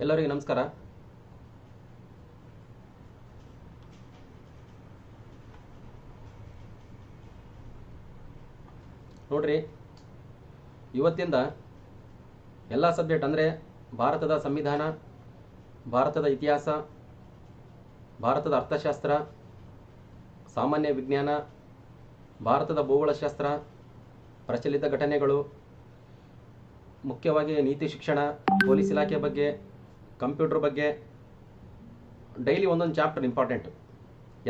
ಎಲ್ಲರಿಗೂ ನಮಸ್ಕಾರ. ನೋಡ್ರಿ, ಇವತ್ತಿಂದ ಎಲ್ಲ ಸಬ್ಜೆಕ್ಟ್ ಅಂದರೆ ಭಾರತದ ಸಂವಿಧಾನ, ಭಾರತದ ಇತಿಹಾಸ, ಭಾರತದ ಅರ್ಥಶಾಸ್ತ್ರ, ಸಾಮಾನ್ಯ ವಿಜ್ಞಾನ, ಭಾರತದ ಭೂಗೋಳಶಾಸ್ತ್ರ, ಪ್ರಚಲಿತ ಘಟನೆಗಳು, ಮುಖ್ಯವಾಗಿ ನೀತಿ ಶಿಕ್ಷಣ, ಪೊಲೀಸ್ ಇಲಾಖೆ ಬಗ್ಗೆ, ಕಂಪ್ಯೂಟರ್ ಬಗ್ಗೆ ಡೈಲಿ ಒಂದೊಂದು ಚಾಪ್ಟರ್ ಇಂಪಾರ್ಟೆಂಟ್.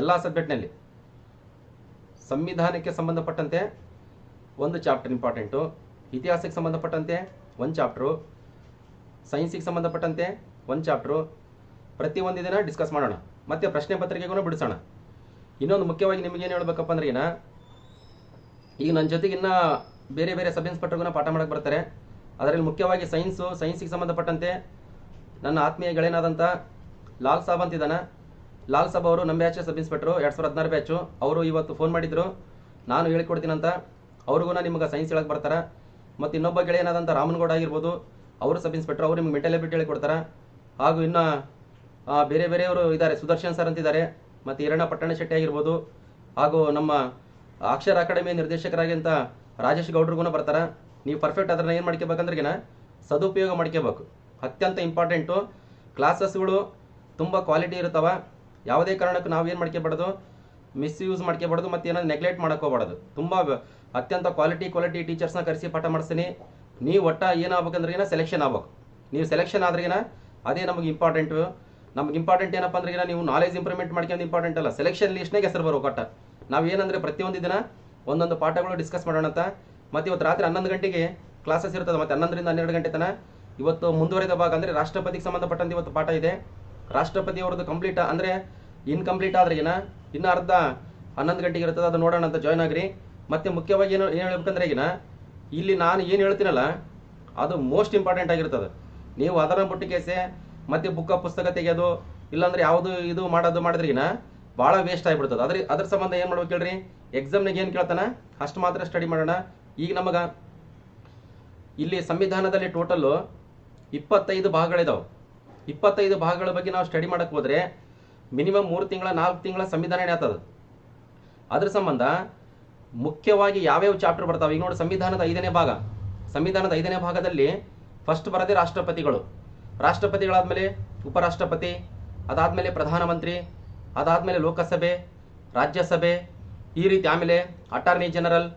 ಎಲ್ಲ ಸಬ್ಜೆಕ್ಟ್ನಲ್ಲಿ ಸಂವಿಧಾನಕ್ಕೆ ಸಂಬಂಧಪಟ್ಟಂತೆ ಒಂದು ಚಾಪ್ಟರ್ ಇಂಪಾರ್ಟೆಂಟು, ಇತಿಹಾಸಕ್ಕೆ ಸಂಬಂಧಪಟ್ಟಂತೆ ಒಂದು ಚಾಪ್ಟ್ರು, ಸೈನ್ಸಿಗೆ ಸಂಬಂಧಪಟ್ಟಂತೆ ಒಂದು ಚಾಪ್ಟ್ರು. ಪ್ರತಿಯೊಂದು ದಿನ ಡಿಸ್ಕಸ್ ಮಾಡೋಣ, ಮತ್ತು ಪ್ರಶ್ನೆ ಪತ್ರಿಕೆಗೂ ಬಿಡಿಸೋಣ. ಇನ್ನೊಂದು ಮುಖ್ಯವಾಗಿ ನಿಮಗೇನು ಹೇಳ್ಬೇಕಪ್ಪ ಅಂದ್ರೆ, ಈಗ ನನ್ನ ಜೊತೆಗೆ ಇನ್ನೂ ಬೇರೆ ಬೇರೆ ಸಬ್ ಇನ್ಸ್ಪೆಕ್ಟರ್ಗೂ ಪಾಠ ಮಾಡೋಕ್ಕೆ ಬರ್ತಾರೆ. ಅದರಲ್ಲಿ ಮುಖ್ಯವಾಗಿ ಸೈನ್ಸಿಗೆ ಸಂಬಂಧಪಟ್ಟಂತೆ ನನ್ನ ಆತ್ಮೀಯ ಗೆಳೆಯನಾದಂಥ ಲಾಲ್ ಸಾಬ್ ಅಂತಿದ್ದಾನೆ. ಲಾಲ್ ಸಾಬ್ ಅವರು ನಮ್ಮ ಬ್ಯಾಚ್ ಸಬ್ ಇನ್ಸ್ಪೆಕ್ಟ್ರು, 2016 ಬ್ಯಾಚು. ಅವರು ಇವತ್ತು ಫೋನ್ ಮಾಡಿದ್ರು, ನಾನು ಹೇಳ್ಕೊಡ್ತೀನಂತ. ಅವ್ರಿಗೂ ನಿಮ್ಗೆ ಸೈನ್ಸ್ ಹೇಳಕ್ಕೆ ಬರ್ತಾರೆ. ಮತ್ತು ಇನ್ನೊಬ್ಬ ಗೆಳೆಯನಾದಂಥ ರಾಮನಗೌಡ ಆಗಿರ್ಬೋದು, ಅವರು ಸಬ್ ಇನ್ಸ್ಪೆಕ್ಟ್ರು, ಅವರು ನಿಮ್ಗೆ ಮೆಂಟಲ್ ಎಬಿಲಿಟಿ ಹೇಳಿಕೊಡ್ತಾರೆ. ಹಾಗೂ ಇನ್ನು ಬೇರೆ ಬೇರೆಯವರು ಇದ್ದಾರೆ, ಸುದರ್ಶನ್ ಸರ್ ಅಂತಿದ್ದಾರೆ, ಮತ್ತು ಈರಣ್ಣ ಪಟ್ಟಣ ಶೆಟ್ಟಿ ಆಗಿರ್ಬೋದು, ಹಾಗೂ ನಮ್ಮ ಅಕ್ಷರ ಅಕಾಡೆಮಿ ನಿರ್ದೇಶಕರಾಗಿಂತ ರಾಜೇಶ್ ಗೌಡ್ರಿಗೂ ಬರ್ತಾರೆ. ನೀವು ಪರ್ಫೆಕ್ಟ್ ಅದನ್ನು ಏನು ಮಾಡ್ಕೋಬೇಕಂದ್ರೆಗಿನ ಸದುಪಯೋಗ ಮಾಡ್ಕೋಬೇಕು. ಅತ್ಯಂತ ಇಂಪಾರ್ಟೆಂಟು. ಕ್ಲಾಸಸ್ಗಳು ತುಂಬ ಕ್ವಾಲಿಟಿ ಇರ್ತಾವೆ. ಯಾವುದೇ ಕಾರಣಕ್ಕೂ ನಾವು ಏನು ಮಾಡ್ಕೋಬಾರ್ದು, ಮಿಸ್ಯೂಸ್ ಮಾಡ್ಕೋಬಾರ್ದು, ಮತ್ತು ಏನಾದ್ರು ನೆಗ್ಲೆಕ್ಟ್ ಮಾಡ್ಕೋಬಾರ್ದು. ತುಂಬ ಅತ್ಯಂತ ಕ್ವಾಲಿಟಿ ಟೀಚರ್ಸ್ನ ಕರೆಸಿ ಪಾಠ ಮಾಡಿಸ್ತೀನಿ. ನೀವು ಒಟ್ಟ ಏನಾಗಬೇಕಂದ್ರೆಗಿನ ಸೆಲೆಕ್ಷನ್ ಆಗ್ಬೇಕು. ನೀವು ಸೆಲೆಕ್ಷನ್ ಆದ್ರೆಗಿನ ಅದೇ ನಮಗೆ ಇಂಪಾರ್ಟೆಂಟು. ನಮ್ಗೆ ಇಂಪಾರ್ಟೆಂಟ್ ಏನಪ್ಪ ಅಂದ್ರೆಗಿನ ನೀವು ನಾಲೆಜ್ ಇಂಪ್ರೂವ್ಮೆಂಟ್ ಮಾಡ್ಕೊಂಡು ಇಂಪಾರ್ಟೆಂಟ್ ಅಲ್ಲ, ಸೆಲೆಕ್ಷನ್ ಲಿಸ್ಟ್ನಾಗ ಹೆಸರು ಬರೋ ಕೊಟ್ಟ. ನಾವು ಏನಂದರೆ ಪ್ರತಿಯೊಂದು ದಿನ ಒಂದೊಂದು ಪಾಠಗಳು ಡಿಸ್ಕಸ್ ಮಾಡೋಣ ಅಂತ. ಮತ್ತು ಇವತ್ತು ರಾತ್ರಿ 11 ಗಂಟೆಗೆ ಕ್ಲಾಸಸ್ ಇರ್ತದೆ, ಮತ್ತು 11 ರಿಂದ 12 ಗಂಟೆ ತನಕ ಇವತ್ತು ಮುಂದುವರೆದ ಭಾಗ ಅಂದರೆ ರಾಷ್ಟ್ರಪತಿಗೆ ಸಂಬಂಧಪಟ್ಟಂತೆ ಇವತ್ತು ಪಾಠ ಇದೆ. ರಾಷ್ಟ್ರಪತಿ ಅವ್ರದ್ದು ಕಂಪ್ಲೀಟ್ ಅಂದರೆ ಇನ್ಕಂಪ್ಲೀಟ್ ಆದ್ರೆಗಿನ ಇನ್ನೂ ಅರ್ಧ 11 ಗಂಟೆಗೆ ಇರ್ತದೆ, ಅದು ನೋಡೋಣ ಅಂತ ಜಾಯ್ನ್ ಆಗ್ರಿ. ಮತ್ತು ಮುಖ್ಯವಾಗಿ ಏನು ಹೇಳ್ಬೇಕಂದ್ರೆ ಈಗಿನ ಇಲ್ಲಿ ನಾನು ಏನು ಹೇಳ್ತೀನಲ್ಲ ಅದು ಮೋಸ್ಟ್ ಇಂಪಾರ್ಟೆಂಟ್ ಆಗಿರ್ತದೆ. ನೀವು ಅದರ ಬಿಟ್ಟು ಕೇಸೆ ಮತ್ತು ಪುಸ್ತಕ ತೆಗೆಯೋದು ಇಲ್ಲಾಂದ್ರೆ ಯಾವುದು ಇದು ಮಾಡಿದ್ರಿಗಿನ ಭಾಳ ವೇಸ್ಟ್ ಆಗಿಬಿಡ್ತದೆ. ಅದ್ರ ಸಂಬಂಧ ಏನು ಮಾಡ್ಬೇಕು ಹೇಳ್ರಿ, ಎಕ್ಸಾಮ್ನಾಗ ಏನು ಕೇಳ್ತಾನೆ ಅಷ್ಟು ಮಾತ್ರ ಸ್ಟಡಿ ಮಾಡೋಣ. ಈಗ ನಮಗೆ ಇಲ್ಲಿ ಸಂವಿಧಾನದಲ್ಲಿ ಟೋಟಲ್ಲು 25 ಭಾಗಗಳಿದಾವೆ. 25 ಭಾಗಗಳ ಬಗ್ಗೆ ನಾವು ಸ್ಟಡಿ ಮಾಡಕ್ಕೆ ಹೋದರೆ ಮಿನಿಮಮ್ 3 ತಿಂಗಳ 4 ತಿಂಗಳ ಸಂವಿಧಾನನೇ ಆಗ್ತದೆ. ಅದ್ರ ಸಂಬಂಧ ಮುಖ್ಯವಾಗಿ ಯಾವ್ಯಾವ ಚಾಪ್ಟರ್ ಬರ್ತಾವೆ ಈಗ ನೋಡಿ. ಸಂವಿಧಾನದ 5ನೇ ಭಾಗ, ಸಂವಿಧಾನದ 5ನೇ ಭಾಗದಲ್ಲಿ ಫಸ್ಟ್ ಬರೋದೇ ರಾಷ್ಟ್ರಪತಿಗಳು. ರಾಷ್ಟ್ರಪತಿಗಳಾದಮೇಲೆ ಉಪರಾಷ್ಟ್ರಪತಿ, ಅದಾದಮೇಲೆ ಪ್ರಧಾನಮಂತ್ರಿ, ಅದಾದಮೇಲೆ ಲೋಕಸಭೆ, ರಾಜ್ಯಸಭೆ, ಈ ರೀತಿ. ಆಮೇಲೆ ಅಟಾರ್ನಿ ಜನರಲ್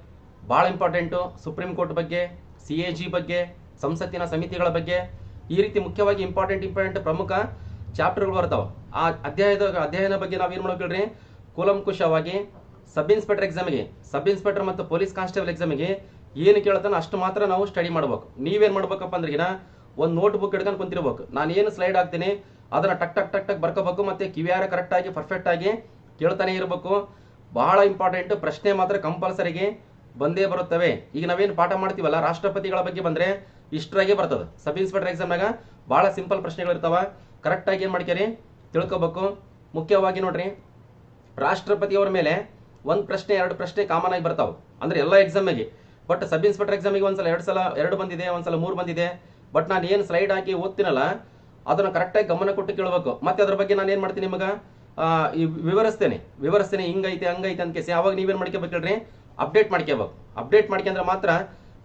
ಭಾಳ ಇಂಪಾರ್ಟೆಂಟು, ಸುಪ್ರೀಂ ಕೋರ್ಟ್ ಬಗ್ಗೆ, CAG ಬಗ್ಗೆ, ಸಂಸತ್ತಿನ ಸಮಿತಿಗಳ ಬಗ್ಗೆ, ಈ ರೀತಿ ಮುಖ್ಯವಾಗಿ ಇಂಪಾರ್ಟೆಂಟ್ ಪ್ರಮುಖ ಚಾಪ್ಟರ್ಗಳು ಬರ್ತಾವೆ. ಆ ಅಧ್ಯಯನ ಬಗ್ಗೆ ನಾವೇನು ಮಾಡ್ಬೇಕ್ರಿ, ಕೂಲಂಕುಷವಾಗಿ ಸಬ್ ಇನ್ಸ್ಪೆಕ್ಟರ್ ಎಕ್ಸಾಮಿಗೆ, ಸಬ್ ಇನ್ಸ್ಪೆಕ್ಟರ್ ಮತ್ತು ಪೊಲೀಸ್ ಕಾನ್ಸ್ಟೇಬಲ್ ಎಕ್ಸಾಮಿಗೆ ಏನು ಕೇಳ್ತಾನೆ ಅಷ್ಟು ಮಾತ್ರ ನಾವು ಸ್ಟಡಿ ಮಾಡ್ಬೇಕು. ನೀವೇನು ಮಾಡ್ಬೇಕಪ್ಪ ಅಂದ್ರೆಗಿನ ಒಂದು ನೋಟ್ ಬುಕ್ ಹಿಡ್ಕೊಂಡು ಕುಂತಿರ್ಬೇಕು. ನಾನು ಏನು ಸ್ಲೈಡ್ ಹಾಕ್ತೀನಿ ಅದನ್ನು ಟಕ್ ಟಕ್ ಟಕ್ ಟಕ್ ಬರ್ಕೋಬೇಕು, ಮತ್ತು ಕಿವಿಯಾರ ಕರೆಕ್ಟಾಗಿ ಪರ್ಫೆಕ್ಟಾಗಿ ಕೇಳ್ತಾನೆ ಇರಬೇಕು. ಬಹಳ ಇಂಪಾರ್ಟೆಂಟ್. ಪ್ರಶ್ನೆ ಮಾತ್ರ ಕಂಪಲ್ಸರಿಗೆ ಬಂದೇ ಬರುತ್ತವೆ. ಈಗ ನಾವೇನು ಪಾಠ ಮಾಡ್ತೀವಲ್ಲ ರಾಷ್ಟ್ರಪತಿಗಳ ಬಗ್ಗೆ ಬಂದರೆ ಇಷ್ಟರಾಗೆ ಬರ್ತದೆ. ಸಬ್ ಇನ್ಸ್ಪೆಕ್ಟರ್ ಎಕ್ಸಾಮ್ನಾಗ ಭಾಳ ಸಿಂಪಲ್ ಪ್ರಶ್ನೆಗಳಿರ್ತಾವೆ. ಕರೆಕ್ಟಾಗಿ ಏನು ಮಾಡ್ಕೇರಿ ತಿಳ್ಕೊಬೇಕು. ಮುಖ್ಯವಾಗಿ ನೋಡ್ರಿ, ರಾಷ್ಟ್ರಪತಿಯವರ ಮೇಲೆ 1 ಪ್ರಶ್ನೆ 2 ಪ್ರಶ್ನೆ ಕಾಮನ್ ಆಗಿ ಬರ್ತಾವೆ ಅಂದರೆ ಎಲ್ಲ ಎಕ್ಸಾಮಿಗೆ. ಬಟ್ ಸಬ್ ಇನ್ಸ್ಪೆಕ್ಟರ್ ಎಕ್ಸಾಮಿಗೆ ಒಂದ್ಸಲ 2 ಬಂದಿದೆ, ಒಂದ್ಸಲ 3 ಬಂದಿದೆ. ಬಟ್ ನಾನು ಏನು ಸ್ಲೈಡ್ ಹಾಕಿ ಓದ್ತೀನಲ್ಲ ಅದನ್ನು ಕರೆಕ್ಟಾಗಿ ಗಮನ ಕೊಟ್ಟು ಕೇಳಬೇಕು. ಮತ್ತು ಅದ್ರ ಬಗ್ಗೆ ನಾನು ಏನು ಮಾಡ್ತೀನಿ ನಿಮಗೆ ವಿವರಿಸ್ತೇನೆ ಹಿಂಗೈತೆ ಹಂಗೈತೆ ಅಂತ ಕೇಸಿ. ಅವಾಗ ನೀವೇನು ಮಾಡ್ಕೋಬೇಕು ಹೇಳ್ರಿ, ಅಪ್ಡೇಟ್ ಮಾಡ್ಕೊಂಡ್ರೆ ಮಾತ್ರ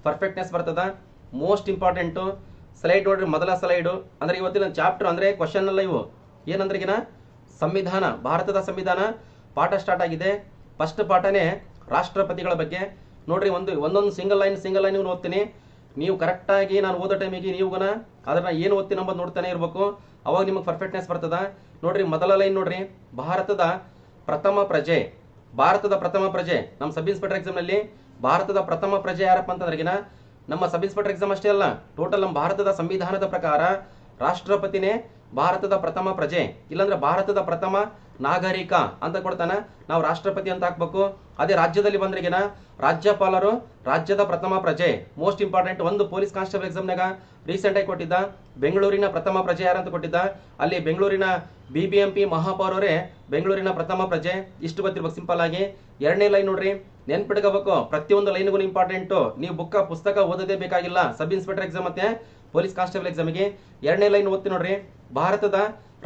ಪರ್ಫೆಕ್ಟ್ನೆಸ್ ಬರ್ತದ. ಮೋಸ್ಟ್ ಇಂಪಾರ್ಟೆಂಟು ಸ್ಲೈಡ್ ನೋಡ್ರಿ. ಮೊದಲ ಸ್ಲೈಡು ಅಂದರೆ ಇವತ್ತಿನ ಚಾಪ್ಟರ್ ಅಂದರೆ ಕ್ವಶನ್ ಅಲ್ಲ ಇವು. ಏನಂದ್ರೆಗಿನ ಸಂವಿಧಾನ, ಭಾರತದ ಸಂವಿಧಾನ ಪಾಠ ಸ್ಟಾರ್ಟ್ ಆಗಿದೆ. ಫಸ್ಟ್ ಪಾಠನೇ ರಾಷ್ಟ್ರಪತಿಗಳ ಬಗ್ಗೆ ನೋಡ್ರಿ. ಒಂದೊಂದು ಸಿಂಗಲ್ ಲೈನ್ ಓದ್ತೀನಿ. ನೀವು ಕರೆಕ್ಟಾಗಿ ನಾನು ಓದೋ ಟೈಮಿಗೆ ನೀವುಗನ ಅದನ್ನು ಏನು ಓದ್ತೀನಿ ನಂಬದು ನೋಡ್ತಾನೆ ಇರಬೇಕು. ಅವಾಗ ನಿಮಗೆ ಪರ್ಫೆಕ್ಟ್ನೆಸ್ ಬರ್ತದ. ನೋಡ್ರಿ, ಮೊದಲ ಲೈನ್ ನೋಡ್ರಿ, ಭಾರತದ ಪ್ರಥಮ ಪ್ರಜೆ. ನಮ್ಮ ಸಬ್ ಇನ್ಸ್ಪೆಕ್ಟರ್ ಎಕ್ಸಾಮ್ನಲ್ಲಿ ಭಾರತದ ಪ್ರಥಮ ಪ್ರಜೆ ಯಾರಪ್ಪ ಅಂತಂದ್ರೆಗಿನ ನಮ್ಮ ಸಬ್ ಇನ್ಸ್ಪೆಕ್ಟರ್ ಎಕ್ಸಾಮ್ ಅಷ್ಟೇ ಅಲ್ಲ, ಟೋಟಲ್ ನಮ್ಮ ಭಾರತದ ಸಂವಿಧಾನದ ಪ್ರಕಾರ ರಾಷ್ಟ್ರಪತಿನೇ ಭಾರತದ ಪ್ರಥಮ ಪ್ರಜೆ, ಇಲ್ಲಾಂದ್ರೆ ಭಾರತದ ಪ್ರಥಮ ನಾಗರಿಕ ಅಂತ ಕೊಡ್ತಾನೆ. ನಾವು ರಾಷ್ಟ್ರಪತಿ ಅಂತ ಹಾಕ್ಬೇಕು. ಅದೇ ರಾಜ್ಯದಲ್ಲಿ ಬಂದ್ರೆಗಿನ ರಾಜ್ಯಪಾಲರು ರಾಜ್ಯದ ಪ್ರಥಮ ಪ್ರಜೆ. Most important. ಒಂದು ಪೊಲೀಸ್ ಕಾನ್ಸ್ಟೇಬಲ್ ಎಕ್ಸಾಮ್ನಾಗ ರೀಸೆಂಟ್ ಆಗಿ ಕೊಟ್ಟಿದ್ದ ಬೆಂಗಳೂರಿನ ಪ್ರಥಮ ಪ್ರಜೆ ಯಾರಂತ ಕೊಟ್ಟಿದ್ದ. ಅಲ್ಲಿ ಬೆಂಗಳೂರಿನ BBMP ಮಹಾಪೌರರೇ ಬೆಂಗಳೂರಿನ ಪ್ರಥಮ ಪ್ರಜೆ. ಇಷ್ಟು ಗೊತ್ತಿರ್ಬೇಕು ಸಿಂಪಲ್ ಆಗಿ. 2ನೇ ಲೈನ್ ನೋಡ್ರಿ, ನೆನ್ಪಿಟ್ಕೋಬೇಕು. ಪ್ರತಿಯೊಂದು ಲೈನ್ಗೂ ಇಂಪಾರ್ಟೆಂಟು. ನೀವು ಪುಸ್ತಕ ಓದೋದೇ ಬೇಕಾಗಿಲ್ಲ. ಸಬ್ ಇನ್ಸ್ಪೆಕ್ಟರ್ ಎಕ್ಸಾಮ್ ಮತ್ತೆ ಪೊಲೀಸ್ ಕಾನ್ಸ್ಟೇಬಲ್ ಎಕ್ಸಾಮಿಗೆ. ಎರಡನೇ ಲೈನ್ ಓದ್ತಿ ನೋಡ್ರಿ. ಭಾರತದ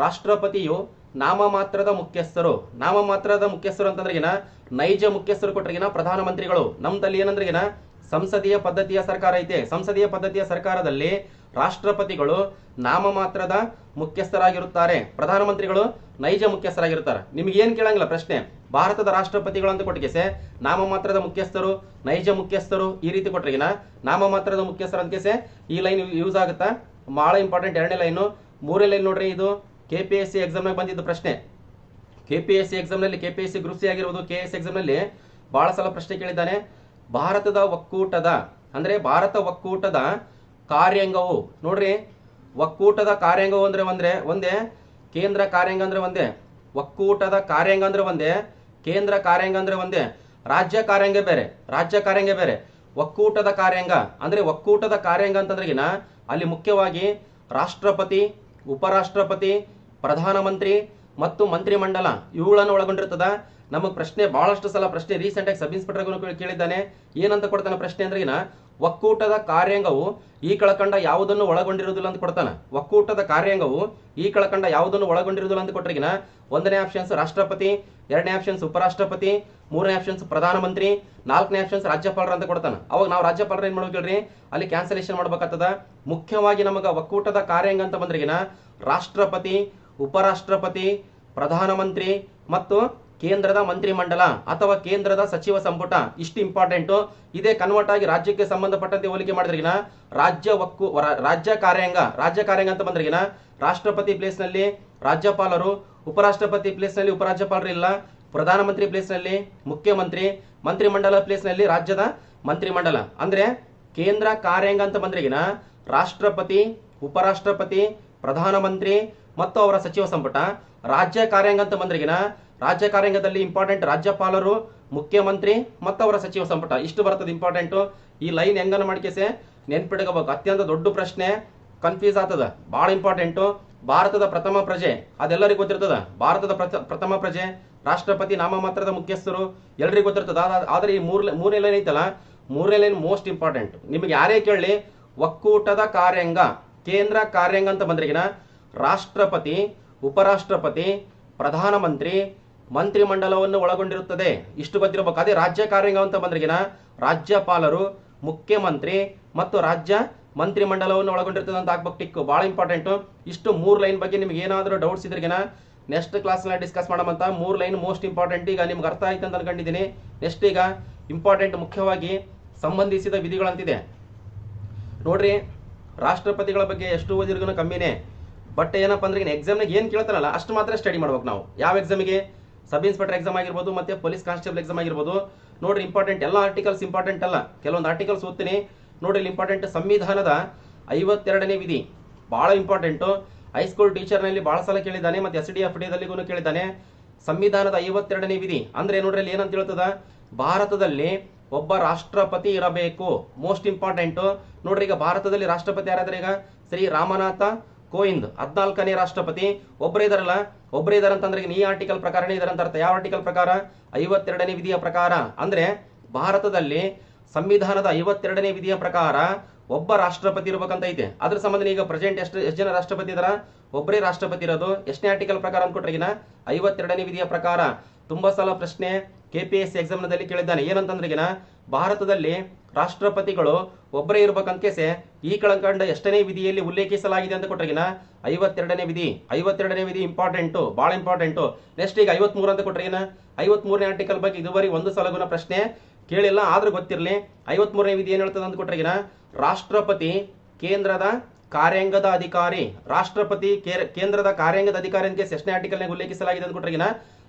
ರಾಷ್ಟ್ರಪತಿಯು ನಾಮಮಾತ್ರದ ಮುಖ್ಯಸ್ಥರು. ನಾಮಮಾತ್ರದ ಮುಖ್ಯಸ್ಥರು ಅಂತಂದ್ರೆಗಿನ ನೈಜ ಮುಖ್ಯಸ್ಥರು ಕೊಟ್ರಿಗಿನ ಪ್ರಧಾನಮಂತ್ರಿಗಳು. ನಮ್ದಲ್ಲಿ ಏನಂದ್ರೆಗಿನ ಸಂಸದೀಯ ಪದ್ಧತಿಯ ಸರ್ಕಾರ ಐತೆ. ಸಂಸದೀಯ ಪದ್ಧತಿಯ ಸರ್ಕಾರದಲ್ಲಿ ರಾಷ್ಟ್ರಪತಿಗಳು ನಾಮಮಾತ್ರದ ಮುಖ್ಯಸ್ಥರಾಗಿರುತ್ತಾರೆ, ಪ್ರಧಾನಮಂತ್ರಿಗಳು ನೈಜ ಮುಖ್ಯಸ್ಥರಾಗಿರುತ್ತಾರೆ. ನಿಮ್ಗೆ ಏನ್ ಕೇಳಂಗಿಲ್ಲ ಪ್ರಶ್ನೆ, ಭಾರತದ ರಾಷ್ಟ್ರಪತಿಗಳು ಅಂತ ಕೊಟ್ಟಿಗೆಸೆ ನಾಮಮಾತ್ರದ ಮುಖ್ಯಸ್ಥರು, ನೈಜ ಮುಖ್ಯಸ್ಥರು ಈ ರೀತಿ ಕೊಟ್ರಿಗಿನ ನಾಮಮಾತ್ರದ ಮುಖ್ಯಸ್ಥರು ಅಂತಕೆಸೆ ಈ ಲೈನ್ ಯೂಸ್ ಆಗುತ್ತಾ. ಬಹಳ ಇಂಪಾರ್ಟೆಂಟ್ ಎರಡನೇ ಲೈನು. ಮೂರನೇ ಲೈನ್ ನೋಡ್ರಿ, ಇದು KPSC ಎಕ್ಸಾಮ್ನಾಗ ಬಂದಿದ್ದು ಪ್ರಶ್ನೆ. KPSC ಎಕ್ಸಾಮ್ನಲ್ಲಿ KPSC ಗ್ರೂಪ್ ಸಿ ಆಗಿರ್ಬೋದು, KS ಎಕ್ಸಾಮ್ನಲ್ಲಿ ಬಹಳ ಸಲ ಪ್ರಶ್ನೆ ಕೇಳಿದ್ದಾನೆ. ಭಾರತದ ಒಕ್ಕೂಟದ ಅಂದ್ರೆ ಭಾರತ ಒಕ್ಕೂಟದ ಕಾರ್ಯಾಂಗವು ನೋಡ್ರಿ. ಒಕ್ಕೂಟದ ಕಾರ್ಯಾಂಗವು ಅಂದ್ರೆ ಒಂದೇ, ಕೇಂದ್ರ ಕಾರ್ಯಾಂಗ ಅಂದ್ರೆ ಒಂದೇ, ಒಕ್ಕೂಟದ ಕಾರ್ಯಾಂಗ ಅಂದ್ರೆ ಒಂದೇ, ಕೇಂದ್ರ ಕಾರ್ಯಾಂಗ ಅಂದ್ರೆ ಒಂದೇ, ರಾಜ್ಯ ಕಾರ್ಯಾಂಗ ಬೇರೆ, ರಾಜ್ಯ ಕಾರ್ಯಾಂಗ ಬೇರೆ. ಒಕ್ಕೂಟದ ಕಾರ್ಯಾಂಗ ಅಂದ್ರೆ ಒಕ್ಕೂಟದ ಕಾರ್ಯಾಂಗ ಅಂತಂದ್ರೆಗಿನ ಅಲ್ಲಿ ಮುಖ್ಯವಾಗಿ ರಾಷ್ಟ್ರಪತಿ, ಉಪರಾಷ್ಟ್ರಪತಿ, ಪ್ರಧಾನಮಂತ್ರಿ ಮತ್ತು ಮಂತ್ರಿಮಂಡಲ ಇವುಗಳನ್ನು ಒಳಗೊಂಡಿರ್ತದ. ನಮಗೆ ಪ್ರಶ್ನೆ ಬಹಳಷ್ಟು ಸಲ ಪ್ರಶ್ನೆ ರೀಸೆಂಟ್ ಆಗಿ ಸಬ್ ಇನ್ಸ್ಪೆಕ್ಟರ್ ಕೇಳಿದ್ದಾನೆ. ಏನಂತ ಕೊಡ್ತಾನೆ ಪ್ರಶ್ನೆ ಅಂದ್ರೆಗಿನ ಒಕ್ಕೂಟದ ಕಾರ್ಯಾಂಗವು ಈ ಕೆಳಕಂಡ ಯಾವುದನ್ನು ಒಳಗೊಂಡಿರುವುದಿಲ್ಲ ಅಂತ ಕೊಡ್ತಾನೆ. ಒಕ್ಕೂಟದ ಕಾರ್ಯಾಂಗವು ಈ ಕೆಳಕಂಡ ಯಾವುದನ್ನು ಒಳಗೊಂಡಿರುವುದಿಲ್ಲ ಅಂತ ಕೊಟ್ರಿಗಿನ ಒಂದನೇ ಆಪ್ಷನ್ಸ್ ರಾಷ್ಟ್ರಪತಿ, ಎರಡನೇ ಆಪ್ಷನ್ಸ್ ಉಪರಾಷ್ಟ್ರಪತಿ, ಮೂರನೇ ಆಪ್ಷನ್ಸ್ ಪ್ರಧಾನಮಂತ್ರಿ, ನಾಲ್ಕನೇ ಆಪ್ಷನ್ಸ್ ರಾಜ್ಯಪಾಲರು ಅಂತ ಕೊಡ್ತಾನೆ. ಅವಾಗ ನಾವು ರಾಜ್ಯಪಾಲರು ಏನ್ ಮಾಡ್ಬೇಕು ಹೇಳ್ರಿ, ಅಲ್ಲಿ ಕ್ಯಾನ್ಸಲೇಷನ್ ಮಾಡ್ಬೇಕಾಗ್ತದ. ಮುಖ್ಯವಾಗಿ ನಮಗ ಒಕ್ಕೂಟದ ಕಾರ್ಯಾಂಗ ಅಂತ ಬಂದ್ರಿಗಿನ ರಾಷ್ಟ್ರಪತಿ, ಉಪರಾಷ್ಟ್ರಪತಿ, ಪ್ರಧಾನಮಂತ್ರಿ ಮತ್ತು ಕೇಂದ್ರದ ಮಂತ್ರಿಮಂಡಲ ಅಥವಾ ಕೇಂದ್ರದ ಸಚಿವ ಸಂಪುಟ ಇಷ್ಟು ಇಂಪಾರ್ಟೆಂಟ್. ಇದೇ ಕನ್ವರ್ಟ್ ಆಗಿ ರಾಜ್ಯಕ್ಕೆ ಸಂಬಂಧಪಟ್ಟಂತೆ ಹೋಲಿಕೆ ಮಾಡಿದ್ರಿಗಿನ ರಾಜ್ಯ ಕಾರ್ಯಾಂಗ ಅಂತ ಬಂದ್ರಿಗಿನ ರಾಷ್ಟ್ರಪತಿ ಪ್ಲೇಸ್ ನಲ್ಲಿ ರಾಜ್ಯಪಾಲರು, ಉಪರಾಷ್ಟ್ರಪತಿ ಪ್ಲೇಸ್ ನಲ್ಲಿ ಉಪರಾಜ್ಯಪಾಲರು ಇಲ್ಲ, ಪ್ರಧಾನಮಂತ್ರಿ ಪ್ಲೇಸ್ ನಲ್ಲಿ ಮುಖ್ಯಮಂತ್ರಿ, ಮಂತ್ರಿಮಂಡಲ ಪ್ಲೇಸ್ ನಲ್ಲಿ ರಾಜ್ಯದ ಮಂತ್ರಿಮಂಡಲ. ಅಂದ್ರೆ ಕೇಂದ್ರ ಕಾರ್ಯಾಂಗ ಅಂತ ಬಂದ್ರಿಗಿನ ರಾಷ್ಟ್ರಪತಿ, ಉಪರಾಷ್ಟ್ರಪತಿ, ಪ್ರಧಾನಮಂತ್ರಿ ಮತ್ತು ಅವರ ಸಚಿವ ಸಂಪುಟ. ರಾಜ್ಯ ಕಾರ್ಯಾಂಗ ಅಂತ ಬಂದ್ರಿಗಿನ ರಾಜ್ಯ ಕಾರ್ಯಾಂಗದಲ್ಲಿ ಇಂಪಾರ್ಟೆಂಟ್ ರಾಜ್ಯಪಾಲರು, ಮುಖ್ಯಮಂತ್ರಿ ಮತ್ತು ಅವರ ಸಚಿವ ಸಂಪುಟ ಇಷ್ಟು ಬರ್ತದೆ ಇಂಪಾರ್ಟೆಂಟ್. ಈ ಲೈನ್ ಹೆಂಗನ ಮಾಡ್ಕೇಸೆ ನೆನ್ಪಿಟ್ಕೋಬೇಕು. ಅತ್ಯಂತ ದೊಡ್ಡ ಪ್ರಶ್ನೆ, ಕನ್ಫ್ಯೂಸ್ ಆಗ್ತದ, ಬಹಳ ಇಂಪಾರ್ಟೆಂಟ್. ಭಾರತದ ಪ್ರಥಮ ಪ್ರಜೆ ಅದೆಲ್ಲರಿಗೂ ಗೊತ್ತಿರ್ತದ. ಭಾರತದ ಪ್ರಥಮ ಪ್ರಜೆ ರಾಷ್ಟ್ರಪತಿ, ನಾಮಮಾತ್ರದ ಮುಖ್ಯಸ್ಥರು ಎಲ್ರಿಗೂ ಗೊತ್ತಿರ್ತದ. ಆದ್ರೆ ಈ ಮೂರನೇ ಲೈನ್ ಐತಲ್ಲ, ಮೂರನೇ ಲೈನ್ ಮೋಸ್ಟ್ ಇಂಪಾರ್ಟೆಂಟ್. ನಿಮಗೆ ಯಾರೇ ಕೇಳಲಿ ಒಕ್ಕೂಟದ ಕಾರ್ಯಾಂಗ, ಕೇಂದ್ರ ಕಾರ್ಯಾಂಗ ಅಂತ ಬಂದ್ರಿಗಿನ ರಾಷ್ಟ್ರಪತಿ, ಉಪರಾಷ್ಟ್ರಪತಿ, ಪ್ರಧಾನಮಂತ್ರಿ, ಮಂತ್ರಿಮಂಡಲವನ್ನು ಒಳಗೊಂಡಿರುತ್ತದೆ ಇಷ್ಟು ಗೊತ್ತಿರಬೇಕು. ಅದೇ ರಾಜ್ಯ ಕಾರ್ಯಾಂಗ ಅಂತ ಬಂದ್ರಿಗಿನ ರಾಜ್ಯಪಾಲರು, ಮುಖ್ಯಮಂತ್ರಿ ಮತ್ತು ರಾಜ್ಯ ಮಂತ್ರಿಮಂಡಲವನ್ನು ಒಳಗೊಂಡಿರ್ತದೆ ಅಂತ ಹಾಕ್ಬೇಕು ಟಿಕ್. ಬಹಳ ಇಂಪಾರ್ಟೆಂಟ್. ಇಷ್ಟು ಮೂರು ಲೈನ್ ಬಗ್ಗೆ ನಿಮ್ಗೆ ಏನಾದರೂ ಡೌಟ್ಸ್ ಇದ್ರಿಗಿನ ನೆಕ್ಸ್ಟ್ ಕ್ಲಾಸ್ ನಲ್ಲಿ ಡಿಸ್ಕಸ್ ಮಾಡಮಂತ. ಮೂರು ಲೈನ್ ಮೋಸ್ಟ್ ಇಂಪಾರ್ಟೆಂಟ್. ಈಗ ನಿಮ್ಗೆ ಅರ್ಥ ಆಯ್ತು ಅಂತ ಅನ್ಕೊಂಡಿದ್ದೀನಿ. ನೆಕ್ಸ್ಟ್ ಈಗ ಇಂಪಾರ್ಟೆಂಟ್ ಮುಖ್ಯವಾಗಿ ಸಂಬಂಧಿಸಿದ ವಿಧಿಗಳಂತಿದೆ ನೋಡ್ರಿ. ರಾಷ್ಟ್ರಪತಿಗಳ ಬಗ್ಗೆ ಎಷ್ಟು ಓದಿರ್ಗೂ ಕಮ್ಮಿನೇ. ಬಟ್ ಏನಪ್ಪ ಅಂದ್ರೆ ಎಕ್ಸಾಮ್ನಾಗ ಏನು ಕೇಳ್ತಾರಲ್ಲ ಅಷ್ಟು ಮಾತ್ರ ಸ್ಟಡಿ ಮಾಡ್ಬೇಕು ನಾವು. ಯಾವ ಎಕ್ಸಾಮಿಗೆ? ಸಬ್ ಇನ್ಸ್ಪೆಕ್ಟರ್ ಎಕ್ಸಾಮ್ ಆಗಿರ್ಬೋದು ಮತ್ತೆ ಪೊಲೀಸ್ ಕಾನ್ಸ್ಟೇಬಲ್ ಎಕ್ಸಾಮ್ ಆಗಿರ್ಬೋದು. ನೋಡ್ರಿ ಇಂಪಾರ್ಟೆಂಟ್, ಎಲ್ಲ ಆರ್ಟಿಕಲ್ಸ್ ಇಂಪಾರ್ಟೆಂಟ್ ಅಲ್ಲ, ಕೆಲವೊಂದು ಆರ್ಟಿಕಲ್ಸ್ ಓದ್ತೀನಿ ನೋಡ್ರಿ. ಇಂಪಾರ್ಟೆಂಟ್ ಸಂವಿಧಾನದ 52ನೇ ವಿಧಿ ಬಹಳ ಇಂಪಾರ್ಟೆಂಟ್. ಹೈಸ್ಕೂಲ್ ಟೀಚರ್ನಲ್ಲಿ ಬಹಳ ಸಲ ಕೇಳಿದ್ದಾನೆ, ಮತ್ತೆ SDFD ದಲ್ಲಿಗೂ ಕೇಳಿದ್ದಾನೆ. ಸಂವಿಧಾನದ 52ನೇ ವಿಧಿ ಅಂದ್ರೆ ನೋಡ್ರಿ ಅಲ್ಲಿ ಏನಂತ ಹೇಳ್ತದ, ಭಾರತದಲ್ಲಿ ಒಬ್ಬ ರಾಷ್ಟ್ರಪತಿ ಇರಬೇಕು. ಮೋಸ್ಟ್ ಇಂಪಾರ್ಟೆಂಟ್ ನೋಡ್ರಿ. ಈಗ ಭಾರತದಲ್ಲಿ ರಾಷ್ಟ್ರಪತಿ ಯಾರಾದ್ರೆ ಈಗ ಶ್ರೀ ರಾಮನಾಥ ಕೋವಿಂದ್ 14ನೇ ರಾಷ್ಟ್ರಪತಿ. ಒಬ್ಬರೇ ಇದಾರಲ್ಲ, ಒಬ್ಬರೇ ಇದಾರೆ ಅಂತಂದ್ರೆ ಈ ಆರ್ಟಿಕಲ್ ಪ್ರಕಾರನೇ ಇದಾರೆ ಅಂತ ಅರ್ಥ. ಯಾವ ಆರ್ಟಿಕಲ್ ಪ್ರಕಾರ? 52ನೇ ವಿಧಿಯ ಪ್ರಕಾರ. ಅಂದ್ರೆ ಭಾರತದಲ್ಲಿ ಸಂವಿಧಾನದ 52ನೇ ವಿಧಿಯ ಪ್ರಕಾರ ಒಬ್ಬ ರಾಷ್ಟ್ರಪತಿ ಇರ್ಬೇಕಂತ ಐತೆ. ಅದ್ರ ಸಂಬಂಧ ಈಗ ಪ್ರೆಸೆಂಟ್ ಎಷ್ಟು ಜನ ರಾಷ್ಟ್ರಪತಿ ಇದಾರ? ಒಬ್ಬರೇ ರಾಷ್ಟ್ರಪತಿ ಇರೋದು. ಎಷ್ಟನೇ ಆರ್ಟಿಕಲ್ ಪ್ರಕಾರ ಅಂದ್ಕೊಟ್ರಿಗಿನ 52ನೇ ವಿಧಿಯ ಪ್ರಕಾರ. ತುಂಬಾ ಸಲ ಪ್ರಶ್ನೆ KPSC ಎಕ್ಸಾಮ್ನಲ್ಲಿ ಕೇಳಿದ್ದಾನೆ. ಏನಂತಂದ್ರಿಗಿನ ಭಾರತದಲ್ಲಿ ರಾಷ್ಟ್ರಪತಿಗಳು ಒಬ್ಬರೇ ಇರ್ಬೇಕಂತ ಕೇಸೆ ಈ ಕೆಳಕಂಡ ಎಷ್ಟನೇ ವಿಧಿಯಲ್ಲಿ ಉಲ್ಲೇಖಿಸಲಾಗಿದೆ ಅಂತ ಕೊಟ್ರಿಗಿನ 52ನೇ ವಿಧಿ. 52ನೇ ವಿಧಿ ಇಂಪಾರ್ಟೆಂಟ್, ಬಹಳ ಇಂಪಾರ್ಟೆಂಟ್. ನೆಕ್ಸ್ಟ್ ಈಗ 53 ಅಂತ ಕೊಟ್ರಿಗಿನ 53ನೇ ಆರ್ಟಿಕಲ್ ಬಗ್ಗೆ ಇದುವರೆಗೆ ಒಂದು ಸಲಗುನ ಪ್ರಶ್ನೆ ಕೇಳಿಲ್ಲ, ಆದ್ರೂ ಗೊತ್ತಿರಲಿ. 53ನೇ ವಿಧಿ ಏನ್ ಹೇಳ್ತದೆ ಅಂತ ಕೊಟ್ರಿಗಿನ ರಾಷ್ಟ್ರಪತಿ ಕೇಂದ್ರದ ಕಾರ್ಯಾಂಗದ ಅಧಿಕಾರಿ. ರಾಷ್ಟ್ರಪತಿ ಕೇಂದ್ರದ ಕಾರ್ಯಾಂಗದ ಅಧಿಕಾರಿ ಅಂತ ಕೇಸ್ ಎಷ್ಟನೇ ಆರ್ಟಿಕಲ್ನಾಗ ಉಲ್ಲೇಖಿಸಲಾಗಿದೆ ಅಂತ ಕೊಟ್ರಿಗಿನ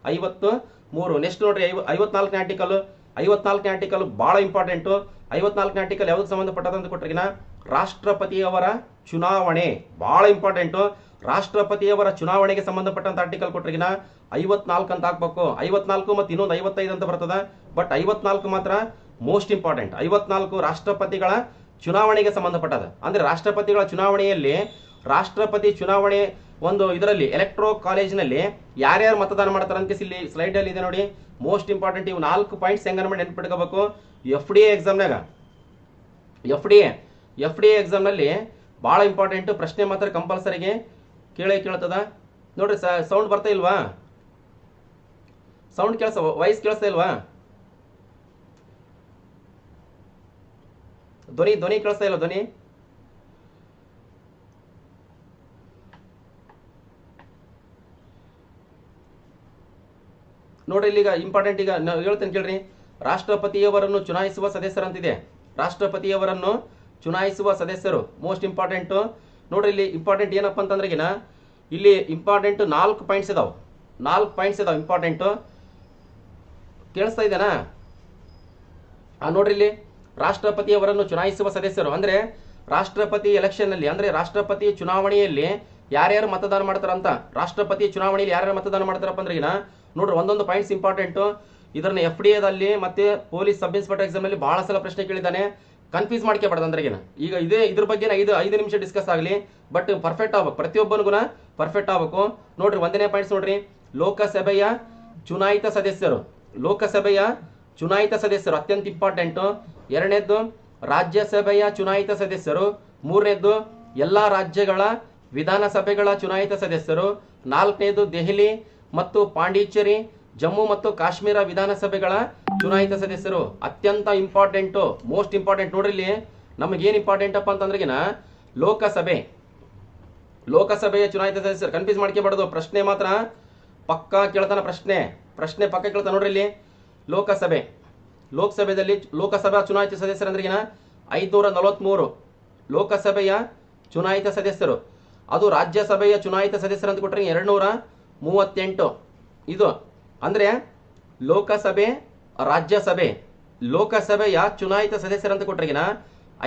53. ನೆಕ್ಸ್ಟ್ ನೋಡ್ರಿ 54ನೇ ಆರ್ಟಿಕಲ್. 54ನೇ ಆರ್ಟಿಕಲ್ ಬಹಳ ಇಂಪಾರ್ಟೆಂಟ್. 54ನೇ ಆರ್ಟಿಕಲ್ ಯಾವ್ದಕ್ಕೆ ಸಂಬಂಧಪಟ್ಟದ ಅಂತ ಕೊಟ್ರಿಗಿನ ರಾಷ್ಟ್ರಪತಿಯವರ ಚುನಾವಣೆ. ಬಹಳ ಇಂಪಾರ್ಟೆಂಟ್. ರಾಷ್ಟ್ರಪತಿಯವರ ಚುನಾವಣೆಗೆ ಸಂಬಂಧಪಟ್ಟಂತ ಆರ್ಟಿಕಲ್ ಕೊಟ್ರಿಗಿನ 54 ಅಂತ ಹಾಕ್ಬೇಕು. 54 ಮತ್ತು ಇನ್ನೊಂದು 55 ಅಂತ ಬರ್ತದ. ಬಟ್ 54 ಮಾತ್ರ ಮೋಸ್ಟ್ ಇಂಪಾರ್ಟೆಂಟ್. 54 ರಾಷ್ಟ್ರಪತಿಗಳ ಚುನಾವಣೆಗೆ ಸಂಬಂಧಪಟ್ಟದ. ಅಂದ್ರೆ ರಾಷ್ಟ್ರಪತಿಗಳ ಚುನಾವಣೆಯಲ್ಲಿ ರಾಷ್ಟ್ರಪತಿ ಚುನಾವಣೆ ಒಂದು ಇದರಲ್ಲಿ ಎಲೆಕ್ಟ್ರೋ ಕಾಲೇಜಿನಲ್ಲಿ ಯಾರ್ಯಾರು ಮತದಾನ ಮಾಡ್ತಾರೆ ಅಂತ ಇಲ್ಲಿ ಸ್ಲೈಡ್ ಅಲ್ಲಿ ಇದೆ ನೋಡಿ. Most important. ಇವು 4 ಪಾಯಿಂಟ್ಸ್ ಹೆಂಗನ ಮಾಡಿ ನೆನ್ಪಿಟ್ಕೋಬೇಕು. FDA ಎಕ್ಸಾಮ್ನಾಗ FDA ಎಕ್ಸಾಮ್ ನಲ್ಲಿ ಭಾಳ ಇಂಪಾರ್ಟೆಂಟು. ಪ್ರಶ್ನೆ ಮಾತ್ರ ಕಂಪಲ್ಸರಿಗೆ ಕೇಳ್ತದ ನೋಡ್ರಿ. ಸೌಂಡ್ ಬರ್ತಾ ಇಲ್ವಾ? ಸೌಂಡ್ ವಾಯ್ಸ್ ಕೇಳಿಸ್ತಾ ಇಲ್ವಾ? ಧ್ವನಿ ಕೇಳಿಸ್ತಾ ಇಲ್ಲ? ಧ್ವನಿ ನೋಡ್ರಿ. ಇಲ್ಲಿಗ ಇಂಪಾರ್ಟೆಂಟ್, ಈಗ ಹೇಳ್ತೇನೆ ಕೇಳ್ರಿ. ರಾಷ್ಟ್ರಪತಿಯವರನ್ನು ಚುನಾಯಿಸುವ ಸದಸ್ಯರಂತಿದೆ. ರಾಷ್ಟ್ರಪತಿಯವರನ್ನು ಚುನಾಯಿಸುವ ಸದಸ್ಯರು ಮೋಸ್ಟ್ ಇಂಪಾರ್ಟೆಂಟು. ನೋಡ್ರಿ ಇಲ್ಲಿ ಇಂಪಾರ್ಟೆಂಟ್ ಏನಪ್ಪ ಅಂತಂದ್ರೆಗಿನ ಇಲ್ಲಿ ಇಂಪಾರ್ಟೆಂಟ್ 4 ಪಾಯಿಂಟ್ಸ್ ಇದಾವೆ. 4 ಪಾಯಿಂಟ್ಸ್ ಇದಾವೆ ಇಂಪಾರ್ಟೆಂಟು. ಕೇಳಿಸ್ತಾ ಇದೆನಾ? ನೋಡ್ರಿ ಇಲ್ಲಿ ರಾಷ್ಟ್ರಪತಿಯವರನ್ನು ಚುನಾಯಿಸುವ ಸದಸ್ಯರು ಅಂದ್ರೆ ರಾಷ್ಟ್ರಪತಿ ಎಲೆಕ್ಷನ್ ಅಲ್ಲಿ, ಅಂದ್ರೆ ರಾಷ್ಟ್ರಪತಿ ಚುನಾವಣೆಯಲ್ಲಿ ಯಾರ್ಯಾರು ಮತದಾನ ಮಾಡ್ತಾರಂತ. ರಾಷ್ಟ್ರಪತಿ ಚುನಾವಣೆಯಲ್ಲಿ ಯಾರ್ಯಾರು ಮತದಾನ ಮಾಡ್ತಾರಪ್ಪ ಅಂದ್ರೆಗಿನ ನೋಡ್ರಿ ಒಂದೊಂದು ಪಾಯಿಂಟ್ಸ್ ಇಂಪಾರ್ಟೆಂಟು. ಇದನ್ನ FDA ದಲ್ಲಿ ಮತ್ತೆ ಪೊಲೀಸ್ ಸಬ್ ಇನ್ಸ್ಪೆಕ್ಟರ್ ಎಕ್ಸಾಮ್ ಅಲ್ಲಿ ಬಹಳ ಸಲ ಪ್ರಶ್ನೆ ಕೇಳಿದ್ದಾನೆ. ಕನ್ಫ್ಯೂಸ್ ಮಾಡ್ಕೋಬಾರ್ದು ಅಂದ್ರೆಗಿನ. ಈಗ ಇದ್ರ ಬಗ್ಗೆ 5 ನಿಮಿಷ ಡಿಸ್ಕಸ್ ಆಗಲಿ, ಬಟ್ ಪರ್ಫೆಕ್ಟ್ ಆಗ್ಬೇಕು, ಪ್ರತಿಯೊಬ್ಬನಿಗೂ ಪರ್ಫೆಕ್ಟ್ ಆಗ್ಬೇಕು. ನೋಡ್ರಿ 1ನೇ ಪಾಯಿಂಟ್ಸ್ ನೋಡ್ರಿ, ಲೋಕಸಭೆಯ ಚುನಾಯಿತ ಸದಸ್ಯರು. ಲೋಕಸಭೆಯ ಚುನಾಯಿತ ಸದಸ್ಯರು ಅತ್ಯಂತ ಇಂಪಾರ್ಟೆಂಟು. 2ನೇದ್ದು ರಾಜ್ಯಸಭೆಯ ಚುನಾಯಿತ ಸದಸ್ಯರು. 3ನೇದ್ದು ಎಲ್ಲಾ ರಾಜ್ಯಗಳ ವಿಧಾನಸಭೆಗಳ ಚುನಾಯಿತ ಸದಸ್ಯರು. 4ನೇದು ದೆಹಲಿ ಮತ್ತು ಪಾಂಡಿಚೇರಿ, ಜಮ್ಮು ಮತ್ತು ಕಾಶ್ಮೀರ ವಿಧಾನಸಭೆಗಳ ಚುನಾಯಿತ ಸದಸ್ಯರು. ಅತ್ಯಂತ ಇಂಪಾರ್ಟೆಂಟು, ಮೋಸ್ಟ್ ಇಂಪಾರ್ಟೆಂಟ್. ನೋಡ್ರಿ ಇಲ್ಲಿ ನಮಗೇನು ಇಂಪಾರ್ಟೆಂಟ್ ಅಪ್ಪ ಅಂತಂದ್ರೆಗಿನ ಲೋಕಸಭೆಯ ಚುನಾಯಿತ ಸದಸ್ಯರು. ಕನ್ಫ್ಯೂಸ್ ಮಾಡ್ಕೋಬಾರ್ದು. ಪ್ರಶ್ನೆ ಮಾತ್ರ ಪಕ್ಕಾ ಕೇಳ್ತಾನ. ಪ್ರಶ್ನೆ ಪಕ್ಕ ಕೇಳ್ತಾನ. ನೋಡ್ರಿ ಇಲ್ಲಿ ಲೋಕಸಭೆಯಲ್ಲಿ ಲೋಕಸಭಾ ಚುನಾಯಿತ ಸದಸ್ಯರು ಅಂದ್ರೆಗಿನ 543 ಲೋಕಸಭೆಯ ಚುನಾಯಿತ ಸದಸ್ಯರು. ಅದು ರಾಜ್ಯಸಭೆಯ ಚುನಾಯಿತ ಸದಸ್ಯರು ಅಂತ ಕೊಟ್ಟರೆ 238. ಇದು ಅಂದ್ರೆ ಲೋಕಸಭೆ ರಾಜ್ಯಸಭೆ ಲೋಕಸಭೆಯ ಚುನಾಯಿತ ಸದಸ್ಯರು ಅಂತ ಕೊಟ್ಟರೆಗಿನ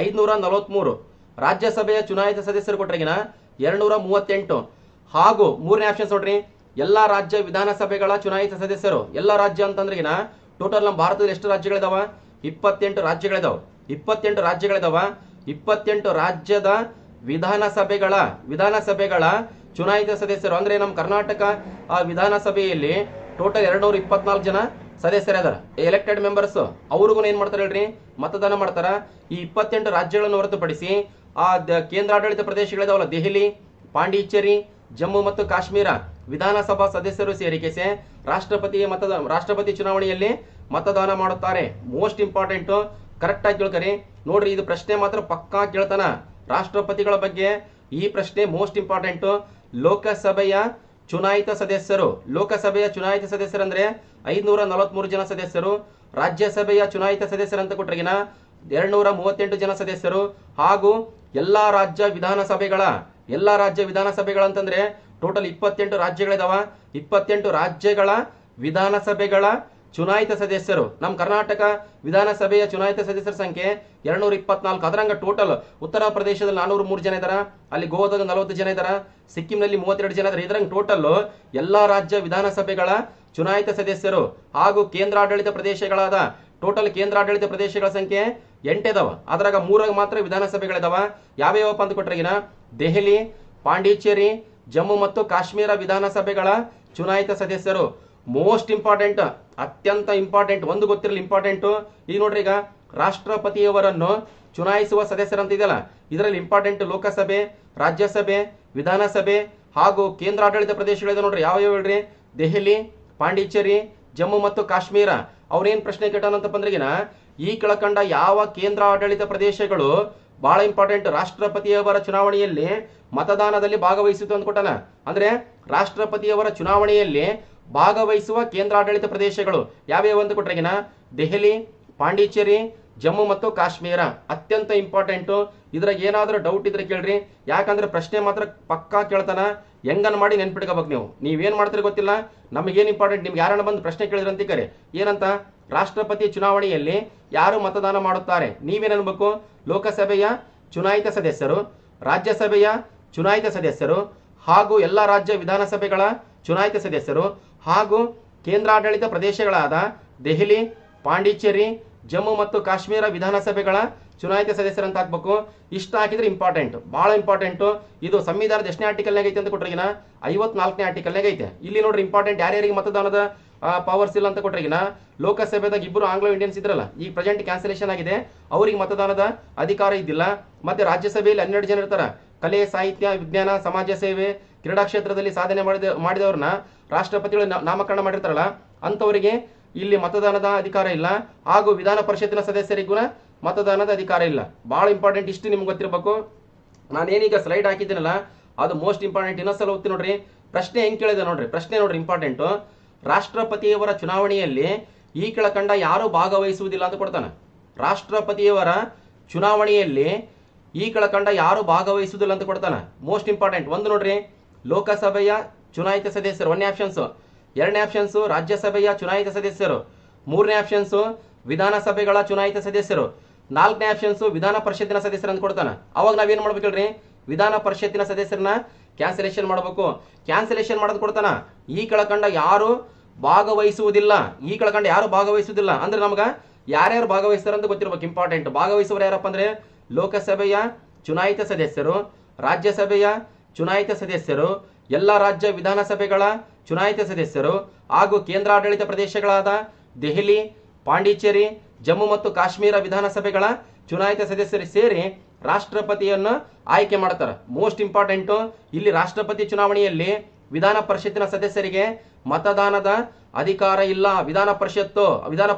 543, ರಾಜ್ಯಸಭೆಯ ಚುನಾಯಿತ ಸದಸ್ಯರು ಕೊಟ್ಟರೆಗಿನ 238. ಹಾಗೂ 3ನೇ ಆಪ್ಷನ್ಸ್ ನೋಡ್ರಿ, ಎಲ್ಲಾ ರಾಜ್ಯ ವಿಧಾನಸಭೆಗಳ ಚುನಾಯಿತ ಸದಸ್ಯರು. ಎಲ್ಲ ರಾಜ್ಯ ಅಂತಂದ್ರೆಗಿನ ಟೋಟಲ್ ನಮ್ಮ ಭಾರತದಲ್ಲಿ ಎಷ್ಟು ರಾಜ್ಯಗಳಿದಾವ? 28 ರಾಜ್ಯಗಳಿದಾವ. 28 ರಾಜ್ಯಗಳಿದಾವ. 28 ರಾಜ್ಯದ ವಿಧಾನಸಭೆಗಳ ಚುನಾಯಿತ ಸದಸ್ಯರು ಅಂದ್ರೆ ನಮ್ಮ ಕರ್ನಾಟಕ ವಿಧಾನಸಭೆಯಲ್ಲಿ ಟೋಟಲ್ 224 ಜನ ಸದಸ್ಯರಿದ್ದಾರೆ, ಎಲೆಕ್ಟೆಡ್ ಮೆಂಬರ್ಸ್. ಅವ್ರಿಗೂ ಏನ್ ಮಾಡ್ತಾರೆ ಹೇಳ್ರಿ? ಮತದಾನ ಮಾಡ್ತಾರ. ಈ 28 ರಾಜ್ಯಗಳನ್ನು ಹೊರತುಪಡಿಸಿ ಕೇಂದ್ರಾಡಳಿತ ಪ್ರದೇಶಗಳಿದಾವಲ್ಲ, ದೆಹಲಿ, ಪಾಂಡಿಚೇರಿ, ಜಮ್ಮು ಮತ್ತು ಕಾಶ್ಮೀರ ವಿಧಾನಸಭಾ ಸದಸ್ಯರು ಸೇರಿಕೆಸೆ ರಾಷ್ಟ್ರಪತಿ ಚುನಾವಣೆಯಲ್ಲಿ ಮತದಾನ ಮಾಡುತ್ತಾರೆ. ಮೋಸ್ಟ್ ಇಂಪಾರ್ಟೆಂಟು, ಕರೆಕ್ಟ್ ಆಗಿ ಕೇಳ್ಕರಿ. ನೋಡ್ರಿ ಇದು ಪ್ರಶ್ನೆ ಮಾತ್ರ ಪಕ್ಕಾ ಕೇಳ್ತಾನ. ರಾಷ್ಟ್ರಪತಿಗಳ ಬಗ್ಗೆ ಈ ಪ್ರಶ್ನೆ ಮೋಸ್ಟ್ ಇಂಪಾರ್ಟೆಂಟು. ಲೋಕಸಭೆಯ ಚುನಾಯಿತ ಸದಸ್ಯರು ಅಂದ್ರೆ 543 ಜನ ಸದಸ್ಯರು. ರಾಜ್ಯಸಭೆಯ ಚುನಾಯಿತ ಸದಸ್ಯರು ಅಂತ ಕೊಟ್ಟರೆಗಿನ 238 ಜನ ಸದಸ್ಯರು. ಹಾಗೂ ಎಲ್ಲಾ ರಾಜ್ಯ ವಿಧಾನಸಭೆಗಳ ಅಂತಂದ್ರೆ ಟೋಟಲ್ 28 ರಾಜ್ಯಗಳಿದಾವ. 28 ರಾಜ್ಯಗಳ ವಿಧಾನಸಭೆಗಳ ಚುನಾಯಿತ ಸದಸ್ಯರು. ನಮ್ಮ ಕರ್ನಾಟಕ ವಿಧಾನಸಭೆಯ ಚುನಾಯಿತ ಸದಸ್ಯರ ಸಂಖ್ಯೆ 224. ಅದರಂಗ ಟೋಟಲ್ ಉತ್ತರ ಪ್ರದೇಶದಲ್ಲಿ 403 ಜನ ಇದಾರ, ಅಲ್ಲಿ ಗೋವಾದಾಗ 40 ಜನ ಇದಾರ, ಸಿಕ್ಕಿಂನಲ್ಲಿ 32 ಜನ ಇದಾರೆ. ಇದರಂಗ ಟೋಟಲ್ ಎಲ್ಲಾ ರಾಜ್ಯ ವಿಧಾನಸಭೆಗಳ ಚುನಾಯಿತ ಸದಸ್ಯರು ಹಾಗೂ ಕೇಂದ್ರಾಡಳಿತ ಪ್ರದೇಶಗಳಾದ ಟೋಟಲ್ ಕೇಂದ್ರಾಡಳಿತ ಪ್ರದೇಶಗಳ ಸಂಖ್ಯೆ 8 ಇದಾವ. ಅದ್ರಾಗ 3 ಮಾತ್ರ ವಿಧಾನಸಭೆಗಳಿದಾವ. ಯಾವ್ಯಾವಪ್ಪ ಅಂತ ಕೊಟ್ಟರೆಗಿನ ದೆಹಲಿ, ಪಾಂಡಿಚೇರಿ, ಜಮ್ಮು ಮತ್ತು ಕಾಶ್ಮೀರ ವಿಧಾನಸಭೆಗಳ ಚುನಾಯಿತ ಸದಸ್ಯರು. ಮೋಸ್ಟ್ ಇಂಪಾರ್ಟೆಂಟ್, ಅತ್ಯಂತ ಇಂಪಾರ್ಟೆಂಟ್. ಒಂದು ಗೊತ್ತಿರಲಿ ಇಂಪಾರ್ಟೆಂಟು. ಈಗ ನೋಡ್ರಿ, ಈಗ ರಾಷ್ಟ್ರಪತಿಯವರನ್ನು ಚುನಾಯಿಸುವ ಸದಸ್ಯರಂತ ಇದೆಯಲ್ಲ, ಇದರಲ್ಲಿ ಇಂಪಾರ್ಟೆಂಟ್ ಲೋಕಸಭೆ, ರಾಜ್ಯಸಭೆ, ವಿಧಾನಸಭೆ ಹಾಗೂ ಕೇಂದ್ರಾಡಳಿತ ಪ್ರದೇಶಗಳಿದೆ ನೋಡ್ರಿ. ಯಾವ ಹೇಳ್ರಿ? ದೆಹಲಿ, ಪಾಂಡಿಚೇರಿ, ಜಮ್ಮು ಮತ್ತು ಕಾಶ್ಮೀರ. ಅವ್ರೇನ್ ಪ್ರಶ್ನೆ ಕೇಟಾನಂತಪ್ಪ ಅಂದ್ರೆಗಿನ ಈ ಕೆಳಕಂಡ ಯಾವ ಕೇಂದ್ರಾಡಳಿತ ಪ್ರದೇಶಗಳು ಬಹಳ ಇಂಪಾರ್ಟೆಂಟ್ ರಾಷ್ಟ್ರಪತಿಯವರ ಚುನಾವಣೆಯಲ್ಲಿ ಮತದಾನದಲ್ಲಿ ಭಾಗವಹಿಸಿತು ಅಂತ ಕೊಟ್ಟಾನ. ಅಂದ್ರೆ ರಾಷ್ಟ್ರಪತಿಯವರ ಚುನಾವಣೆಯಲ್ಲಿ ಭಾಗವಹಿಸುವ ಕೇಂದ್ರಾಡಳಿತ ಪ್ರದೇಶಗಳು ಯಾವ್ಯಾವ ಅಂತ ಕೊಟ್ರೆಗಿನ ದೆಹಲಿ, ಪಾಂಡಿಚೇರಿ, ಜಮ್ಮು ಮತ್ತು ಕಾಶ್ಮೀರ. ಅತ್ಯಂತ ಇಂಪಾರ್ಟೆಂಟು. ಇದ್ರಾಗ ಏನಾದರೂ ಡೌಟ್ ಇದ್ರೆ ಕೇಳ್ರಿ, ಯಾಕಂದ್ರೆ ಪ್ರಶ್ನೆ ಮಾತ್ರ ಪಕ್ಕಾ ಕೇಳ್ತಾನ. ಹೆಂಗನ್ ಮಾಡಿ ನೆನ್ಪಿಟ್ಕೋಬೇಕು. ನೀವೇನ್ ಮಾಡ್ತೀರಿ ಗೊತ್ತಿಲ್ಲ. ನಮಗೇನು ಇಂಪಾರ್ಟೆಂಟ್, ನಿಮ್ಗೆ ಯಾರನ್ನ ಬಂದು ಪ್ರಶ್ನೆ ಕೇಳಿದ್ರಂತ ಕರೆ ಏನಂತ, ರಾಷ್ಟ್ರಪತಿ ಚುನಾವಣೆಯಲ್ಲಿ ಯಾರು ಮತದಾನ ಮಾಡುತ್ತಾರೆ? ನೀವೇನ್ ಅನ್ಬೇಕು? ಲೋಕಸಭೆಯ ಚುನಾಯಿತ ಸದಸ್ಯರು, ರಾಜ್ಯಸಭೆಯ ಚುನಾಯಿತ ಸದಸ್ಯರು ಹಾಗೂ ಎಲ್ಲ ರಾಜ್ಯ ವಿಧಾನಸಭೆಗಳ ಚುನಾಯಿತ ಸದಸ್ಯರು ಹಾಗೂ ಕೇಂದ್ರಾಡಳಿತ ಪ್ರದೇಶಗಳಾದ ದೆಹಲಿ, ಪಾಂಡಿಚೇರಿ, ಜಮ್ಮು ಮತ್ತು ಕಾಶ್ಮೀರ ವಿಧಾನಸಭೆಗಳ ಚುನಾಯಿತ ಸದಸ್ಯರಂತ ಹಾಕ್ಬೇಕು. ಇಷ್ಟ ಹಾಕಿದ್ರೆ ಇಂಪಾರ್ಟೆಂಟ್, ಬಹಳ ಇಂಪಾರ್ಟೆಂಟು. ಇದು ಸಂವಿಧಾನದ ಎಷ್ಟನೇ ಆರ್ಟಿಕಲ್ನಾಗ ಐತೆ ಅಂತ ಕೊಟ್ರಿಗಿನ 54ನೇ ಆರ್ಟಿಕಲ್ನಾಗ ಐತೆ. ಇಲ್ಲಿ ನೋಡ್ರಿ ಇಂಪಾರ್ಟೆಂಟ್, ಯಾರ್ಯಾರಿಗೆ ಮತದಾನದ ಪವರ್ಸ್ ಇಲ್ಲ ಅಂತ ಕೊಟ್ರಿಗಿನ ಲೋಕಸಭೆದಾಗ 2 ಆಂಗ್ಲೋ ಇಂಡಿಯನ್ಸ್ ಇದ್ರಲ್ಲ, ಈಗ ಪ್ರೆಸೆಂಟ್ ಕ್ಯಾನ್ಸಲೇಷನ್ ಆಗಿದೆ, ಅವ್ರಿಗೆ ಮತದಾನದ ಅಧಿಕಾರ ಇದ್ದಿಲ್ಲ. ಮತ್ತೆ ರಾಜ್ಯಸಭೆಯಲ್ಲಿ 12 ಜನ ಇರ್ತಾರ, ಕಲೆ, ಸಾಹಿತ್ಯ, ವಿಜ್ಞಾನ, ಸಮಾಜ ಸೇವೆ, ಕ್ರೀಡಾ ಕ್ಷೇತ್ರದಲ್ಲಿ ಸಾಧನೆ ಮಾಡಿದವ್ರನ್ನ ರಾಷ್ಟ್ರಪತಿಗಳು ನಾಮಕರಣ ಮಾಡಿರ್ತಾರಲ್ಲ ಅಂಥವರಿಗೆ ಇಲ್ಲಿ ಮತದಾನದ ಅಧಿಕಾರ ಇಲ್ಲ. ಹಾಗೂ ವಿಧಾನ ಪರಿಷತ್ತಿನ ಸದಸ್ಯರಿಗೂ ಮತದಾನದ ಅಧಿಕಾರ ಇಲ್ಲ. ಭಾಳ ಇಂಪಾರ್ಟೆಂಟ್, ಇಷ್ಟು ನಿಮ್ಗೆ ಗೊತ್ತಿರಬೇಕು. ನಾನೇನೀಗ ಸ್ಲೈಡ್ ಹಾಕಿದ್ದೀನಲ್ಲ ಅದು ಮೋಸ್ಟ್ ಇಂಪಾರ್ಟೆಂಟ್. ಇನ್ನೊಂದ್ಸಲ ಓದ್ತೀನಿ ನೋಡ್ರಿ. ಪ್ರಶ್ನೆ ಹೆಂಗೆ ಕೇಳಿದೆ ನೋಡ್ರಿ, ಪ್ರಶ್ನೆ ನೋಡ್ರಿ ಇಂಪಾರ್ಟೆಂಟು. ರಾಷ್ಟ್ರಪತಿಯವರ ಚುನಾವಣೆಯಲ್ಲಿ ಈ ಕೆಳಕಂಡ ಯಾರು ಭಾಗವಹಿಸುವುದಿಲ್ಲ ಅಂತ ಕೊಡ್ತಾನೆ. ರಾಷ್ಟ್ರಪತಿಯವರ ಚುನಾವಣೆಯಲ್ಲಿ ಈ ಕೆಳಕಂಡ ಯಾರು ಭಾಗವಹಿಸುವುದಿಲ್ಲ ಅಂತ ಕೊಡ್ತಾನೆ. Most important. ಒಂದು ನೋಡ್ರಿ, ಲೋಕಸಭೆಯ ಚುನಾಯಿತ ಸದಸ್ಯರು 1ನೇ ಆಪ್ಷನ್ಸು. 2ನೇ ಆಪ್ಷನ್ಸು ರಾಜ್ಯಸಭೆಯ ಚುನಾಯಿತ ಸದಸ್ಯರು. 3ನೇ ಆಪ್ಷನ್ಸು ವಿಧಾನಸಭೆಗಳ ಚುನಾಯಿತ ಸದಸ್ಯರು. 4ನೇ ಆಪ್ಷನ್ಸು ವಿಧಾನ ಪರಿಷತ್ತಿನ ಸದಸ್ಯರು ಅಂತ ಕೊಡ್ತಾನೆ. ಅವಾಗ ನಾವೇನು ಮಾಡ್ಬೇಕಲ್ರಿ, ವಿಧಾನ ಪರಿಷತ್ತಿನ ಸದಸ್ಯರನ್ನ ಕ್ಯಾನ್ಸಲೇಷನ್ ಮಾಡಬೇಕು. ಕ್ಯಾನ್ಸಲೇಷನ್ ಮಾಡೋದು ಕೊಡ್ತಾನ. ಈ ಕೆಳಕಂಡ ಯಾರು ಭಾಗವಹಿಸುವುದಿಲ್ಲ, ಈ ಕೆಳಕಂಡ ಯಾರು ಭಾಗವಹಿಸುವುದಿಲ್ಲ ಅಂದ್ರೆ ನಮ್ಗೆ ಯಾರ್ಯಾರು ಭಾಗವಹಿಸ್ತಾರೆ ಅಂತ ಗೊತ್ತಿರ್ಬೇಕು. ಇಂಪಾರ್ಟೆಂಟ್. ಭಾಗವಹಿಸುವವರು ಯಾರಪ್ಪ ಅಂದ್ರೆ ಲೋಕಸಭೆಯ ಚುನಾಯಿತ ಸದಸ್ಯರು, ರಾಜ್ಯಸಭೆಯ ಚುನಾಯಿತ ಸದಸ್ಯರು, ಎಲ್ಲ ರಾಜ್ಯ ವಿಧಾನಸಭೆಗಳ ಚುನಾಯಿತ ಸದಸ್ಯರು ಹಾಗೂ ಕೇಂದ್ರಾಡಳಿತ ಪ್ರದೇಶಗಳಾದ ದೆಹಲಿ, ಪಾಂಡಿಚೇರಿ, ಜಮ್ಮು ಮತ್ತು ಕಾಶ್ಮೀರ ವಿಧಾನಸಭೆಗಳ ಚುನಾಯಿತ ಸದಸ್ಯರು ಸೇರಿ ರಾಷ್ಟ್ರಪತಿಯನ್ನು ಆಯ್ಕೆ ಮಾಡ್ತಾರೆ. Most important. ಇಲ್ಲಿ ರಾಷ್ಟ್ರಪತಿ ಚುನಾವಣೆಯಲ್ಲಿ ವಿಧಾನ ಪರಿಷತ್ತಿನ ಸದಸ್ಯರಿಗೆ ಮತದಾನದ ಅಧಿಕಾರ ಇಲ್ಲ. ವಿಧಾನ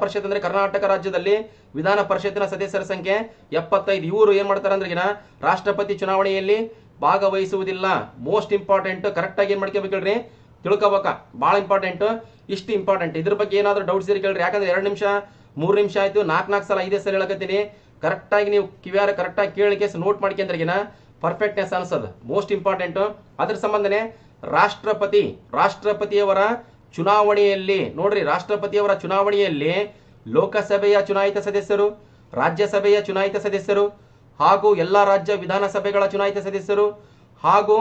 ಪರಿಷತ್ ಅಂದ್ರೆ ಕರ್ನಾಟಕ ರಾಜ್ಯದಲ್ಲಿ ವಿಧಾನ ಪರಿಷತ್ತಿನ ಸದಸ್ಯರ ಸಂಖ್ಯೆ 75. ಇವರು ಏನ್ ಮಾಡ್ತಾರೆ ಅಂದ್ರೆ ರಾಷ್ಟ್ರಪತಿ ಚುನಾವಣೆಯಲ್ಲಿ ಭಾಗವಹಿಸುವುದಿಲ್ಲ. Most important. ಕರೆಕ್ಟಾಗಿ ಏನ್ ಮಾಡ್ಕೋಬೇಕಲ್ರಿ, ತಿಳ್ಕೊಬೇಕ. ಭಾಳ ಇಂಪಾರ್ಟೆಂಟ್. ಇಷ್ಟು ಇಂಪಾರ್ಟೆಂಟ್. ಇದ್ರ ಬಗ್ಗೆ ಏನಾದರೂ ಡೌಟ್ಸ್ ಇದ್ರೆ ಕೇಳ್ರಿ. ಯಾಕಂದ್ರೆ 2 ನಿಮಿಷ 3 ನಿಮಿಷ ಆಯ್ತು, 4 ಸಲ 5 ಸಲ ಹೇಳಕತ್ತೀನಿ. ಕರೆಕ್ಟಾಗಿ ನೀವು ಕಿವಿಯಾರ ಕರೆಕ್ಟಾಗಿ ಕೇಳಿಕೆ ನೋಟ್ ಮಾಡ್ಕೊಂಡ್ರಿಗಿನ ಪರ್ಫೆಕ್ಟ್ನೆಸ್ ಅನ್ಸೋದು. Most important. ಅದ್ರ ಸಂಬಂಧನೇ ರಾಷ್ಟ್ರಪತಿಯವರ ಚುನಾವಣೆಯಲ್ಲಿ ನೋಡ್ರಿ, ರಾಷ್ಟ್ರಪತಿಯವರ ಚುನಾವಣೆಯಲ್ಲಿ ಲೋಕಸಭೆಯ ಚುನಾಯಿತ ಸದಸ್ಯರು, ರಾಜ್ಯಸಭೆಯ ಚುನಾಯಿತ ಸದಸ್ಯರು ಹಾಗೂ ಎಲ್ಲ ರಾಜ್ಯ ವಿಧಾನಸಭೆಗಳ ಚುನಾಯಿತ ಸದಸ್ಯರು ಹಾಗೂ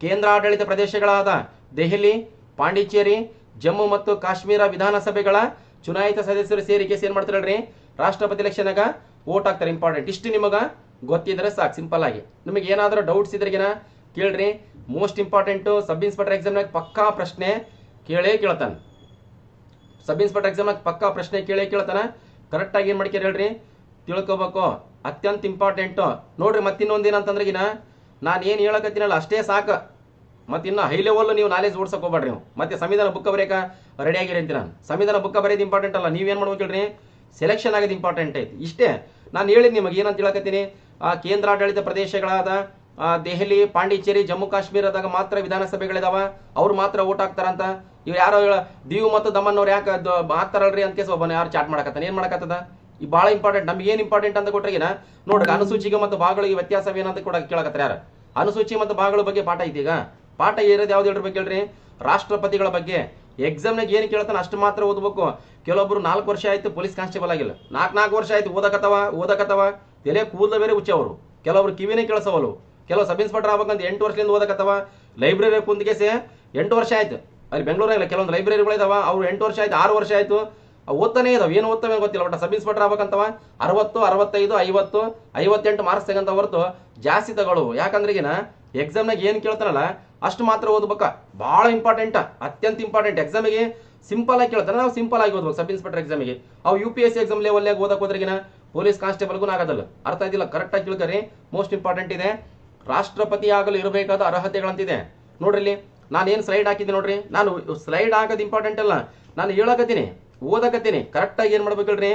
ಕೇಂದ್ರಾಡಳಿತ ಪ್ರದೇಶಗಳಾದ ದೆಹಲಿ, ಪಾಂಡಿಚೇರಿ, ಜಮ್ಮು ಮತ್ತು ಕಾಶ್ಮೀರ ವಿಧಾನಸಭೆಗಳ ಚುನಾಯಿತ ಸದಸ್ಯರು ಸೇರಿಕೆ ಏನ್ ಮಾಡ್ತಾರಲ್ರಿ, ರಾಷ್ಟ್ರಪತಿ ಎಲೆಕ್ಷನ್ಗ ವೋಟ್ ಹಾಕ್ತಾರೆ. ಇಂಪಾರ್ಟೆಂಟ್. ಇಷ್ಟು ನಿಮಗೆ ಗೊತ್ತಿದ್ರೆ ಸಾಕು, ಸಿಂಪಲ್ ಆಗಿ. ನಿಮಗೆ ಏನಾದರೂ ಡೌಟ್ಸ್ ಇದ್ರಿಗಿನ ಕೇಳ್ರಿ. Most important. ಸಬ್ ಇನ್ಸ್ಪೆಕ್ಟರ್ ಎಕ್ಸಾಮ್ನಾಗ ಪಕ್ಕಾ ಪ್ರಶ್ನೆ ಕೇಳ್ತಾನೆ. ಸಬ್ ಇನ್ಸ್ಪೆಕ್ಟರ್ ಎಕ್ಸಾಮ್ನಾಗ ಪಕ್ಕಾ ಪ್ರಶ್ನೆ ಕೇಳ್ತಾನೆ. ಕರೆಕ್ಟಾಗಿ ಏನು ಮಾಡ್ತೀರಿ ಹೇಳ್ರಿ, ತಿಳ್ಕೊಬೇಕು. ಅತ್ಯಂತ ಇಂಪಾರ್ಟೆಂಟು. ನೋಡ್ರಿ, ಮತ್ತಿನ್ನೊಂದು ಏನಂತಂದ್ರೆಗಿನ ನಾನು ಏನು ಹೇಳಕತ್ತೀನಲ್ಲ ಅಷ್ಟೇ ಸಾಕು. ಮತ್ತೆ ಇನ್ನು ಹೈ ಲೆವೆಲ್ ನೀವು ನಾಲೆಜ್ ಓಡ್ಸಕ್ ಹೋಗ್ಬೇಡ್ರಿ. ನೀವು ಮತ್ತೆ ಸಂವಿಧಾನ ಬುಕ್ ಬರೆಯಕ ರೆಡಿ ಆಗಿರಿ ಅಂತ ನಾನು. ಸಂವಿಧಾನ ಬುಕ್ ಬರೆಯೋದು ಇಂಪಾರ್ಟೆಂಟ್ ಅಲ್ಲ, ನೀವೇನು ಮಾಡ್ಬೇಕಲ್ರಿ, ಸೆಲೆಕ್ಷನ್ ಆಗೋದು ಇಂಪಾರ್ಟೆಂಟ್ ಐತಿ. ಇಷ್ಟೇ ನಾನು ಹೇಳಿದ್ ನಿಮಗೆ. ಏನಂತ ಹೇಳಕತ್ತೀನಿ, ಕೇಂದ್ರಾಡಳಿತ ಪ್ರದೇಶಗಳಾದ ದೆಹಲಿ, ಪಾಂಡಿಚೇರಿ, ಜಮ್ಮು ಕಾಶ್ಮೀರದಾಗ ಮಾತ್ರ ವಿಧಾನಸಭೆಗಳಿದಾವ, ಅವ್ರು ಮಾತ್ರ ಓಟ್ ಹಾಕ್ತಾರಂತ. ಇವ್ರು ಯಾರೋ ದೀವ್ ಮತ್ತು ದಮನ್ ಅವ್ರು ಯಾಕೆ ಹಾಕ್ತಾರಲ್ರಿ ಅಂತ ಕೇಸ್ ಒಬ್ಬನ ಯಾರು ಚಾಟ್ ಮಾಡಕತ್ತಾನ. ಏನು ಮಾಡಕತ್ತದ ಈ ಭಾಳ ಇಂಪಾರ್ಟೆಂಟ್. ನಮ್ಗೆ ಏನು ಇಂಪಾರ್ಟೆಂಟ್ ಅಂತ ಕೊಟ್ರಿಗಿನ ನೋಡ್ರಿ, ಅನುಸೂಚಿಗೆ ಮತ್ತು ಭಾಗಗಳಿಗೆ ವ್ಯತ್ಯಾಸವೇನಂತ ಕೂಡ ಕೇಳಕತ್ತಾರ ಯಾರು. ಅನುಸೂಚಿ ಮತ್ತು ಭಾಗಗಳ ಬಗ್ಗೆ ಪಾಠ ಐತಿ. ಈಗ ಪಾಠ ಇರೋದು ಯಾವ್ದು ಹೇಳ್ರಿ ಬಗ್ಗೆ ಹೇಳ್ರಿ, ರಾಷ್ಟ್ರಪತಿಗಳ ಬಗ್ಗೆ. ಎಕ್ಸಾಮ್ನಾಗ ಏನು ಕೇಳ್ತಾನೆ ಅಷ್ಟು ಮಾತ್ರ ಓದ್ಬೇಕು. ಕೆಲವೊಬ್ರು 4 ವರ್ಷ ಆಯ್ತು ಪೊಲೀಸ್ ಕಾನ್ಸ್ಟೇಬಲ್ ಆಗಿಲ್ಲ, 4 ವರ್ಷ ಆಯ್ತು ಓದಕತ್ತವ ತಲೆ ಕೂದಲ ಬೇರೆ ಹುಚ್ಚವರು. ಕೆಲವೊಬ್ರು ಕಿವಿನೇ ಕೇಳಿಸವಲ್ಲು. ಕೆಲವು ಸಬ್ ಇನ್ಸ್ಪೆಕ್ಟರ್ ಆಗ್ಬೇಕಂತ 8 ವರ್ಷದಿಂದ ಓದಕತ್ತವ. ಲೈಬ್ರರಿ ಕುಂದ್ಕೇಸೆ 8 ವರ್ಷ ಆಯ್ತು. ಅಲ್ಲಿ ಬೆಂಗಳೂರಾಗಿಲ್ಲ ಕೆಲವೊಂದು ಲೈಬ್ರರಿಗಳಿದಾವ, ಅವ್ರು 8 ವರ್ಷ ಆಯ್ತು 6 ವರ್ಷ ಆಯ್ತು ಓದ್ತಾನೆ ಇದಾವೆ. ಏನು ಓದ್ತವೆ ಗೊತ್ತಿಲ್ಲ. ಬಟ್ ಸಬ್ ಇನ್ಸ್ಪೆಕ್ಟರ್ ಆಗ್ಬೇಕಂತವ 60, 65, 50, 58 ಮಾರ್ಕ್ಸ್ ತೆಗಂತ ಹೊರತು ಜಾಸ್ತಿ ತಗೊಳ್ಳು. ಯಾಕಂದ್ರೆ ಈಗಿನ ಎಕ್ಸಾಮ್ನಾಗ ಏನು ಕೇಳ್ತಾನಲ್ಲ ಅಷ್ಟು ಮಾತ್ರ ಓದ್ಬೇಕ. ಭಾಳ ಇಂಪಾರ್ಟೆಂಟ್, ಅತ್ಯಂತ ಇಂಪಾರ್ಟೆಂಟ್. ಎಕ್ಸಾಮಿಗೆ ಸಿಂಪಲ್ ಆಗಿ ಕೇಳ್ತಾರೆ, ನಾವು ಸಿಂಪಲ್ ಆಗಿ ಓದ್ಬೇಕು. ಸಬ್ ಇನ್ಸ್ಪೆಕ್ಟರ್ ಎಕ್ಸಾಮಿಗೆ ಅವು UPSC ಎಕ್ಸಾಮ್ ಲೆವೆಲ್ನಾಗ ಓದಕ್ಕೆ ಹೋದ್ರಿಗಿನ ಪೊಲೀಸ್ ಕಾನ್ಸ್ಟೇಬಲ್ಗೂ ಆಗೋದಲ್ಲ. ಅರ್ಥ ಇದ್ದಿಲ್ಲ, ಕರೆಕ್ಟಾಗಿ ತಿಳ್ಕರಿ. ಮೋಸ್ಟ್ ಇಂಪಾರ್ಟೆಂಟ್ ಇದೆ. ರಾಷ್ಟ್ರಪತಿ ಆಗಲು ಇರಬೇಕಾದ ಅರ್ಹತೆಗಳಂತಿದೆ ನೋಡ್ರಿ. ಇಲ್ಲಿ ನಾನು ಏನು ಸ್ಲೈಡ್ ಹಾಕಿದ್ದೆ ನೋಡ್ರಿ. ನಾನು ಸ್ಲೈಡ್ ಹಾಕೋದು ಇಂಪಾರ್ಟೆಂಟ್ ಅಲ್ಲ, ನಾನು ಹೇಳಕತ್ತೀನಿ, ಓದಕತ್ತೀನಿ. ಕರೆಕ್ಟಾಗಿ ಏನು ಮಾಡ್ಬೇಕಲ್ರಿ,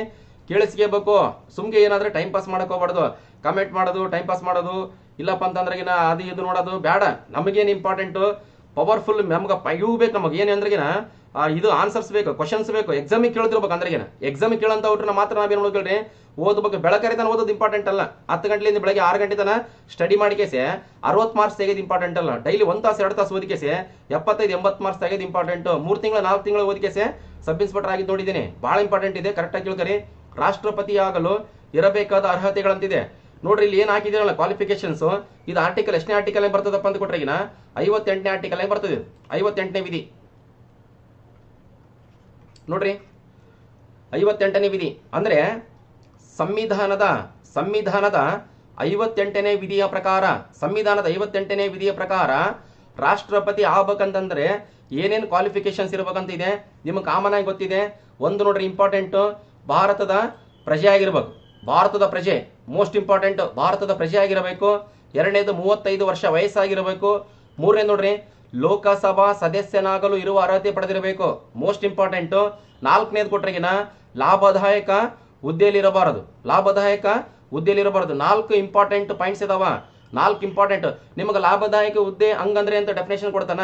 ಕೇಳಿಸ್ಕೋಬೇಕು. ಸುಮ್ಗೆ ಏನಾದ್ರೆ ಟೈಮ್ ಪಾಸ್ ಮಾಡಕ್ ಹೋಗ್ಬಾರ್ದು. ಕಮೆಂಟ್ ಮಾಡೋದು, ಟೈಮ್ ಪಾಸ್ ಮಾಡೋದು, ಇಲ್ಲಪ್ಪ ಅಂತಂದ್ರೆಗಿನ ಅದು ಇದು ನೋಡೋದು ಬೇಡ. ನಮಗೇನು ಇಂಪಾರ್ಟೆಂಟು, ಪವರ್ಫುಲ್ ನಮ್ಗೆ ಇವು ಬೇಕು. ನಮಗೆ ಏನು ಅಂದ್ರೆಗಿನ ಇದು ಆನ್ಸರ್ಸ್ ಬೇಕು, ಕ್ವಶನ್ಸ್ ಬೇಕು. ಎಕ್ಸಾಮಿಗೆ ಕೇಳ್ತಿರ್ಬೇಕು. ಅಂದ್ರೆಗಿನ ಎಕ್ಸಾಮಿಗೆ ಕೇಳಂತ ಅವ್ರನ್ನ ಮಾತ್ರ ನಾವೇನು ನೋಡ್ಕೊಳ್ರಿ ಓದ್ಬೇಕು. ಬೆಳಕರಿ ತನ ಓದೋದು ಇಂಪಾರ್ಟೆಂಟ್ ಅಲ್ಲ. 10 ಗಂಟೆಯಿಂದ ಬೆಳಗ್ಗೆ 6 ಗಂಟೆ ತನ ಸ್ಟಡಿ ಮಾಡಿಕೇಸೆ 60 ಮಾರ್ಕ್ಸ್ ತೆಗೆದು ಇಂಪಾರ್ಟೆಂಟ್ ಅಲ್ಲ. ಡೈಲಿ 1 ತಾಸು 2 ತಾಸು ಓದಿಕೇಸೆ 75-80 ಮಾರ್ಕ್ಸ್ ತೆಗೆದು ಇಂಪಾರ್ಟೆಂಟು. 3 ತಿಂಗಳು 4 ತಿಂಗಳು ಓದಿಕೇಸೆ ಸಬ್ ಇನ್ಸ್ಪೆಕ್ಟರ್ ಆಗಿದ್ದು ನೋಡಿದ್ದೀನಿ. ಭಾಳ ಇಂಪಾರ್ಟೆಂಟ್ ಇದೆ. ಕರೆಕ್ಟಾಗಿ ಕೇಳ್ಕರಿ. ರಾಷ್ಟ್ರಪತಿ ಆಗಲು ಇರಬೇಕಾದ ಅರ್ಹತೆಗಳಂತಿದೆ ನೋಡ್ರಿ. ಇಲ್ಲಿ ಏನು ಹಾಕಿದಿರಲ್ಲ ಕ್ವಾಲಿಫಿಕೇಶನ್ಸ್, ಇದು ಆರ್ಟಿಕಲ್ ಎಷ್ಟನೇ ಆರ್ಟಿಕಲ್ ಬರ್ತದಪ್ಪ ಅಂತ ಕೊಟ್ರೆಗಿನ 58ನೇ ಆರ್ಟಿಕಲ್ ಬರ್ತದೆ. 58ನೇ ವಿಧಿ ನೋಡ್ರಿ. 58ನೇ ವಿಧಿ ಅಂದ್ರೆ ಸಂವಿಧಾನದ 58ನೇ ವಿಧಿಯ ಪ್ರಕಾರ, ಸಂವಿಧಾನದ 58ನೇ ವಿಧಿಯ ಪ್ರಕಾರ ರಾಷ್ಟ್ರಪತಿ ಆಗ್ಬೇಕಂತಂದ್ರೆ ಏನೇನು ಕ್ವಾಲಿಫಿಕೇಶನ್ಸ್ ಇರ್ಬೇಕಂತ ಇದೆ ನಿಮಗೆ ಕಾಮನ್ ಆಗಿ ಗೊತ್ತಿದೆ. ಒಂದು ನೋಡ್ರಿ ಇಂಪಾರ್ಟೆಂಟು, ಭಾರತದ ಪ್ರಜೆ ಆಗಿರ್ಬೇಕು. ಭಾರತದ ಪ್ರಜೆ ಮೋಸ್ಟ್ ಇಂಪಾರ್ಟೆಂಟ್. ಭಾರತದ ಪ್ರಜೆ ಆಗಿರಬೇಕು. ಎರಡನೇದು 35 ವರ್ಷ ವಯಸ್ಸಾಗಿರಬೇಕು. ಮೂರನೇ ನೋಡ್ರಿ, ಲೋಕಸಭಾ ಸದಸ್ಯನಾಗಲು ಇರುವ ಅರ್ಹತೆ ಪಡೆದಿರಬೇಕು. Most important. ನಾಲ್ಕನೇದು ಕೊಟ್ರಿಗಿನ ಲಾಭದಾಯಕ ಹುದ್ದೆಯಲ್ಲಿರಬಾರದು. ಲಾಭದಾಯಕ ಹುದ್ದೆಯಲ್ಲಿರಬಾರದು. 4 ಇಂಪಾರ್ಟೆಂಟ್ ಪಾಯಿಂಟ್ಸ್ ಇದಾವ. 4 ಇಂಪಾರ್ಟೆಂಟ್. ನಿಮಗೆ ಲಾಭದಾಯಕ ಹುದ್ದೆ ಹಂಗಂದ್ರೆ ಅಂತ ಡೆಫಿನೇಷನ್ ಕೊಡ್ತಾನ?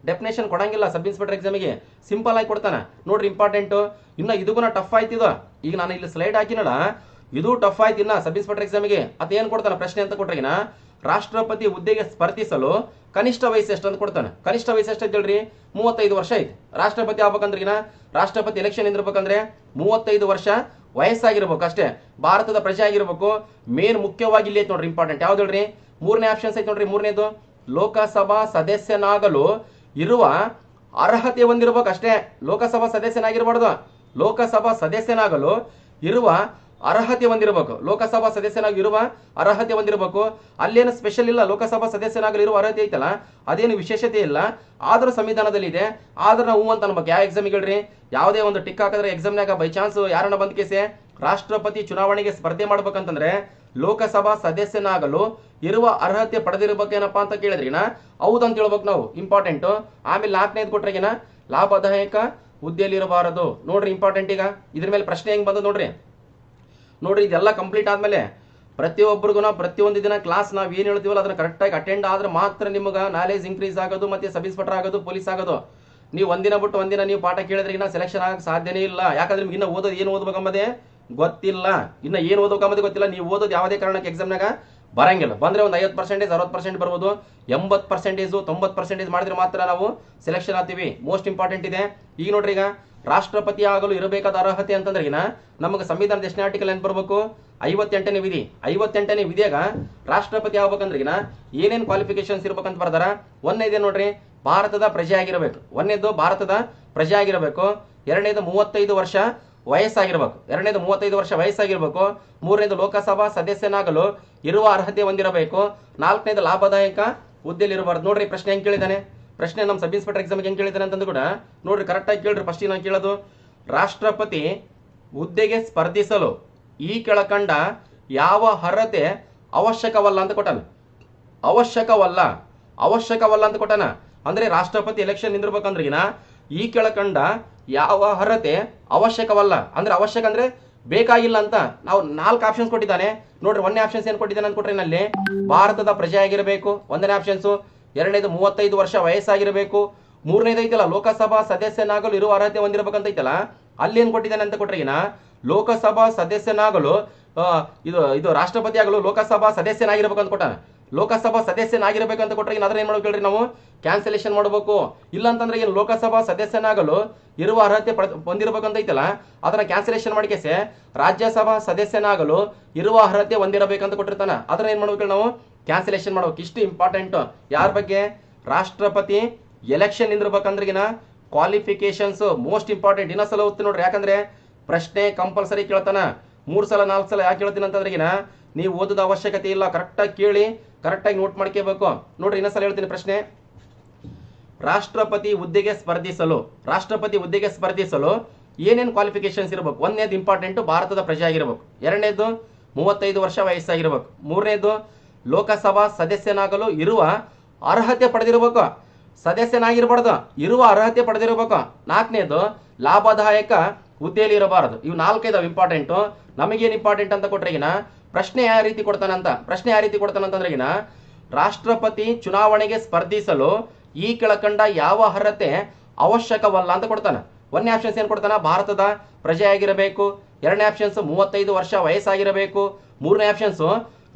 ಡೆಫಿನೇಷನ್ ಕೊಡಂಗಿಲ್ಲ. ಸಬ್ ಇನ್ಸ್ಪೆಕ್ಟರ್ ಎಕ್ಸಾಮಿಗೆ ಸಿಂಪಲ್ ಆಗಿ ಕೊಡ್ತಾನೆ ನೋಡ್ರಿ. ಇಂಪಾರ್ಟೆಂಟು. ಇನ್ನು ಇದಕ್ಕೂ ಟಫ್ ಆಯ್ತಿದ. ಈಗ ನಾನು ಇಲ್ಲಿ ಸ್ಲೈಡ್ ಹಾಕಿನಲ್ಲ, ಇದು ಟಫ್ ಆಯ್ತು. ಇನ್ನ ಸಬ್ ಇನ್ಸ್ಪೆಕ್ಟರ್ ಎಕ್ಸಾಮಿಗೆ ಅದೇನು ಕೊಡ್ತಾನೆ ಪ್ರಶ್ನೆ ಅಂತ ಕೊಟ್ರಿಗಿನ ರಾಷ್ಟ್ರಪತಿ ಹುದ್ದೆಗೆ ಸ್ಪರ್ಧಿಸಲು ಕನಿಷ್ಠ ವಯಸ್ಸು ಎಷ್ಟು ಅಂತ ಕೊಡ್ತಾನೆ. ಕನಿಷ್ಠ ವಯಸ್ಸು ಎಷ್ಟು ಅಂತ ಹೇಳ್ರಿ? 35 ವರ್ಷ ಐತಿ. ರಾಷ್ಟ್ರಪತಿ ಆಗ್ಬೇಕಂದ್ರಿಗಿನ ರಾಷ್ಟ್ರಪತಿ ಎಲೆಕ್ಷನ್ ನಿಂದಿರ್ಬೇಕಂದ್ರೆ 35 ವರ್ಷ ವಯಸ್ಸಾಗಿರ್ಬೇಕು ಅಷ್ಟೇ. ಭಾರತದ ಪ್ರಜೆ ಆಗಿರ್ಬೇಕು. ಮೇನ್ ಮುಖ್ಯವಾಗಿ ಇಲ್ಲಿ ಐತೆ ನೋಡ್ರಿ ಇಂಪಾರ್ಟೆಂಟ್. ಯಾವ್ದು ಹೇಳ್ರಿ? ಮೂರನೇ ಆಪ್ಷನ್ಸ್ ಐತೆ ನೋಡ್ರಿ. ಮೂರನೇದು ಲೋಕಸಭಾ ಸದಸ್ಯನಾಗಲು ಇರುವ ಅರ್ಹತೆ ಹೊಂದಿರ್ಬೇಕು ಅಷ್ಟೇ. ಲೋಕಸಭಾ ಸದಸ್ಯನಾಗಿರ್ಬಾರ್ದು. ಲೋಕಸಭಾ ಸದಸ್ಯನಾಗಲು ಇರುವ ಅರ್ಹತೆ ಹೊಂದಿರಬೇಕು. ಲೋಕಸಭಾ ಸದಸ್ಯನಾಗಿ ಇರುವ ಅರ್ಹತೆ ಹೊಂದಿರಬೇಕು. ಅಲ್ಲೇನು ಸ್ಪೆಷಲ್ ಇಲ್ಲ. ಲೋಕಸಭಾ ಸದಸ್ಯನಾಗಲು ಇರುವ ಅರ್ಹತೆ ಐತಲ್ಲ, ಅದೇನು ವಿಶೇಷತೆ ಇಲ್ಲ. ಆದ್ರೂ ಸಂವಿಧಾನದಲ್ಲಿ ಇದೆ. ಆದ್ರೆ ನಾವು ಅಂತ ಅನ್ಬೇಕು. ಯಾವ ಎಕ್ಸಾಮಿಗೆ ಹೇಳ್ರಿ? ಯಾವುದೇ ಒಂದು ಟಿಕ್ ಹಾಕಿದ್ರೆ ಎಕ್ಸಾಮ್ನಾಗ ಬೈ ಚಾನ್ಸ್ ಯಾರನ್ನ ಬಂದ ಕೇಸೆ ರಾಷ್ಟ್ರಪತಿ ಚುನಾವಣೆಗೆ ಸ್ಪರ್ಧೆ ಮಾಡ್ಬೇಕಂತಂದ್ರೆ ಲೋಕಸಭಾ ಸದಸ್ಯನಾಗಲು ಇರುವ ಅರ್ಹತೆ ಪಡೆದಿರ್ಬೇಕೇನಪ್ಪ ಅಂತ ಕೇಳಿದ್ರಿನ ಹೌದಂತ ಹೇಳ್ಬೇಕು ನಾವು. ಇಂಪಾರ್ಟೆಂಟ್. ಆಮೇಲೆ 4ನೇದು ಕೊಟ್ರಿಗಿನ ಲಾಭದಾಯಕ ಹುದ್ದೆಯಲ್ಲಿ ಇರಬಾರದು. ನೋಡ್ರಿ ಇಂಪಾರ್ಟೆಂಟ್. ಈಗ ಇದ್ರ ಮೇಲೆ ಪ್ರಶ್ನೆ ಹೆಂಗ್ ಬಂದ ನೋಡ್ರಿ. ನೋಡ್ರಿ ಇದೆಲ್ಲ ಕಂಪ್ಲೀಟ್ ಆದ್ಮೇಲೆ ಪ್ರತಿಯೊಬ್ಬರಿಗೂ ಪ್ರತಿಯೊಂದು ದಿನ ಕ್ಲಾಸ್ ನಾವು ಏನು ಹೇಳ್ತೀವಲ್ಲ ಅದನ್ನ ಕರೆಕ್ಟಾಗಿ ಅಟೆಂಡ್ ಆದ್ರೆ ಮಾತ್ರ ನಿಮ್ಗೆ ನಾಲೆಜ್ ಇನ್ಕ್ರೀಸ್ ಆಗೋದು, ಮತ್ತೆ ಸಬ್ ಇನ್ಸ್ಪೆಕ್ಟರ್ ಆಗೋದು, ಪೊಲೀಸ್ ಆಗೋದು. ನೀವು ಒಂದಿನ ಬಿಟ್ಟು ಒಂದಿನ ನೀವು ಪಾಠ ಕೇಳಿದ್ರೆ ಇನ್ನ ಸೆಲೆಕ್ಷನ್ ಆಗಕ್ಕೆ ಸಾಧ್ಯನೇ ಇಲ್ಲ. ಯಾಕಂದ್ರೆ ನಿಮ್ಗೆ ಇನ್ನ ಓದೋದು ಏನು ಓದ್ಬೇಕಂಬದೇ ಗೊತ್ತಿಲ್ಲ. ಇನ್ನ ಏನು ಓದಬೇಕಂಬದೇ ಗೊತ್ತಿಲ್ಲ. ನೀವು ಓದೋದು ಯಾವುದೇ ಕಾರಣಕ್ಕೆ ಎಕ್ಸಾಮ್ನಾಗ ಬರಂಗಿಲ್ಲ. ಬಂದ್ರೆ ಒಂದು 50%, 60% ಬರ್ಬೋದು. 80%, 90% ಮಾಡಿದ್ರೆ ಮಾತ್ರ ನಾವು ಸೆಲೆಕ್ಷನ್ ಆಗ್ತೀವಿ. ಮೋಸ್ಟ್ ಇಂಪಾರ್ಟೆಂಟ್ ಇದೆ. ಈಗ ನೋಡ್ರಿ, ಈಗ ರಾಷ್ಟ್ರಪತಿ ಆಗಲು ಇರಬೇಕಾದ ಅರ್ಹತೆ ಅಂತಂದ್ರೆಗಿನ ನಮಗೆ ಸಂವಿಧಾನದ ಎಷ್ಟನೇ ಆರ್ಟಿಕಲ್ ಏನು ಬರ್ಬೇಕು? 58ನೇ ವಿಧಿ. 58ನೇ ವಿಧಿಯಾಗ ರಾಷ್ಟ್ರಪತಿ ಆಗ್ಬೇಕಂದ್ರೆಗಿನ ಏನೇನು ಕ್ವಾಲಿಫಿಕೇಶನ್ಸ್ ಇರ್ಬೇಕಂತ ಬರ್ದಾರ. ಒಂದನೇದೇ ನೋಡ್ರಿ, ಭಾರತದ ಪ್ರಜೆ ಆಗಿರಬೇಕು. ಒಂದನೇದು ಭಾರತದ ಪ್ರಜೆ ಆಗಿರಬೇಕು. ಎರಡನೇದು 35 ವರ್ಷ ವಯಸ್ಸಾಗಿರ್ಬೇಕು. ಎರಡನೇದು 35 ವರ್ಷ ವಯಸ್ಸಾಗಿರ್ಬೇಕು. ಮೂರನೇದು ಲೋಕಸಭಾ ಸದಸ್ಯನಾಗಲು ಇರುವ ಅರ್ಹತೆ ಹೊಂದಿರಬೇಕು. 4ನೇದು ಲಾಭದಾಯಕ ಹುದ್ದೆಯಲ್ಲಿ ಇರಬಾರ್ದು. ನೋಡ್ರಿ ಪ್ರಶ್ನೆ ಹೆಂಗೆ ಕೇಳಿದಾನೆ. ಪ್ರಶ್ನೆ ನಮ್ಮ ಸಬ್ ಇನ್ಸ್ಪೆಕ್ಟರ್ ಎಕ್ಸಾಮ್ಗೆ ಹೆಂಗೆ ಕೇಳಿದಾನೆ ಅಂತಂದು ಕೂಡ ನೋಡ್ರಿ ಕರೆಕ್ಟಾಗಿ ಕೇಳ್ರಿ. ಫಸ್ಟ್ ನಾನು ಕೇಳೋದು, ರಾಷ್ಟ್ರಪತಿ ಹುದ್ದೆಗೆ ಸ್ಪರ್ಧಿಸಲು ಈ ಕೆಳಕಂಡ ಯಾವ ಅರ್ಹತೆ ಅವಶ್ಯಕವಲ್ಲ ಅಂತ ಕೊಟ್ಟಾನ. ಅವಶ್ಯಕವಲ್ಲ ಅಂತ ಕೊಟ್ಟಾನ. ಅಂದ್ರೆ ರಾಷ್ಟ್ರಪತಿ ಎಲೆಕ್ಷನ್ ನಿಂದಿರ್ಬೇಕಂದ್ರಿಗಿನ ಈ ಕೆಳಕಂಡ ಯಾವ ಅರ್ಹತೆ ಅವಶ್ಯಕವಲ್ಲ. ಅಂದ್ರೆ ಅವಶ್ಯಕ ಅಂದ್ರೆ ಬೇಕಾಗಿಲ್ಲ ಅಂತ ನಾವು 4 ಆಪ್ಷನ್ಸ್ ಕೊಟ್ಟಿದ್ದಾನೆ. ನೋಡ್ರಿ, 1ನೇ ಆಪ್ಷನ್ಸ್ ಏನು ಕೊಟ್ಟಿದ್ದಾನೆ ಅಂತ ಕೊಟ್ರೆ ನಲ್ಲಿ ಭಾರತದ ಪ್ರಜೆ ಆಗಿರಬೇಕು 1ನೇ ಆಪ್ಷನ್ಸು. ಎರಡನೇದು 35 ವರ್ಷ ವಯಸ್ಸಾಗಿರಬೇಕು. ಮೂರನೇದು ಐತಲ್ಲ ಲೋಕಸಭಾ ಸದಸ್ಯನಾಗಲು ಇರುವ ಅರ್ಹತೆ ಹೊಂದಿರಬೇಕಂತ ಐತಲ್ಲ, ಅಲ್ಲಿ ಏನು ಕೊಟ್ಟಿದ್ದಾನೆ ಅಂತ ಕೊಟ್ರಿಗಿನ ಲೋಕಸಭಾ ಸದಸ್ಯನಾಗಲು ಇದು ರಾಷ್ಟ್ರಪತಿ ಆಗಲು ಲೋಕಸಭಾ ಸದಸ್ಯನಾಗಿರ್ಬೇಕಂತ ಕೊಟ್ಟಾನ. ಲೋಕಸಭಾ ಸದಸ್ಯನಾಗಿರ್ಬೇಕಂತ ಕೊಟ್ರೆ ಅದನ್ನ ಏನು ಮಾಡ್ಬೇಕು ಹೇಳ್ರಿ? ನಾವು ಕ್ಯಾನ್ಸಲೇಷನ್ ಮಾಡಬೇಕು. ಇಲ್ಲ ಅಂತಂದ್ರೆ ಏನು ಲೋಕಸಭಾ ಸದಸ್ಯನಾಗಲು ಇರುವ ಅರ್ಹತೆ ಹೊಂದಿರಬೇಕಂತ ಐತಲ್ಲ, ಅದನ್ನ ಕ್ಯಾನ್ಸಲೇಷನ್ ಮಾಡಿಕೆಸೆ ರಾಜ್ಯಸಭಾ ಸದಸ್ಯನಾಗಲು ಇರುವ ಅರ್ಹತೆ ಹೊಂದಿರಬೇಕಂತ ಕೊಟ್ಟಿರ್ತಾನ. ಅದನ್ನ ಏನು ಮಾಡ್ಬೇಕು ನಾವು? ಕ್ಯಾನ್ಸಲೇಷನ್ ಮಾಡ್ಬೇಕು. ಇಷ್ಟು ಇಂಪಾರ್ಟೆಂಟ್. ಯಾರ ಬಗ್ಗೆ? ರಾಷ್ಟ್ರಪತಿ ಎಲೆಕ್ಷನ್ ನಿಂದಿರ್ಬೇಕಂದ್ರಿಗಿನ ಕ್ವಾಲಿಫಿಕೇಶನ್ಸ್ ಮೋಸ್ಟ್ ಇಂಪಾರ್ಟೆಂಟ್. ಇನ್ನೊಂದ್ಸಲ ಓದ್ತೀನಿ ನೋಡ್ರಿ, ಯಾಕಂದ್ರೆ ಪ್ರಶ್ನೆ ಕಂಪಲ್ಸರಿ ಕೇಳ್ತಾನ. 3 ಸಲ 4 ಸಲ ಯಾಕೆ ಹೇಳ್ತೀನಿ ಅಂತಂದ್ರಿಗಿನ ನೀವು ಓದೋದ ಅವಶ್ಯಕತೆ ಇಲ್ಲ. ಕರೆಕ್ಟಾಗಿ ಕೇಳಿ ಕರೆಕ್ಟಾಗಿ ನೋಟ್ ಮಾಡ್ಕೋಬೇಕು. ನೋಡ್ರಿ ಇನ್ನೊಂದ್ಸಲ ಹೇಳ್ತೀನಿ ಪ್ರಶ್ನೆ. ರಾಷ್ಟ್ರಪತಿ ಹುದ್ದೆಗೆ ಸ್ಪರ್ಧಿಸಲು ಏನೇನು ಕ್ವಾಲಿಫಿಕೇಶನ್ಸ್ ಇರಬೇಕು? 1ನೇದು ಇಂಪಾರ್ಟೆಂಟ್, ಭಾರತದ ಪ್ರಜೆ ಆಗಿರಬೇಕು. ಎರಡನೇದು 35 ವರ್ಷ ವಯಸ್ಸಾಗಿರ್ಬೇಕು. ಮೂರನೇದು ಲೋಕಸಭಾ ಸದಸ್ಯನಾಗಲು ಇರುವ ಅರ್ಹತೆ ಪಡೆದಿರಬೇಕು. ಸದಸ್ಯನಾಗಿರ್ಬಾರ್ದು, ಇರುವ ಅರ್ಹತೆ ಪಡೆದಿರಬೇಕು. 4ನೇದು ಲಾಭದಾಯಕ ಹುದ್ದೆಯಲ್ಲಿ ಇರಬಾರದು. ಇವು 4 ಇದಾವೆ ಇಂಪಾರ್ಟೆಂಟು. ನಮಗೇನು ಇಂಪಾರ್ಟೆಂಟ್ ಅಂತ ಕೊಟ್ರೆಗಿನ ಪ್ರಶ್ನೆ ಯಾವ ರೀತಿ ಕೊಡ್ತಾನಂತಂದ್ರೆಗಿನ ರಾಷ್ಟ್ರಪತಿ ಚುನಾವಣೆಗೆ ಸ್ಪರ್ಧಿಸಲು ಈ ಕೆಳಕಂಡ ಯಾವ ಅರ್ಹತೆ ಅವಶ್ಯಕವಲ್ಲ ಅಂತ ಕೊಡ್ತಾನೆ. 1ನೇ ಆಪ್ಷನ್ಸ್ ಏನು ಕೊಡ್ತಾನ? ಭಾರತದ ಪ್ರಜೆ ಆಗಿರಬೇಕು. 2ನೇ ಆಪ್ಷನ್ಸ್ 35 ವರ್ಷ ವಯಸ್ಸಾಗಿರಬೇಕು. 3ನೇ ಆಪ್ಷನ್ಸ್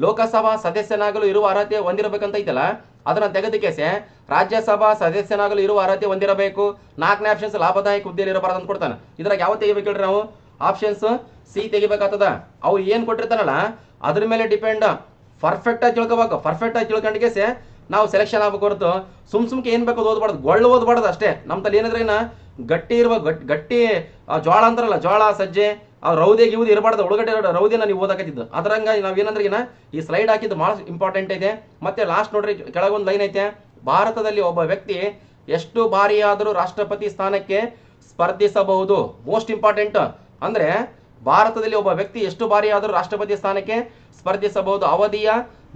ಲೋಕಸಭಾ ಸದಸ್ಯನಾಗಲು ಇರುವ ಅರ್ಹತೆ ಹೊಂದಿರಬೇಕಂತ ಐತಲ್ಲ, ಅದನ್ನ ತೆಗೆದಕೇಸೆ ರಾಜ್ಯಸಭಾ ಸದಸ್ಯನಾಗಲು ಇರುವ ಅರ್ಹತೆ ಹೊಂದಿರಬೇಕು. 4ನೇ ಆಪ್ಷನ್ಸ್ ಲಾಭದಾಯಕ ಹುದ್ದೆಯಲ್ಲಿ ಇರಬಾರದು ಅಂತ ಕೊಡ್ತಾನೆ. ಇದ್ರಾಗ ಯಾವ ತೆಗಿಬೇಕು ಹೇಳ್ರಿ? ನಾವು ಆಪ್ಷನ್ಸ್ ಸಿ ತೆಗಿಬೇಕಾಗ್ತದ. ಅವು ಏನು ಕೊಟ್ಟಿರ್ತಾನಲ್ಲ ಅದ್ರ ಮೇಲೆ ಡಿಪೆಂಡ್. ಪರ್ಫೆಕ್ಟ್ ಆಗಿ ತಿಳ್ಕೋಬೇಕು. ಪರ್ಫೆಕ್ಟ್ ಆಗಿ ತಿಳ್ಕೊಂಡಿಗೆಸೆ ನಾವು ಸೆಲೆಕ್ಷನ್ ಆಗ್ಬೇಕು ಹೊರತು ಸುಮ್ಕೆ ಏನು ಬೇಕು ಓದ್ಬಾರ್ದು, ಓದ್ಬಾರ್ದು ಅಷ್ಟೇ. ನಮ್ಮ ತಲೆ ಏನಿದ್ರೇನ ಗಟ್ಟಿ ಇರ್ಬೇಕು. ಗಟ್ಟಿ ಜೋಳ ಅಂತಾರಲ್ಲ, ಜೋಳ ಸಜ್ಜೆ ರೌದೆಗೆ ಇವ್ದು ಇರಬಾರ್ದು. ಒಳಗಡೆ ರೌದಿನ ನೀವು ಓದಾಕತ್ತಿದ್ದು. ಅದರಂಗ ನಾವೇನಂದ್ರಿಗಿನ ಈ ಸ್ಲೈಡ್ ಹಾಕಿದ್ದು ಭಾಳ ಇಂಪಾರ್ಟೆಂಟ್ ಇದೆ. ಮತ್ತೆ ಲಾಸ್ಟ್ ನೋಡ್ರಿ, ಕೆಳಗೊಂದು ಲೈನ್ ಐತೆ. ಭಾರತದಲ್ಲಿ ಒಬ್ಬ ವ್ಯಕ್ತಿ ಎಷ್ಟು ಬಾರಿಯಾದರೂ ರಾಷ್ಟ್ರಪತಿ ಸ್ಥಾನಕ್ಕೆ ಸ್ಪರ್ಧಿಸಬಹುದು. Most important. ಅಂದ್ರೆ ಭಾರತದಲ್ಲಿ ಒಬ್ಬ ವ್ಯಕ್ತಿ ಎಷ್ಟು ಬಾರಿ ಆದರೂ ರಾಷ್ಟ್ರಪತಿ ಸ್ಥಾನಕ್ಕೆ ಸ್ಪರ್ಧಿಸಬಹುದು. ಅವಧಿಯ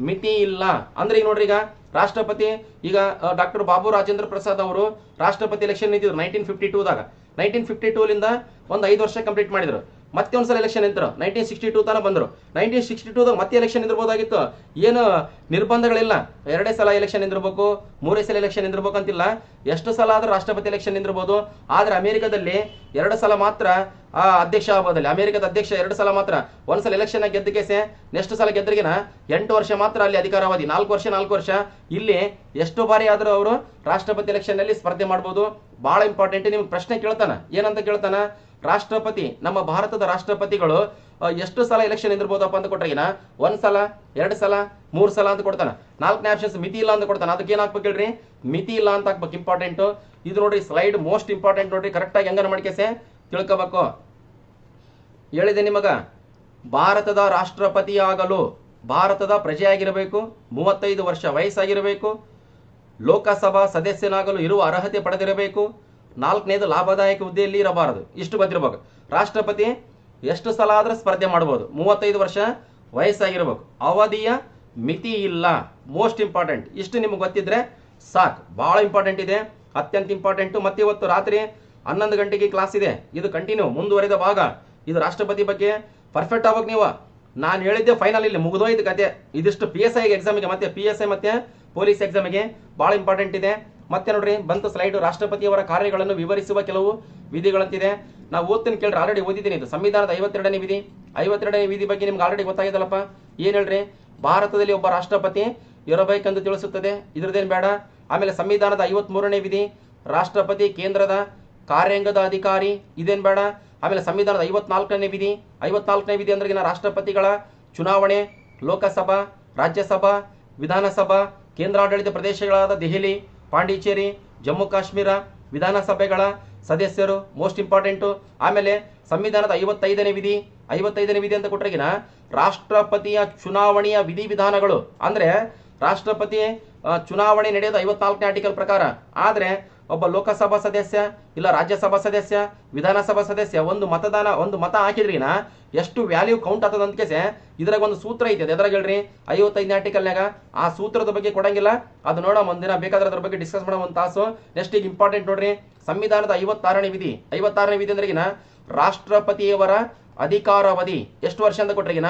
ಮಿತಿ ಇಲ್ಲ ಅಂದ್ರೆ ಈಗ ನೋಡ್ರಿ, ಈಗ ರಾಷ್ಟ್ರಪತಿ ಈಗ ಡಾಕ್ಟರ್ ಬಾಬು ರಾಜೇಂದ್ರ ಪ್ರಸಾದ್ ಅವರು ರಾಷ್ಟ್ರಪತಿ ಎಲೆಕ್ಷನ್ ನಿಂತಿದ್ರು 1952ದಾಗ. 1952ಲಿಂದ ಒಂದು 5 ವರ್ಷ ಕಂಪ್ಲೀಟ್ ಮಾಡಿದ್ರು. ಮತ್ತೆ ಒಂದ್ಸಲ ಎಲೆಕ್ಷನ್ ನಿಂತರು 1962 ತನ ಬಂದರು. 1962ದಾಗ ಮತ್ತೆ ಎಲೆಕ್ಷನ್ ನಿಂದಿರ್ಬೋದಾಗಿತ್ತು, ಏನು ನಿರ್ಬಂಧಗಳಿಲ್ಲ. 2 ಸಲ ಎಲೆಕ್ಷನ್ ನಿಂದಿರ್ಬೇಕು, 3 ಸಲ ಎಲೆಕ್ಷನ್ ನಿಂದಿರ್ಬೇಕು ಅಂತಿಲ್ಲ, ಎಷ್ಟು ಸಲ ಆದ್ರೂ ರಾಷ್ಟ್ರಪತಿ ಎಲೆಕ್ಷನ್ ನಿಂದಿರ್ಬೋದು. ಆದ್ರೆ ಅಮೆರಿಕದಲ್ಲಿ 2 ಸಲ ಮಾತ್ರ ಅಧ್ಯಕ್ಷ ಆಗ್ಬೋದಲ್ಲಿ. ಅಮೆರಿಕದ ಅಧ್ಯಕ್ಷ 2 ಸಲ ಮಾತ್ರ. ಒಂದ್ಸಲ ಎಲೆಕ್ಷನ್ ಗೆದ್ದ ಕೇಸೆ ನೆಕ್ಸ್ಟ್ ಸಲ ಗೆದ್ರಿಗಿನ 8 ವರ್ಷ ಮಾತ್ರ ಅಲ್ಲಿ ಅಧಿಕಾರಾವಧಿ, 4 ವರ್ಷ. ಇಲ್ಲಿ ಎಷ್ಟು ಬಾರಿ ಆದ್ರೂ ಅವರು ರಾಷ್ಟ್ರಪತಿ ಎಲೆಕ್ಷನ್ ನಲ್ಲಿ ಸ್ಪರ್ಧೆ ಮಾಡಬಹುದು. ಬಹಳ ಇಂಪಾರ್ಟೆಂಟ್. ನಿಮ್ಗೆ ಪ್ರಶ್ನೆ ಕೇಳ್ತಾನ, ಏನಂತ ಕೇಳ್ತಾನ, ರಾಷ್ಟ್ರಪತಿ ನಮ್ಮ ಭಾರತದ ರಾಷ್ಟ್ರಪತಿಗಳು ಎಷ್ಟು ಸಲ ಎಲೆಕ್ಷನ್ ನಿಂದಿರ್ಬೋದಪ್ಪ ಅಂತ ಕೊಟ್ಟಾಗಿನ 1 ಸಲ, 2 ಸಲ, 3 ಸಲ ಅಂತ ಕೊಡ್ತಾನ. 4ನೇ ಆಪ್ಷನ್ಸ್ ಮಿತಿ ಇಲ್ಲ ಅಂತ ಕೊಡ್ತಾನ. ಅದಕ್ಕೆ ಏನ್ ಹಾಕ್ಬೇಕು ಹೇಳ್ರಿ, ಮಿತಿ ಇಲ್ಲ ಅಂತ ಹಾಕ್ಬೇಕು. ಇಂಪಾರ್ಟೆಂಟ್ ಇದು ನೋಡ್ರಿ, ಸ್ಲೈಡ್ ಮೋಸ್ಟ್ ಇಂಪಾರ್ಟೆಂಟ್ ನೋಡ್ರಿ. ಕರೆಕ್ಟ್ ಆಗಿ ಹೆಂಗನ ಮಾಡ್ಕೇಸೆ ತಿಳ್ಕೋಬೇಕು. ಹೇಳಿದೆ ನಿಮಗ, ಭಾರತದ ರಾಷ್ಟ್ರಪತಿಯಾಗಲು ಭಾರತದ ಪ್ರಜೆಯಾಗಿರಬೇಕು, 35 ವರ್ಷ ವಯಸ್ಸಾಗಿರಬೇಕು, ಲೋಕಸಭಾ ಸದಸ್ಯನಾಗಲು ಇರುವ ಅರ್ಹತೆ ಪಡೆದಿರಬೇಕು, 4ನೇದು ಲಾಭದಾಯಕ ಹುದ್ದೆಯಲ್ಲಿ ಇರಬಾರದು. ಇಷ್ಟು ಗೊತ್ತಿರಬೇಕು. ರಾಷ್ಟ್ರಪತಿ ಎಷ್ಟು ಸಲ ಆದ್ರೂ ಸ್ಪರ್ಧೆ ಮಾಡಬಹುದು, 35 ವರ್ಷ ವಯಸ್ಸಾಗಿರ್ಬೇಕು, ಅವಧಿಯ ಮಿತಿ ಇಲ್ಲ. Most important. ಇಷ್ಟು ನಿಮ್ಗೆ ಗೊತ್ತಿದ್ರೆ ಸಾಕು. ಬಹಳ ಇಂಪಾರ್ಟೆಂಟ್ ಇದೆ, ಅತ್ಯಂತ ಇಂಪಾರ್ಟೆಂಟ್. ಮತ್ತೆ ಇವತ್ತು ರಾತ್ರಿ 11 ಗಂಟೆಗೆ ಕ್ಲಾಸ್ ಇದೆ. ಇದು ಕಂಟಿನ್ಯೂ ಮುಂದುವರೆದ ಭಾಗ. ಇದು ರಾಷ್ಟ್ರಪತಿ ಬಗ್ಗೆ ಪರ್ಫೆಕ್ಟ್ ಆಗ್ಬೇಕು ನೀವು. ನಾನು ಹೇಳಿದ್ದೆ ಫೈನಲ್, ಇಲ್ಲಿ ಮುಗಿದೋಯ್ತು ಕತೆ. ಇದಿಷ್ಟು PSI ಎಕ್ಸಾಮಿಗೆ, ಮತ್ತೆ PSI ಮತ್ತೆ ಪೊಲೀಸ್ ಎಕ್ಸಾಮಿಗೆ ಬಹಳ ಇಂಪಾರ್ಟೆಂಟ್ ಇದೆ. ಮತ್ತೆ ನೋಡ್ರಿ ಬಂತು ಸ್ಲೈಡ್, ರಾಷ್ಟ್ರಪತಿಯವರ ಕಾರ್ಯಗಳನ್ನು ವಿವರಿಸುವ ಕೆಲವು ವಿಧಿಗಳಂತಿದೆ. ನಾವು ಓದ್ತೀನಿ ಕೇಳ್ರಿ, ಆಲ್ರೆಡಿ ಓದಿದ್ದೀನಿ. ಇದು ಸಂವಿಧಾನದ 52ನೇ ವಿಧಿ. 52ನೇ ವಿಧಿ ಬಗ್ಗೆ ನಿಮ್ಗೆ ಆಲ್ರೆಡಿ ಗೊತ್ತಾಗಿದಲ್ಲಪ್ಪ. ಏನ್ ಹೇಳ್ರಿ, ಭಾರತದಲ್ಲಿ ಒಬ್ಬ ರಾಷ್ಟ್ರಪತಿ ಇರಬೇಕೆಂದು ತಿಳಿಸುತ್ತದೆ. ಇದ್ರದ್ದೇನು ಬೇಡ. ಆಮೇಲೆ ಸಂವಿಧಾನದ 53ನೇ ವಿಧಿ, ರಾಷ್ಟ್ರಪತಿ ಕೇಂದ್ರದ ಕಾರ್ಯಾಂಗದ ಅಧಿಕಾರಿ, ಇದೇನು ಬೇಡ. ಆಮೇಲೆ ಸಂವಿಧಾನದ 54ನೇ ವಿಧಿ. 54ನೇ ವಿಧಿ ಅಂದ್ರೆ ರಾಷ್ಟ್ರಪತಿಗಳ ಚುನಾವಣೆ, ಲೋಕಸಭಾ, ರಾಜ್ಯಸಭಾ, ವಿಧಾನಸಭಾ, ಕೇಂದ್ರಾಡಳಿತ ಪ್ರದೇಶಗಳಾದ ದೆಹಲಿ, ಪಾಂಡಿಚೇರಿ, ಜಮ್ಮು ಕಾಶ್ಮೀರ ವಿಧಾನಸಭೆಗಳ ಸದಸ್ಯರು. Most important. ಆಮೇಲೆ ಸಂವಿಧಾನದ 55ನೇ ವಿಧಿ. 55ನೇ ವಿಧಿ ಅಂತ ಕೊಟ್ರೆಗಿನ ರಾಷ್ಟ್ರಪತಿಯ ಚುನಾವಣೆಯ ವಿಧಿವಿಧಾನಗಳು. ಅಂದ್ರೆ ರಾಷ್ಟ್ರಪತಿ ಚುನಾವಣೆ ನಡೆಯೋದು 54ನೇ ಆರ್ಟಿಕಲ್ ಪ್ರಕಾರ. ಆದ್ರೆ ಒಬ್ಬ ಲೋಕಸಭಾ ಸದಸ್ಯ ಇಲ್ಲ ರಾಜ್ಯಸಭಾ ಸದಸ್ಯ, ವಿಧಾನಸಭಾ ಸದಸ್ಯ ಒಂದು ಮತ ಹಾಕಿದ್ರಿನ ಎಷ್ಟು ವ್ಯಾಲ್ಯೂ ಕೌಂಟ್ ಆಗ್ತದ ಅಂತ ಕೇಸೆ ಇದ್ರಾಗ ಒಂದು ಸೂತ್ರ ಐತೆ. ಎದ್ರಾಗ ಹೇಳ್ರಿ 55ನೇ ಆರ್ಟಿಕಲ್ನಾಗ. ಆ ಸೂತ್ರದ ಬಗ್ಗೆ ಕೊಡಂಗಿಲ್ಲ, ಅದು ನೋಡೋ ಒಂದಿನ ಬೇಕಾದ್ರೆ ಅದ್ರ ಬಗ್ಗೆ ಡಿಸ್ಕಸ್ ಮಾಡೋ ಒಂದು ತಾಸು. ನೆಕ್ಸ್ಟ್ ಈಗ ಇಂಪಾರ್ಟೆಂಟ್ ನೋಡ್ರಿ, ಸಂವಿಧಾನದ 56ನೇ ವಿಧಿ. 56ನೇ ವಿಧಿ ಅಂದ್ರೆಗಿನ ರಾಷ್ಟ್ರಪತಿಯವರ ಅಧಿಕಾರಾವಧಿ ಎಷ್ಟು ವರ್ಷ ಅಂತ ಕೊಟ್ರಿಗಿನ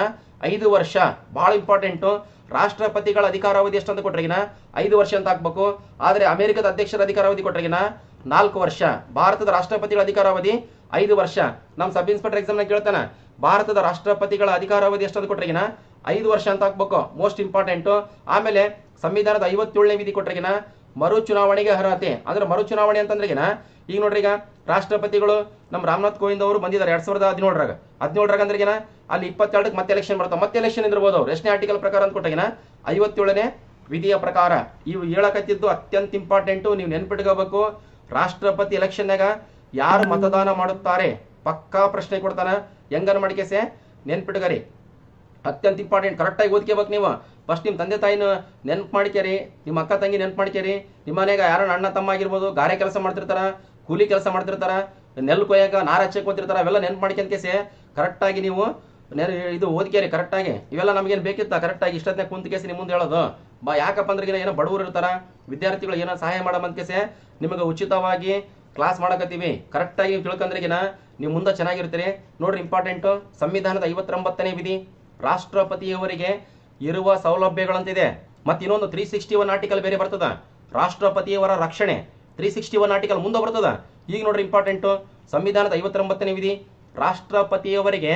5 ವರ್ಷ. ಬಹಳ ಇಂಪಾರ್ಟೆಂಟು. ರಾಷ್ಟ್ರಪತಿಗಳ ಅಧಿಕಾರಾವಧಿ ಎಷ್ಟು ಅಂತ ಕೊಟ್ರಿಗಿನ 5 ವರ್ಷ ಅಂತ ಹಾಕ್ಬೇಕು. ಆದ್ರೆ ಅಮೆರಿಕದ ಅಧ್ಯಕ್ಷರ ಅಧಿಕಾರಾವಧಿ ಕೊಟ್ರಿಗಿನ 4 ವರ್ಷ. ಭಾರತದ ರಾಷ್ಟ್ರಪತಿಗಳ ಅಧಿಕಾರಾವಧಿ 5 ವರ್ಷ. ನಮ್ಮ ಸಬ್ ಇನ್ಸ್ಪೆಕ್ಟರ್ ಎಕ್ಸಾಮ್ ನ ಕೇಳ್ತಾನೆ, ಭಾರತದ ರಾಷ್ಟ್ರಪತಿಗಳ ಅಧಿಕಾರಾವಧಿ ಎಷ್ಟು ಅಂತ ಕೊಟ್ರಿಗಿನ 5 ವರ್ಷ ಅಂತ ಹಾಕ್ಬೇಕು. Most important. ಆಮೇಲೆ ಸಂವಿಧಾನದ 57ನೇ ವಿಧಿ ಕೊಟ್ರಿಗಿನ ಮರು ಚುನಾವಣೆಗೆ ಅರ್ಹತೆ. ಅಂದ್ರೆ ಮರು ಚುನಾವಣೆ ಅಂತಂದ್ರೆಗಿನ ಈಗ ನೋಡ್ರಿ, ಈಗ ರಾಷ್ಟ್ರಪತಿಗಳು ನಮ್ಮ ರಾಮನಾಥ್ ಕೋವಿಂದ್ ಅವರು ಬಂದಿದ್ದಾರೆ 2017ರಾಗ ಅಂದ್ರೆಗಿನ ಅಲ್ಲಿ 22ಕ್ಕೆ ಮತ್ತೆ ಎಲೆಕ್ಷನ್ ಬರ್ತಾವ. ಮತ್ತೆ ಎಲೆಕ್ಷನ್ ಇರ್ಬೋದು ಅವ್ರು ಎಷ್ಟನೇ ಆರ್ಟಿಕಲ್ ಪ್ರಕಾರ ಅಂತ ಕೊಟ್ಟಾಗಿನ 57ನೇ ವಿಧಿಯ ಪ್ರಕಾರ. ಇವು ಹೇಳಕತ್ತಿದ್ದು ಅತ್ಯಂತ ಇಂಪಾರ್ಟೆಂಟು. ನೀವು ನೆನ್ಪಿಟ್ಕೋಬೇಕು. ರಾಷ್ಟ್ರಪತಿ ಎಲೆಕ್ಷನ್ನಾಗ ಯಾರು ಮತದಾನ ಮಾಡುತ್ತಾರೆ ಪಕ್ಕಾ ಪ್ರಶ್ನೆ ಕೊಡ್ತಾನ. ಹೆಂಗನ ಮಾಡಿಕೆಸೆ ನೆನ್ಪಿಟ್ಕರಿ. ಅತ್ಯಂತ ಇಂಪಾರ್ಟೆಂಟ್. ಕರೆಕ್ಟಾಗಿ ಓದ್ಕೋಬೇಕು ನೀವು. ಫಸ್ಟ್ ನಿಮ್ಮ ತಂದೆ ತಾಯಿನ ನೆನ್ಪು ಮಾಡ್ಕೇರಿ, ನಿಮ್ಮ ಅಕ್ಕ ತಂಗಿ ನೆನ್ಪು ಮಾಡ್ಕೇರಿ. ನಿಮ್ಮ ಮನೆಯಾಗ ಯಾರೋ ಅಣ್ಣ ತಮ್ಮ ಆಗಿರ್ಬೋದು, ಗಾರೆ ಕೆಲಸ ಮಾಡ್ತಿರ್ತಾರ, ಕೂಲಿ ಕೆಲಸ ಮಾಡ್ತಿರ್ತಾರ, ನೆಲ್ಲು ಕೊಯ್ಯಾಗ ನಾರ ಹಚ್ಚಕ್ಕೆ ಹೋಗ್ತಿರ್ತಾರ. ಅವೆಲ್ಲ ನೆನ್ಪು ಮಾಡ್ಕೊಂಡ್ಕೇಸೆ ಕರೆಕ್ಟಾಗಿ ನೀವು ಇದು ಓದ್ಕೇರಿ ಕರೆಕ್ಟಾಗಿ. ಇವೆಲ್ಲ ನಮಗೇನು ಬೇಕಿತ್ತ ಕರೆಕ್ಟಾಗಿ ಇಷ್ಟೊತ್ತನೇ ಕುಂತ ಕೇಸಿ ನಿಮ್ಮ ಮುಂದೆ ಹೇಳೋದು. ಯಾಕಪ್ಪ ಅಂದ್ರೆ ಏನೋ ಬಡವರು ಇರ್ತಾರ, ವಿದ್ಯಾರ್ಥಿಗಳು ಏನೋ ಸಹಾಯ ಮಾಡೋ ಕೇಸೆ ನಿಮಗೆ ಉಚಿತವಾಗಿ ಕ್ಲಾಸ್ ಮಾಡಕತ್ತೀವಿ. ಕರೆಕ್ಟಾಗಿ ತಿಳ್ಕೊಂಡ್ರೆಗಿನ ನೀವು ಮುಂದೆ ಚೆನ್ನಾಗಿರ್ತೀರಿ. ನೋಡ್ರಿ ಇಂಪಾರ್ಟೆಂಟು. ಸಂವಿಧಾನದ 59ನೇ ವಿಧಿ, ರಾಷ್ಟ್ರಪತಿಯವರಿಗೆ ಇರುವ ಸೌಲಭ್ಯಗಳಂತಿದೆ. ಮತ್ತೆ ಇನ್ನೊಂದು 361 ಆರ್ಟಿಕಲ್ ಬೇರೆ ಬರ್ತದ, ರಾಷ್ಟ್ರಪತಿಯವರ ರಕ್ಷಣೆ. 361 ಆರ್ಟಿಕಲ್ ಮುಂದೆ ಬರ್ತದ. ಈಗ ನೋಡ್ರಿ ಇಂಪಾರ್ಟೆಂಟು. ಸಂವಿಧಾನದ 59ನೇ ವಿಧಿ, ರಾಷ್ಟ್ರಪತಿಯವರಿಗೆ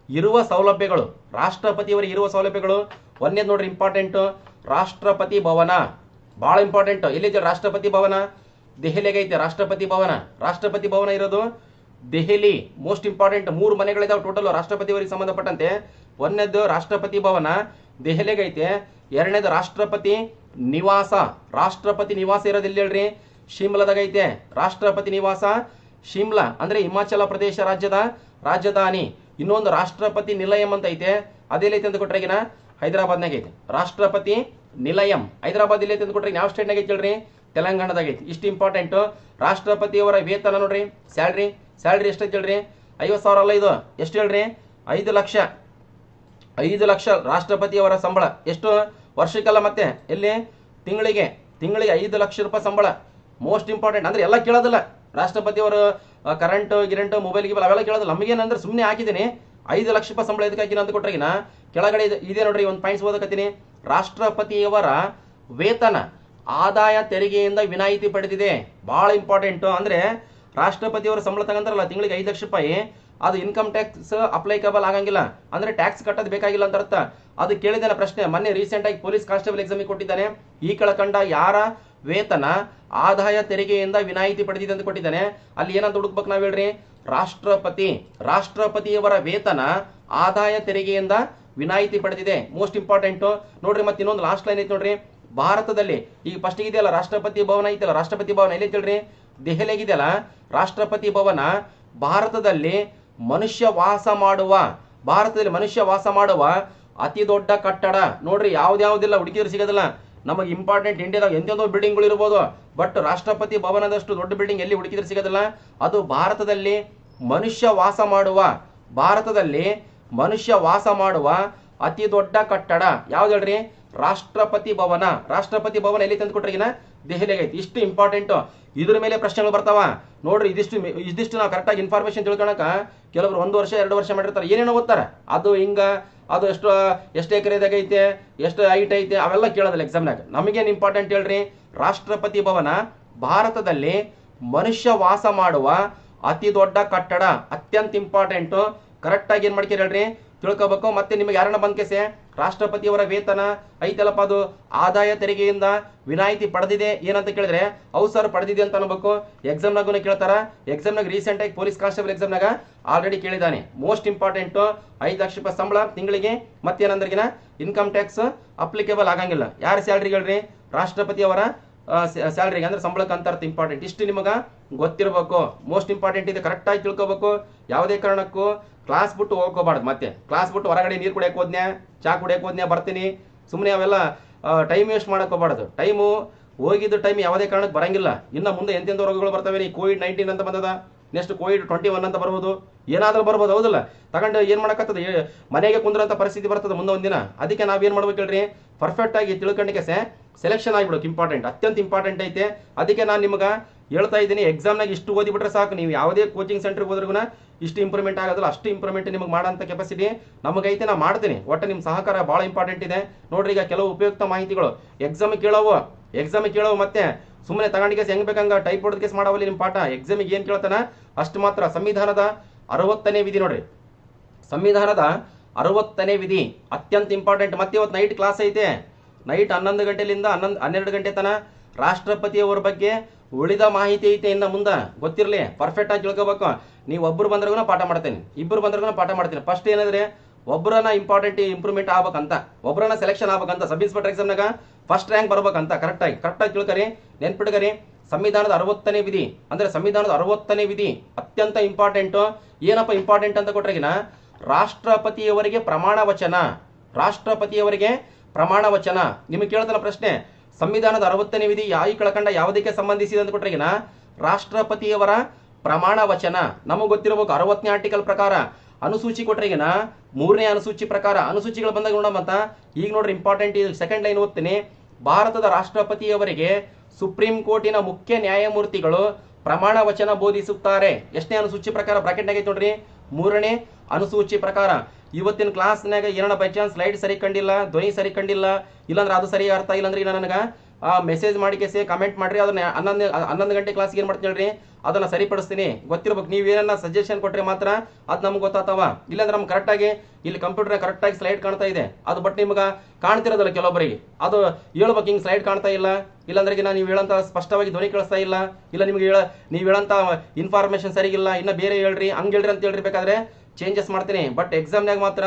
ಇರುವ ಸೌಲಭ್ಯಗಳು. ರಾಷ್ಟ್ರಪತಿಯವರಿಗೆ ಇರುವ ಸೌಲಭ್ಯಗಳು ಒಂದೇದು ನೋಡ್ರಿ ಇಂಪಾರ್ಟೆಂಟು, ರಾಷ್ಟ್ರಪತಿ ಭವನ. ಬಹಳ ಇಂಪಾರ್ಟೆಂಟ್. ಎಲ್ಲಿದೆ ರಾಷ್ಟ್ರಪತಿ ಭವನ? ದೆಹಲಿಗೆ ಐತೆ ರಾಷ್ಟ್ರಪತಿ ಭವನ. ರಾಷ್ಟ್ರಪತಿ ಭವನ ಇರೋದು ದೆಹಲಿ. Most important. 3 ಮನೆಗಳಿದಾವೆ ಟೋಟಲ್ ರಾಷ್ಟ್ರಪತಿಯವರಿಗೆ ಸಂಬಂಧಪಟ್ಟಂತೆ. ಒಂದನೇದು ರಾಷ್ಟ್ರಪತಿ ಭವನ ದೆಹಲಿಗೆ ಐತೆ. ಎರಡನೇದು ರಾಷ್ಟ್ರಪತಿ ನಿವಾಸ. ರಾಷ್ಟ್ರಪತಿ ನಿವಾಸ ಇರೋದು ಎಲ್ಲಿ ಹೇಳ್ರಿ? ಶಿಮ್ಲಾದಾಗ ಐತೆ ರಾಷ್ಟ್ರಪತಿ ನಿವಾಸ. ಶಿಮ್ಲಾ ಅಂದ್ರೆ ಹಿಮಾಚಲ ಪ್ರದೇಶ ರಾಜ್ಯದ ರಾಜಧಾನಿ. ಇನ್ನೊಂದು ರಾಷ್ಟ್ರಪತಿ ನಿಲಯಂ ಅಂತ ಐತೆ. ಅದೆಲ್ಲೈತೆ ಅಂತ ಕೊಟ್ರೆಗಿನ ಹೈದರಾಬಾದ್ನಾಗ ಐತೆ ರಾಷ್ಟ್ರಪತಿ ನಿಲಯಂ. ಹೈದರಾಬಾದ್ ಇಲ್ಲಿ ಐತೆ ಅಂತ ಕೊಟ್ರೆ ಯಾವ ಸ್ಟೇಟ್ನಾಗ ಐತೆ ಹೇಳ್ರಿ? ತೆಲಂಗಾಣದಾಗ ಐತಿ. ಇಷ್ಟು ಇಂಪಾರ್ಟೆಂಟು. ರಾಷ್ಟ್ರಪತಿಯವರ ವೇತನ ನೋಡ್ರಿ, ಸ್ಯಾಲ್ರಿ ಎಷ್ಟು ಐತೆ ಹೇಳ್ರಿ? 50,000 ಅಲ್ಲ, ಇದು ಎಷ್ಟು ಹೇಳ್ರಿ? 5 ಲಕ್ಷ. 5 ಲಕ್ಷ ರಾಷ್ಟ್ರಪತಿಯವರ ಸಂಬಳ. ಎಷ್ಟು? ವರ್ಷಕ್ಕೆಲ್ಲ ಮತ್ತೆ ಎಲ್ಲಿ ತಿಂಗಳಿಗೆ 5 ಲಕ್ಷ ರೂಪಾಯಿ ಸಂಬಳ. ಮೋಸ್ಟ್ ಇಂಪಾರ್ಟೆಂಟ್ ಅಂದ್ರೆ ಎಲ್ಲ ಕೇಳೋದಿಲ್ಲ. ರಾಷ್ಟ್ರಪತಿಯವರು ಕರೆಂಟ್ ಗಿರೆಂಟ್ ಮೊಬೈಲ್ ಗಿಬಲ್ ಅವೆಲ್ಲ ಕೇಳೋದಿಲ್ಲ. ನಮಗೇನಂದ್ರೆ ಸುಮ್ಮನೆ ಹಾಕಿದ್ದೀನಿ 5 ಲಕ್ಷ ರೂಪಾಯಿ ಸಂಬಳ ಎದಕ್ಕೆ ಹಾಕಿನ ಅಂತ ಕೊಟ್ಟಾಗಿನ ಕೆಳಗಡೆ ಇದೆ ನೋಡ್ರಿ, ಒಂದು ಪಾಯಿಂಟ್ಸ್ ಓದಕತ್ತೀನಿ. ರಾಷ್ಟ್ರಪತಿಯವರ ವೇತನ ಆದಾಯ ತೆರಿಗೆಯಿಂದ ವಿನಾಯಿತಿ ಪಡೆದಿದೆ. ಬಹಳ ಇಂಪಾರ್ಟೆಂಟ್. ಅಂದ್ರೆ ರಾಷ್ಟ್ರಪತಿಯವರ ಸಂಬಳ ತಗೊಂತಾರಲ್ಲ ತಿಂಗಳಿಗೆ 5 ಲಕ್ಷ ರೂಪಾಯಿ, ಅದು ಇನ್ಕಮ್ ಟ್ಯಾಕ್ಸ್ ಅಪ್ಲೈಕಬಲ್ ಆಗಂಗಿಲ್ಲ, ಅಂದ್ರೆ ಟ್ಯಾಕ್ಸ್ ಕಟ್ಟೋದು ಬೇಕಾಗಿಲ್ಲ ಅಂತ ಅರ್ಥ. ಅದು ಕೇಳಿದಾನೆ ಪ್ರಶ್ನೆ, ಮೊನ್ನೆ ರೀಸೆಂಟ್ ಆಗಿ ಪೊಲೀಸ್ ಕಾನ್ಸ್ಟೇಬಲ್ ಎಕ್ಸಾಮಿಗೆ ಕೊಟ್ಟಿದ್ದಾನೆ. ಈ ಕೆಳಕಂಡ ಯಾರ ವೇತನ ಆದಾಯ ತೆರಿಗೆಯಿಂದ ವಿನಾಯಿತಿ ಪಡೆದಿದೆ ಅಂತ ಕೊಟ್ಟಿದ್ದಾನೆ. ಅಲ್ಲಿ ಏನಂತ ಹುಡುಕ್ಬೇಕು ನಾವ್ ಹೇಳ್ರಿ, ರಾಷ್ಟ್ರಪತಿಯವರ ವೇತನ ಆದಾಯ ತೆರಿಗೆಯಿಂದ ವಿನಾಯಿತಿ ಪಡೆದಿದೆ. ಮೋಸ್ಟ್ ಇಂಪಾರ್ಟೆಂಟ್ ನೋಡ್ರಿ. ಮತ್ತೆ ಇನ್ನೊಂದು ಲಾಸ್ಟ್ ಲೈನ್ ಐತಿ ನೋಡ್ರಿ, ಭಾರತದಲ್ಲಿ ಈಗ ಫಸ್ಟ್ ಇದೆಯಲ್ಲ ರಾಷ್ಟ್ರಪತಿ ಭವನ ಐತಲ್ಲ, ರಾಷ್ಟ್ರಪತಿ ಭವನ ಎಲ್ಲಿ ಐತಿಲ್ರಿ, ದೆಹಲಿಯಾಗಿದೆಯಲ್ಲ ರಾಷ್ಟ್ರಪತಿ ಭವನ. ಭಾರತದಲ್ಲಿ ಮನುಷ್ಯ ವಾಸ ಮಾಡುವ ಅತಿ ದೊಡ್ಡ ಕಟ್ಟಡ ನೋಡ್ರಿ. ಯಾವ್ದ್ಯಾವ್ದಿಲ್ಲ ಹುಡುಕಿದ್ರೆ ಸಿಗೋದಿಲ್ಲ. ನಮಗೆ ಇಂಪಾರ್ಟೆಂಟ್ ಇಂಡಿಯಾದಾಗ ಎಂತೆಂದೋ ಬಿಲ್ಡಿಂಗ್ಗಳು ಇರ್ಬೋದು, ಬಟ್ ರಾಷ್ಟ್ರಪತಿ ಭವನದಷ್ಟು ದೊಡ್ಡ ಬಿಲ್ಡಿಂಗ್ ಎಲ್ಲಿ ಹುಡುಕಿದ್ರೆ ಸಿಗೋದಿಲ್ಲ. ಅದು ಭಾರತದಲ್ಲಿ ಮನುಷ್ಯ ವಾಸ ಮಾಡುವ ಅತಿ ದೊಡ್ಡ ಕಟ್ಟಡ ಯಾವ್ದು ಹೇಳ್ರಿ, ರಾಷ್ಟ್ರಪತಿ ಭವನ. ರಾಷ್ಟ್ರಪತಿ ಭವನ ಎಲ್ಲಿ ತಂದು ಕೊಟ್ರಿಗಿನ ದೆಹಲಿಗೆ ಐತಿ. ಇಷ್ಟು ಇಂಪಾರ್ಟೆಂಟ್. ಇದ್ರ ಮೇಲೆ ಪ್ರಶ್ನೆಗಳು ಬರ್ತಾವ ನೋಡ್ರಿ. ಇದಿಷ್ಟು ನಾವು ಕರೆಕ್ಟಾಗಿ ಇನ್ಫಾರ್ಮೇಶನ್ ತಿಳ್ಕೊಳಕ ಕೆಲವರು 1 ವರ್ಷ 2 ವರ್ಷ ಮಾಡಿರ್ತಾರೆ, ಏನೇನೋ ಓದ್ತಾರೆ. ಅದು ಹಿಂಗ, ಅದು ಎಷ್ಟು ಎಕರೆದಾಗ ಐತೆ, ಎಷ್ಟು ಹೈಟ್ ಐತೆ, ಅವೆಲ್ಲ ಕೇಳೋದಿಲ್ಲ ಎಕ್ಸಾಮ್ನಾಗ. ನಮಗೇನು ಇಂಪಾರ್ಟೆಂಟ್ ಹೇಳ್ರಿ, ರಾಷ್ಟ್ರಪತಿ ಭವನ ಭಾರತದಲ್ಲಿ ಮನುಷ್ಯ ವಾಸ ಮಾಡುವ ಅತಿ ದೊಡ್ಡ ಕಟ್ಟಡ. ಅತ್ಯಂತ ಇಂಪಾರ್ಟೆಂಟ್. ಕರೆಕ್ಟಾಗಿ ಏನ್ ಮಾಡ್ತೀರಿ ಹೇಳ್ರಿ, ತಿಳ್ಕೋಬೇಕು. ಮತ್ತೆ ನಿಮಗೆ ಯಾರನ್ನ ಬಂದ್ ಕೇಸೆ ರಾಷ್ಟ್ರಪತಿಯವರ ವೇತನ ಐತಲ್ಲಪ್ಪ, ಅದು ಆದಾಯ ತೆರಿಗೆಯಿಂದ ವಿನಾಯಿತಿ ಪಡೆದಿದೆ ಏನಂತ ಕೇಳಿದ್ರೆ ಹೌದು ಸರ್ ಪಡೆದಿದೆ ಅಂತ ಅನ್ಬೇಕು. ಎಕ್ಸಾಮ್ನಾಗೂ ಕೇಳ್ತಾರ. ಎಕ್ಸಾಮ್ನಾಗ ರೀಸೆಂಟ್ ಆಗಿ ಪೊಲೀಸ್ ಕಾನ್ಸ್ಟೇಬಲ್ ಎಕ್ಸಾಮ್ನಾಗ ಆಲ್ರೆಡಿ ಕೇಳಿದಾನೆ. ಮೋಸ್ಟ್ ಇಂಪಾರ್ಟೆಂಟ್ 5 ಲಕ್ಷ ರೂಪಾಯಿ ಸಂಬಳ ತಿಂಗಳಿಗೆ. ಮತ್ತೇನಂದ್ರಗಿನ ಇನ್ಕಮ್ ಟ್ಯಾಕ್ಸ್ ಅಪ್ಲಿಕೇಬಲ್ ಆಗಂಗಿಲ್ಲ. ಯಾರ ಸ್ಯಾಲ್ರಿಗೆ ಹೇಳ್ರಿ, ರಾಷ್ಟ್ರಪತಿಯವರ ಸ್ಯಾಲ್ರಿಗೆ ಅಂದ್ರೆ ಸಂಬಳಕ್ಕೆ ಅಂತ ಅರ್ಥ. ಇಂಪಾರ್ಟೆಂಟ್. ಇಷ್ಟು ನಿಮಗ ಗೊತ್ತಿರಬೇಕು. ಮೋಸ್ಟ್ ಇಂಪಾರ್ಟೆಂಟ್ ಇದೆ. ಕರೆಕ್ಟಾಗಿ ತಿಳ್ಕೋಬೇಕು. ಯಾವುದೇ ಕಾರಣಕ್ಕೂ ಕ್ಲಾಸ್ ಬಿಟ್ಟು ಹೋಗ್ಕೋಬಾರ್ದು. ಮತ್ತೆ ಕ್ಲಾಸ್ ಬಿಟ್ಟು ಹೊರಗಡೆ ನೀರು ಕುಡಿಯಕ್ಕೆ ಹೋದ್ನ್ಯಾ, ಚಾ ಕುಡಿಯಕ್ಕೆ ಹೋದ್ನ್ಯಾ, ಬರ್ತೀನಿ ಸುಮ್ಮನೆ ಅವೆಲ್ಲ ಟೈಮ್ ವೇಸ್ಟ್ ಮಾಡಕ್ ಹೋಗ್ಬಾರ್ದು. ಟೈಮು ಹೋಗಿದ್ದು ಟೈಮ್ ಯಾವುದೇ ಕಾರಣಕ್ಕೆ ಬರಂಗಿಲ್ಲ. ಇನ್ನು ಮುಂದೆ ಎಂತೆಂಥ ರೋಗಗಳು ಬರ್ತವೆ. ಈ ಕೋವಿಡ್-19 ಅಂತ ಬಂದದ, ನೆಕ್ಸ್ಟ್ ಕೋವಿಡ್-21 ಅಂತ ಬರ್ಬೋದು, ಏನಾದ್ರೂ ಬರ್ಬೋದು. ಹೌದಲ್ಲ, ತಗೊಂಡು ಏನ್ ಮಾಡಕತ್ತದ, ಮನೆಗೆ ಕುಂದ್ರಂತ ಪರಿಸ್ಥಿತಿ ಬರ್ತದೆ ಮುಂದೆ ಒಂದಿನ. ಅದಕ್ಕೆ ನಾವೇನ್ ಮಾಡ್ಬೇಕು ಹೇಳ್ರಿ, ಪರ್ಫೆಕ್ಟ್ ಆಗಿ ತಿಳ್ಕೊಂಡಕ್ಕೆ ಸೆಲೆಕ್ಷನ್ ಆಗಿಬಿಡೋಕೆ ಇಂಪಾರ್ಟೆಂಟ್, ಅತ್ಯಂತ ಇಂಪಾರ್ಟೆಂಟ್ ಐತೆ. ಅದಕ್ಕೆ ನಾನು ನಿಮ್ಗೆ ಹೇಳ್ತಾ ಇದ್ದೀನಿ, ಎಕ್ಸಾಮ್ನಾಗ ಇಷ್ಟು ಓದಿಬಿಟ್ರೆ ಸಾಕು. ನೀವು ಯಾವುದೇ ಕೋಚಿಂಗ್ ಸೆಂಟರ್ಗೆ ಹೋದ್ರೂ ಇಷ್ಟು ಇಂಪ್ರೂವ್ಮೆಂಟ್ ಆಗೋದಿಲ್ಲ. ಅಷ್ಟು ಇಂಪ್ರೂವ್ಮೆಂಟ್ ನಿಮಗೆ ಮಾಡೋಂಥ ಕೆಪಾಸಿಟಿ ನಮಗೈತೆ. ನಾ ಮಾಡ್ತೀನಿ. ಒಟ್ಟು ನಿಮ್ಮ ಸಹಕಾರ ಭಾಳ ಇಂಪಾರ್ಟೆಂಟ್ ಇದೆ ನೋಡ್ರಿ. ಈಗ ಕೆಲವು ಉಪಯುಕ್ತ ಮಾಹಿತಿಗಳು ಎಕ್ಸಾಮಿಗೆ ಕೇಳೋವು ಮತ್ತೆ ಸುಮ್ಮನೆ ತಗೊಂಡಿಗೆ ಹೆಂಗ್ ಬೇಕಂಗ ಟೈಪ್ ಹೊಡೆದ ಕೇಸ್ ಮಾಡವಲ್ಲಿ ನಿಮ್ಮ ಪಾಠ. ಎಕ್ಸಾಮಿಗೆ ಏನು ಕೇಳ್ತಾನ ಅಷ್ಟು ಮಾತ್ರ. ಸಂವಿಧಾನದ 60ನೇ ವಿಧಿ ನೋಡ್ರಿ, ಸಂವಿಧಾನದ 60ನೇ ವಿಧಿ ಅತ್ಯಂತ ಇಂಪಾರ್ಟೆಂಟ್. ಮತ್ತೆ ಇವತ್ತು ನೈಟ್ ಕ್ಲಾಸ್ ಐತೆ. ನೈಟ್ 11 ಗಂಟೆಲಿಂದ 12 ಗಂಟೆ ತನ ರಾಷ್ಟ್ರಪತಿಯವರ ಬಗ್ಗೆ ಉಳಿದ ಮಾಹಿತಿ ಐತೆ. ಇನ್ನು ಮುಂದೆ ಗೊತ್ತಿರಲಿ, ಪರ್ಫೆಕ್ಟ್ ಆಗಿ ತಿಳ್ಕೋಬೇಕು. ನೀವು ಒಬ್ಬರು ಬಂದ್ರೂ ಪಾಠ ಮಾಡ್ತೇನೆ, ಇಬ್ಬರು ಬಂದ್ರೂ ಪಾಠ ಮಾಡ್ತೀನಿ. ಫಸ್ಟ್ ಏನಂದ್ರೆ ಒಬ್ಬರನ್ನ ಇಂಪ್ರೂವ್ಮೆಂಟ್ ಆಗ್ಬೇಕಂತ, ಒಬ್ಬರನ್ನ ಸೆಲೆಕ್ಷನ್ ಆಗ್ಬೇಕಂತ. ಸಬ್ ಇನ್ಸ್ಪೆಕ್ಟರ್ ಎಕ್ಸಾಮ್ನಾಗ ಫಸ್ಟ್ ರ್ಯಾಂಕ್ ಬರ್ಬೇಕಂತ. ಕರೆಕ್ಟಾಗಿ ತಿಳ್ಕರಿ, ನೆನ್ಪಿಟ್ಕರಿ. ಸಂವಿಧಾನದ 60ನೇ ವಿಧಿ ಅಂದ್ರೆ ಸಂವಿಧಾನದ 60ನೇ ವಿಧಿ ಅತ್ಯಂತ ಇಂಪಾರ್ಟೆಂಟ್. ಏನಪ್ಪ ಇಂಪಾರ್ಟೆಂಟ್ ಅಂತ ಕೊಟ್ರೆಗಿನ ರಾಷ್ಟ್ರಪತಿಯವರಿಗೆ ಪ್ರಮಾಣ ವಚನ. ನಿಮಗೆ ಕೇಳ್ತಾನ ಪ್ರಶ್ನೆ, ಸಂವಿಧಾನದ 60ನೇ ವಿಧಿ ಈ ಕೆಳಕಂಡ ಯಾವುದಕ್ಕೆ ಸಂಬಂಧಿಸಿದೆ ಅಂತ ಕೊಟ್ರೆಗಿನ ರಾಷ್ಟ್ರಪತಿಯವರ ಪ್ರಮಾಣ ವಚನ. ನಮಗೆ ಗೊತ್ತಿರಬೇಕು 60ನೇ ಆರ್ಟಿಕಲ್ ಪ್ರಕಾರ. ಅನುಸೂಚಿ ಕೊಟ್ರೆಗಿನ 3ನೇ ಅನುಸೂಚಿ ಪ್ರಕಾರ. ಅನುಸೂಚಿಗಳು ಬಂದಾಗ ನೋಡಮಂತ. ಈಗ ನೋಡ್ರಿ ಇಂಪಾರ್ಟೆಂಟ್, ಸೆಕೆಂಡ್ ಲೈನ್ ಓದ್ತೀನಿ. ಭಾರತದ ರಾಷ್ಟ್ರಪತಿಯವರಿಗೆ ಸುಪ್ರೀಂ ಕೋರ್ಟಿನ ಮುಖ್ಯ ನ್ಯಾಯಮೂರ್ತಿಗಳು ಪ್ರಮಾಣ ವಚನ ಬೋಧಿಸುತ್ತಾರೆ. ಎಷ್ಟನೇ ಅನುಸೂಚಿ ಪ್ರಕಾರ? ಬ್ರಾಕೆಟ್ನಾಗ ಐತೆ ನೋಡ್ರಿ, 3ನೇ ಅನುಸೂಚಿ ಪ್ರಕಾರ. ಇವತ್ತಿನ ಕ್ಲಾಸ್ನಾಗ ಏನೋ ಬೈ ಚಾನ್ಸ್ ಸ್ಲೈಡ್ ಸರಿ ಕಂಡಿಲ್ಲ, ಧ್ವನಿ ಸರಿ ಕಂಡಿಲ್ಲ, ಇಲ್ಲಾಂದ್ರೆ ಅದು ಸರಿ ಅರ್ಥ ಇಲ್ಲಾಂದ್ರೆ ಈಗ ನನಗೆ ಮೆಸೇಜ್ ಮಾಡಿ ಕಮೆಂಟ್ ಮಾಡ್ರಿ. ಅದನ್ನ 11 ಗಂಟೆ ಕ್ಲಾಸ್ಗೆ ಏನು ಮಾಡ್ತೀನಿ ಹೇಳ್ರಿ, ಅದನ್ನ ಸರಿಪಡಿಸ್ತೀನಿ. ಗೊತ್ತಿರ್ಬೇಕು. ನೀವೇನ ಸಜೆಷನ್ ಕೊಟ್ರೆ ಮಾತ್ರ ಅದು ನಮ್ಗೆ ಗೊತ್ತಾಗ್ತಾವ. ಇಲ್ಲಾಂದ್ರೆ ನಮ್ಗೆ ಕರೆಕ್ಟಾಗಿ ಇಲ್ಲಿ ಕಂಪ್ಯೂಟರ್ ಕರೆಕ್ಟಾಗಿ ಸ್ಲೈಡ್ ಕಾಣ್ತಾ ಇದೆ, ಅದು ಬಟ್ ನಿಮ್ಗೆ ಕಾಣ್ತಿರೋದಿಲ್ಲ ಕೆಲವೊಬ್ಬರಿಗೆ. ಅದು ಹೇಳ್ಬೇಕು, ಹಿಂಗೆ ಸ್ಲೈಡ್ ಕಾಣ್ತಾ ಇಲ್ಲ, ಇಲ್ಲಾಂದ್ರೆ ನೀವು ಹೇಳಂತ ಸ್ಪಷ್ಟವಾಗಿ ಧ್ವನಿ ಕೇಳಿಸ್ತಾ ಇಲ್ಲ, ಇಲ್ಲ ನಿಮ್ಗೆ ನೀವು ಹೇಳಂತ ಇನ್ಫಾರ್ಮೇಶನ್ ಸರಿಗಿಲ್ಲ, ಇನ್ನ ಬೇರೆ ಹೇಳ್ರಿ, ಹಂಗೆ ಹೇಳ್ರಿ ಅಂತ ಹೇಳ್ರಿ. ಬೇಕಾದ್ರೆ ಚೇಂಜಸ್ ಮಾಡ್ತೀನಿ. ಬಟ್ ಎಕ್ಸಾಮ್ನಾಗ ಮಾತ್ರ